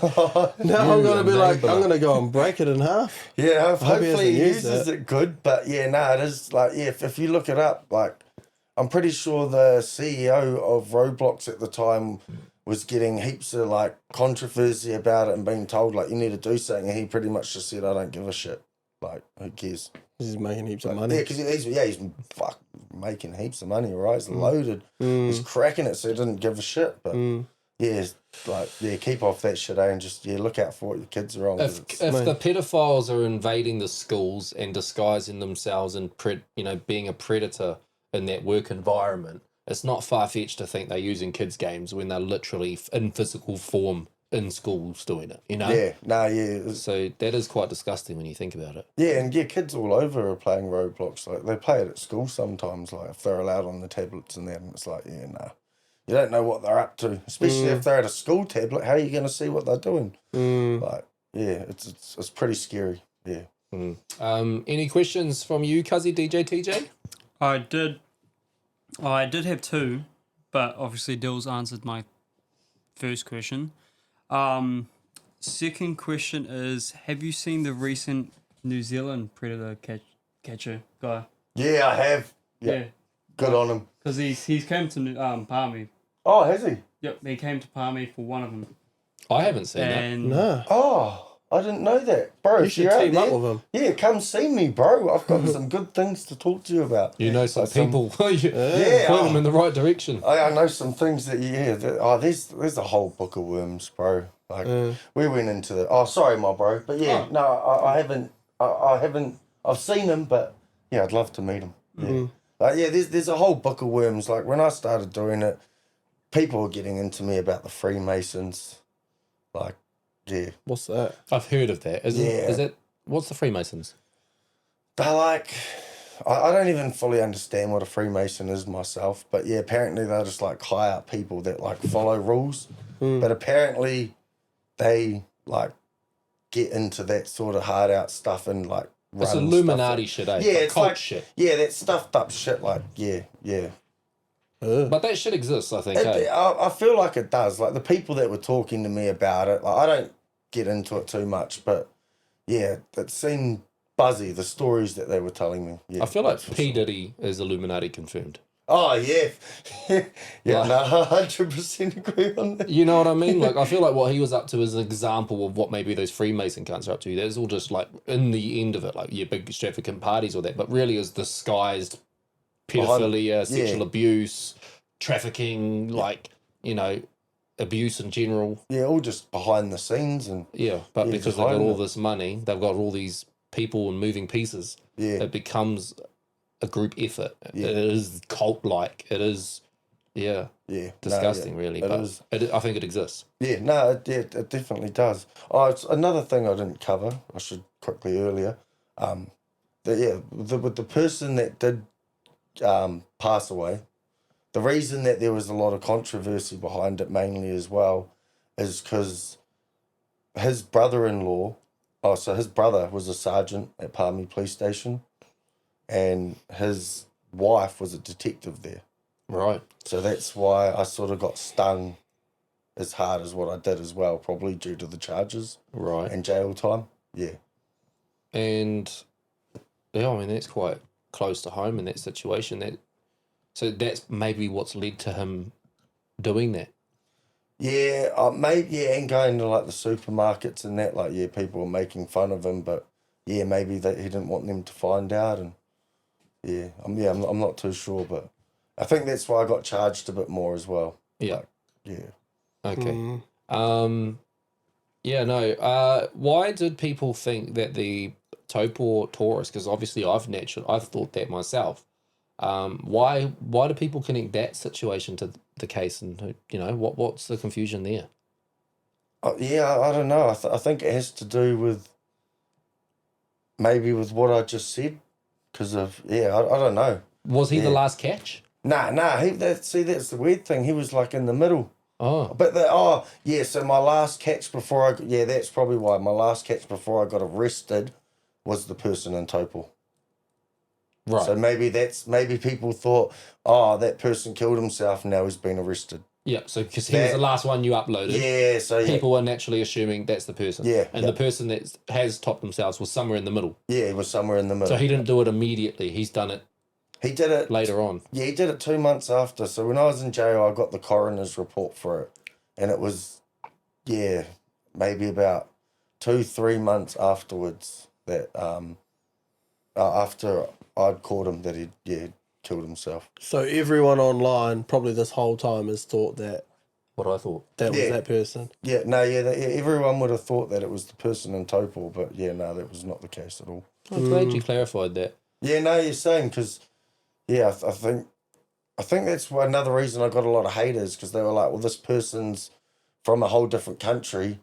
Now I'm going to be like, I'm going to go and break it in half. Yeah, hopefully he uses it good. But yeah, no, it is like, yeah, if you look it up, like, I'm pretty sure the CEO of Roblox at the time was getting heaps of like controversy about it and being told like, you need to do something. And he pretty much just said, I don't give a shit. Like, who cares? He's making heaps of money. Yeah, because he's making heaps of money, right? He's loaded. He's cracking it, so he didn't give a shit. But keep off that shit, and just look out for what your kids are on. If the pedophiles are invading the schools and disguising themselves and being a predator in that work environment, it's not far-fetched to think they're using kids' games when they're literally in physical form in schools doing it, Yeah. So that is quite disgusting when you think about it. Yeah, and kids all over are playing Roblox. Like, they play it at school sometimes, like, if they're allowed on the tablets and that, and it's like, you don't know what they're up to. Especially if they're at a school tablet, how are you going to see what they're doing? Like, yeah, it's pretty scary, yeah. Any questions from you, Cuzzy DJ TJ? I did have two, but obviously Dilz answered my first question. Second question is, have you seen the recent New Zealand predator catcher guy? Yeah, I have. Yeah. Good on him. Because he's came to Palmy. Oh, has he? Yep, he came to Palmy for one of them. I haven't seen that. No. Oh, I didn't know that. Bro, you should team up with him. Yeah, come see me, bro. I've got some good things to talk to you about. You know some people. Point them in the right direction. I know some things that, there's a whole book of worms, bro. Like, we went into the... Oh, sorry, my bro. But yeah, no, I haven't... I've seen him, but yeah, I'd love to meet him. Yeah. There's a whole book of worms. Like, when I started doing it, people were getting into me about the Freemasons. Like, yeah. What's that? I've heard of that. Is it? What's the Freemasons? They're like... I don't even fully understand what a Freemason is myself, but yeah, apparently they're just like high up people that like follow rules. But apparently they like get into that sort of hard out stuff and like It's run Illuminati stuff. shit, eh? Yeah, Like it's cult like shit. Yeah, that stuffed up shit. Like yeah. But that shit exists, I think. I feel like it does. Like the people that were talking to me about it, like I don't get into it too much, but yeah, it seemed buzzy, the stories that they were telling me. Yeah, I feel like that's for P. sure. Diddy is Illuminati confirmed. Oh, yeah. Yeah, Like- no, 100% agree on that. You know what I mean? Like, I feel like what he was up to is an example of what maybe those Freemason cunts are up to. That's all just like in the end of it, like big extravagant parties or that, but really is disguised pedophilia, sexual abuse, trafficking, like, abuse in general. Yeah, all just behind the scenes and Yeah, but Yeah, because just they've got hiding all it. this money, they've got all these people and moving pieces. yeah, It becomes a group effort. Yeah. It is cult-like. It is, yeah. disgusting, No, really. it But is. I think it exists. Yeah, no, it definitely does. Oh, it's another thing I didn't cover. I should quickly earlier. With the person that did pass away, the reason that there was a lot of controversy behind it mainly as well is because his brother-in-law, his brother was a sergeant at Palmy police station, and his wife was a detective there. Right. So that's why I sort of got stung as hard as what I did as well, probably due to the charges Right. and jail time. Yeah. And yeah, I mean that's quite close to home in that situation. So that's maybe what's led to him doing that. Yeah, and going to like the supermarkets and that, like, yeah, people were making fun of him, but yeah, maybe that he didn't want them to find out, and I'm not too sure, but I think that's why I got charged a bit more as well. Yeah. Like, yeah. Okay. Why did people think that the Taupo Taurus? Because obviously I've thought that myself. Why do people connect that situation to the case, and what's the confusion there? I don't know. I think it has to do with maybe with what I just said, because of I don't know. Was he the last catch? Nah. That's the weird thing. He was like in the middle. Oh, But so my last catch before that's probably why my last catch before I got arrested was the person in Taupo. right. So maybe people thought, oh, that person killed himself, now he's been arrested. Yeah, so because he was the last one you uploaded. Yeah, so People are naturally assuming that's the person. Yeah, And the person that has topped themselves was somewhere in the middle. yeah, he was somewhere in the middle. So he didn't do it immediately. He's done it He did it later on. Yeah, he did it 2 months after. So when I was in jail, I got the coroner's report for it, and it was maybe about 2-3 months afterwards that after I'd caught him that he'd killed himself. So everyone online probably this whole time has thought that What I thought. that was Yeah. that person. Yeah, no, everyone would have thought that it was the person in Taupo, but no, that was not the case at all. I'm glad you clarified that. Yeah, no, you're saying because I think that's another reason I got a lot of haters, because they were like, well, this person's from a whole different country.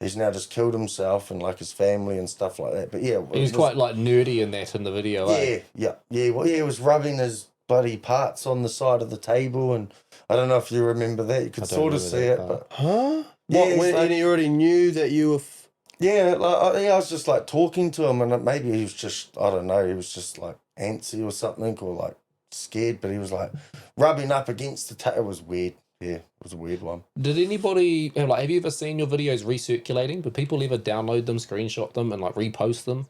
He's now just killed himself and like his family and stuff like that. But He was quite like nerdy in that in the video. Eh? Yeah. Well, he was rubbing his bloody parts on the side of the table, and I don't know if you remember that. You could don't sort of remember see that it, part. but Huh? Yeah, What, it's when, like- and he already knew that you were... I was just like talking to him, and maybe he was just, I don't know, he was just like antsy or something, or like scared, but he was like rubbing up against the table. It was weird. Yeah, it was a weird one. Did anybody have you ever seen your videos recirculating? Did people ever download them, screenshot them, and like repost them?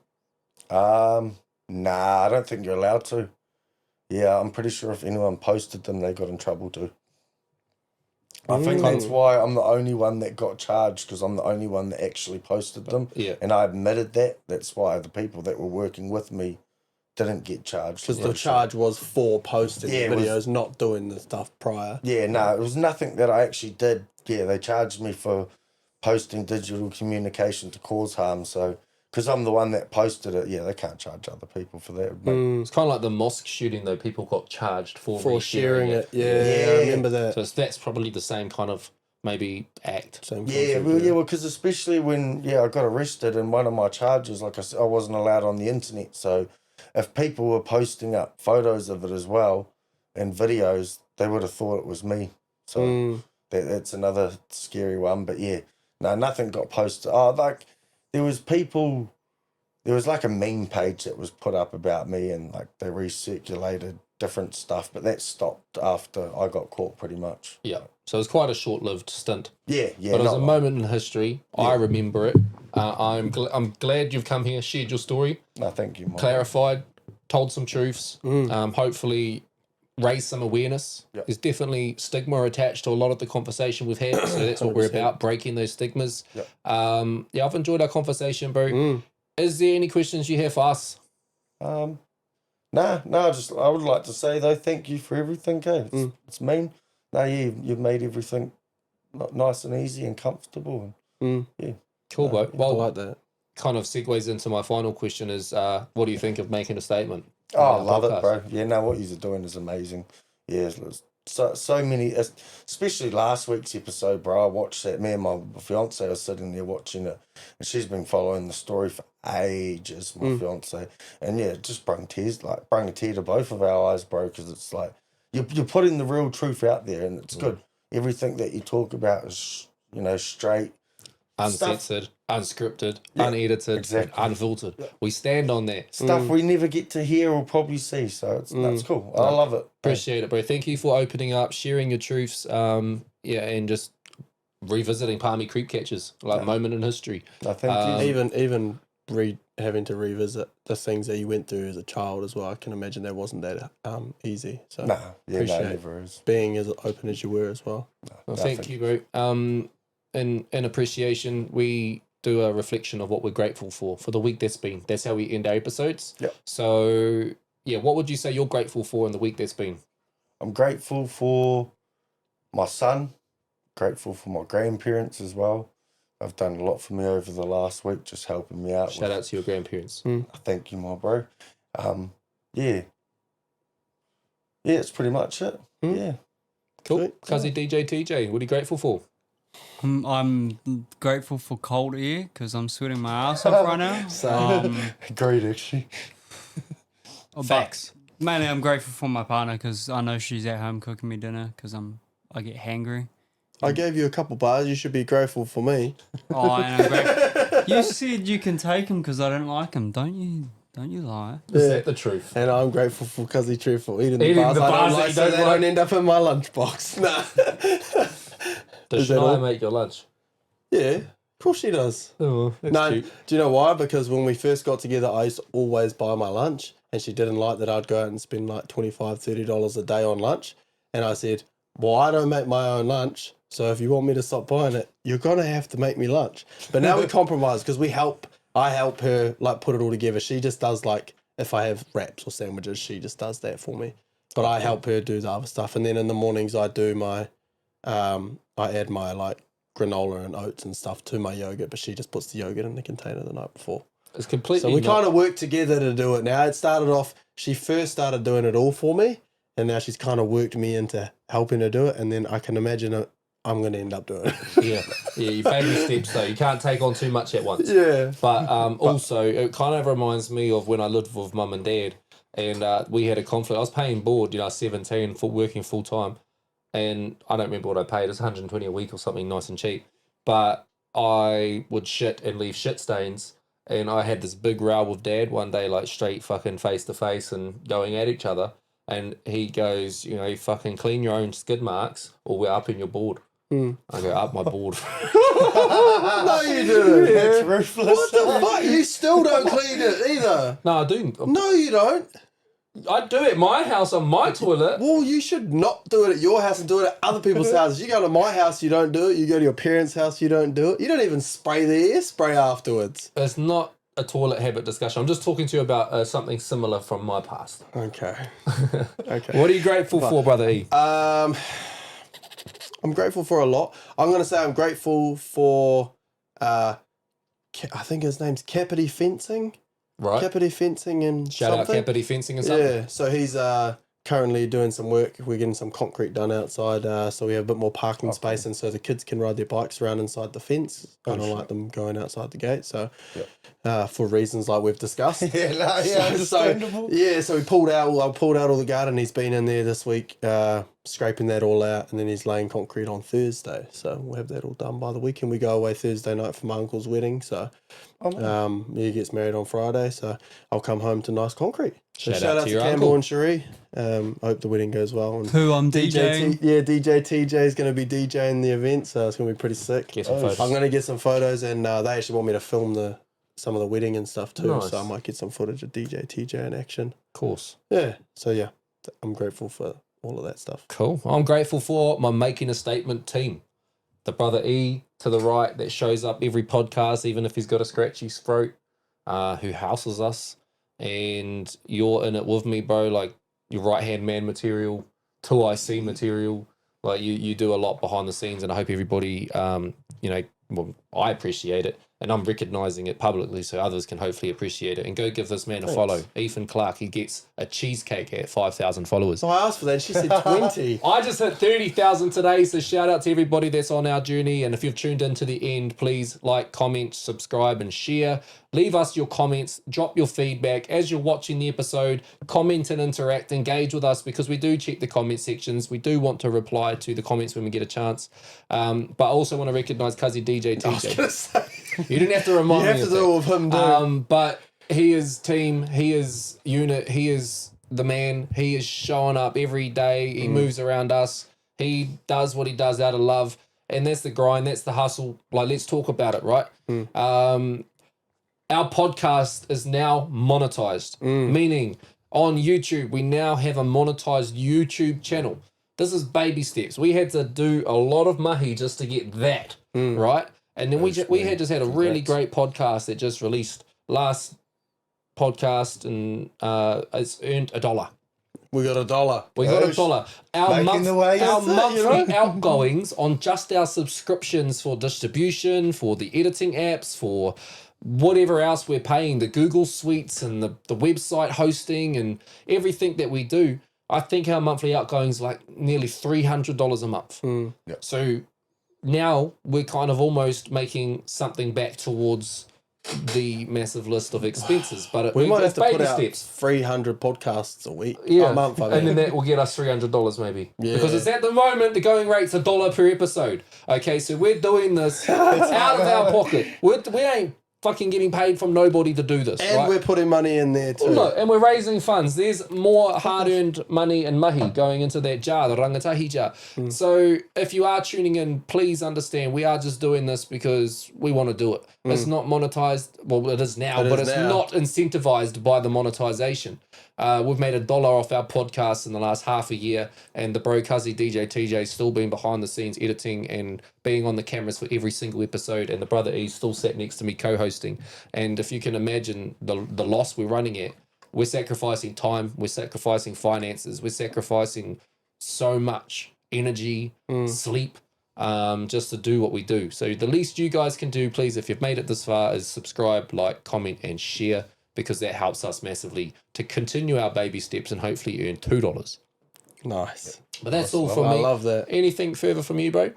Nah, I don't think you're allowed to. Yeah, I'm pretty sure if anyone posted them, they got in trouble too. I think that's why I'm the only one that got charged, because I'm the only one that actually posted them. Yeah. And I admitted that. That's why the people that were working with me didn't get charged. Because the charge was for posting Yeah, it was- videos, not doing the stuff prior. Yeah, no, it was nothing that I actually did. Yeah, they charged me for posting digital communication to cause harm. So, because I'm the one that posted it, they can't charge other people for that. It's kind of like the mosque shooting, though. People got charged for Sharing it. Yeah, Yeah. I remember that. So that's probably the same kind of maybe act. Same Yeah, concept, well, because especially when I got arrested, and one of my charges, like I said, I wasn't allowed on the internet, so if people were posting up photos of it as well and videos, they would have thought it was me. So that's another scary one. But yeah, no, nothing got posted. Oh, like there was like a meme page that was put up about me, and like they recirculated different stuff, but that stopped after I got caught pretty much. Yeah. So it was quite a short-lived stint. Yeah. But it was a moment in history. I remember it. I'm glad you've come here, shared your story. No, thank you, Mike. Clarified, told some truths, hopefully raised some awareness. Yep. There's definitely stigma attached to a lot of the conversation we've had, so that's what we're about, breaking those stigmas. Yep. I've enjoyed our conversation, bro. Is there any questions you have for us? No, I would like to say though, thank you for everything, okay? It's mean. No, you've made everything nice and easy and comfortable. And, yeah. Cool, bro. I Well, like that. kind of segues into my final question is, what do you think of making a statement? Oh, I love it, bro. Yeah, no, what you're doing is amazing. Yeah, so many, especially last week's episode, bro. I watched that. Me and my fiance were sitting there watching it, and she's been following the story for ages, my fiance. And yeah, it just brought a tear to both of our eyes, bro, because it's like you're putting the real truth out there, and it's good. Everything that you talk about is, straight. Uncensored, unscripted, unedited, unfiltered. Yeah. We stand on that. Stuff we never get to hear or probably see, so that's cool. I love it. Appreciate it, bro. Thank you for opening up, sharing your truths, and just revisiting Palmy creep catches, moment in history. No, thank you. Even having to revisit the things that you went through as a child as well. I can imagine that wasn't that easy. So it never is. Being as open as you were as well. Well, thank you, bro. In appreciation, we do a reflection of what we're grateful for the week that's been. That's how we end our episodes. Yep. So, what would you say you're grateful for in the week that's been? I'm grateful for my son, grateful for my grandparents as well. They've done a lot for me over the last week, just helping me out. Shout out to your grandparents. Thank you, my bro. Yeah, it's pretty much it. Yeah. Cool. Cuzzy DJ TJ, what are you grateful for? I'm grateful for cold air because I'm sweating my ass off right now. Great, actually. Facts. Mainly, I'm grateful for my partner because I know she's at home cooking me dinner because I get hangry. I gave you a couple bars. You should be grateful for me. Oh, and I'm grateful. You said you can take them because I don't like them, don't you? Don't you lie? Is that the truth? And I'm grateful for Cuzzy True for eating the bars I don't like, so they don't end up in my lunchbox. Nah. Does Shania make your lunch? Yeah, of course she does. Oh, that's cute. Do you know why? Because when we first got together, I used to always buy my lunch, and she didn't like that I'd go out and spend like $25, $30 a day on lunch. And I said, well, I don't make my own lunch, so if you want me to stop buying it, you're going to have to make me lunch. But now we compromise because I help her like put it all together. She just does like, if I have wraps or sandwiches, she just does that for me. But I help her do the other stuff. And then in the mornings I do my, I add my like granola and oats and stuff to my yogurt, but she just puts the yogurt in the container the night before. It's completely. So we kind of work together to do it now. It started off, she first started doing it all for me, and now she's kind of worked me into helping her do it, and then I can imagine I'm going to end up doing it. Yeah, you baby steps though. You can't take on too much at once. Yeah. But also, it kind of reminds me of when I lived with mum and dad, and we had a conflict. I was paying board, 17, for working full time. And I don't remember what I paid. It's 120 a week or something nice and cheap. But I would shit and leave shit stains. And I had this big row with Dad one day, like straight fucking face to face and going at each other. And he goes, fucking clean your own skid marks or we're up in your board. I go, up my board. No, you didn't. That's ruthless. What the fuck? You still don't clean it either. No, I do. No, you don't. I do it at my house on my toilet. Well, you should not do it at your house and do it at other people's houses. You go to my house, you don't do it. You go to your parents' house, you don't do it. You don't even spray the air spray afterwards. It's not a toilet habit discussion. I'm just talking to you about something similar from my past. Okay. Okay. What are you grateful for, Brother E? I'm grateful for a lot. I'm going to say I'm grateful for, I think his name's Capity Fencing. Right. Capity Fencing and Shout something. out Capity Fencing and something. Yeah, so he's currently doing some work. We're getting some concrete done outside, so we have a bit more parking space, and so the kids can ride their bikes around inside the fence. I don't like them going outside the gate, so for reasons like we've discussed. Understandable. So we pulled out. I pulled out all the garden. He's been in there this week, scraping that all out, and then he's laying concrete on Thursday. So we'll have that all done by the weekend. We go away Thursday night for my uncle's wedding. So he gets married on Friday. So I'll come home to nice concrete. So shout out to Campbell uncle. and Cherie. I hope the wedding goes well. And Who I'm DJing. DJ TJ is going to be DJing the event, so it's going to be pretty sick. Get some photos. I'm going to get some photos, and they actually want me to film some of the wedding and stuff too. Nice. So I might get some footage of DJ TJ in action. Of course. Yeah. So yeah, I'm grateful for all of that stuff. Cool. I'm grateful for my Making a Statement team. The brother E to the right that shows up every podcast, even if he's got a scratchy throat, who houses us. And you're in it with me, bro. Like, your right-hand man material, 2IC material. Like, you do a lot behind the scenes, and I hope everybody, well, I appreciate it. And I'm recognising it publicly so others can hopefully appreciate it. And go give this man a follow. Ethan Clark, he gets a cheesecake at 5,000 followers. So I asked for that. She said 20. I just hit 30,000 today, so shout out to everybody that's on our journey. And if you've tuned in to the end, please like, comment, subscribe, and share. Leave us your comments, drop your feedback. As you're watching the episode, comment and interact, engage with us, because we do check the comment sections. We do want to reply to the comments when we get a chance. But I also want to recognise Cuzzy DJ TJ. I was going to say. You didn't have to remind me. You have to do all of him, dude. But he is team, he is unit, he is the man. He is showing up every day. He moves around us. He does what he does out of love. And that's the grind, that's the hustle. Like, let's talk about it, right? Our podcast is now monetized, meaning on YouTube, we now have a monetized YouTube channel. This is baby steps. We had to do a lot of mahi just to get that, right? And then we had just had a really great podcast that just released last podcast, and it's earned $1. We got $1. We got $1. Our monthly outgoings on just our subscriptions for distribution, for the editing apps, for whatever else we're paying, the Google Suites and the website hosting and everything that we do, I think our monthly outgoings like nearly $300 a month. So now we're kind of almost making something back towards the massive list of expenses, but we might have to put baby out steps. 300 podcasts a week, Yeah, a month, I mean. and then that will get us $300 maybe. Yeah. Because it's at the moment the going rate's $1 per episode. Okay, so we're doing this out of our pocket. We ain't fucking getting paid from nobody to do this, And right? we're putting money in there too. Look, and we're raising funds. There's more hard-earned money and mahi going into that jar, the Rangatahi Jar. So if you are tuning in, please understand we are just doing this because we want to do it. It's not monetized. Well, it is now, but it's not incentivized by the monetization. We've made $1 off our podcast in the last half a year, and the bro Cuzzy DJ TJ still been behind the scenes editing and being on the cameras for every single episode, and the brother E still sat next to me co-hosting. And if you can imagine the loss we're running at, we're sacrificing time, we're sacrificing finances, we're sacrificing so much energy, sleep, just to do what we do. So the least you guys can do, please, if you've made it this far, is subscribe, like, comment, and share, because that helps us massively to continue our baby steps and hopefully earn $2. Nice. But that's all from I me. love that. Anything further from you, bro?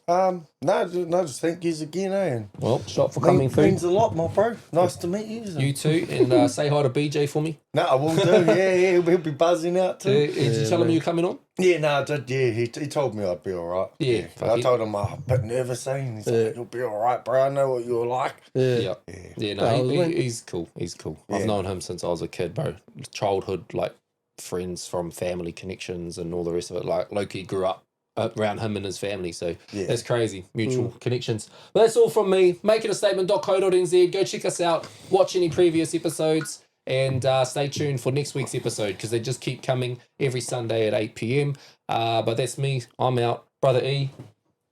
No, just thank yous again, And Well, shot for coming through. means a lot, my bro. Nice to meet you. You too, and say hi to BJ for me. No, I will do. Yeah, he'll be buzzing out too. Did you tell him you're coming on? Yeah, no, I did. Yeah, he told me I'd be all right. Yeah, fuck I it. told him I'm a bit nervous, and he's like, "You'll be all right, bro. I know what you're like." Yeah. No, No, he's cool. He's cool. I've known him since I was a kid, bro. Childhood, like, friends from family connections and all the rest of it. Like, Loki grew up around him and his family, so that's crazy. Mutual connections. But that's all from me. MakingAstatement.co.nz. Go check us out. Watch any previous episodes. And stay tuned for next week's episode, because they just keep coming every Sunday at 8 p.m. But that's me. I'm out. Brother E.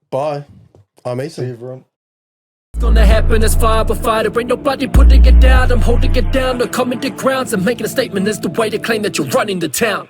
Bye. I'm Ethan. See you, everyone. Gonna happen as fire but fighter, ain't nobody putting it down. I'm holding it down, no common grounds. I'm making a statement, is the way to claim that you're running the town.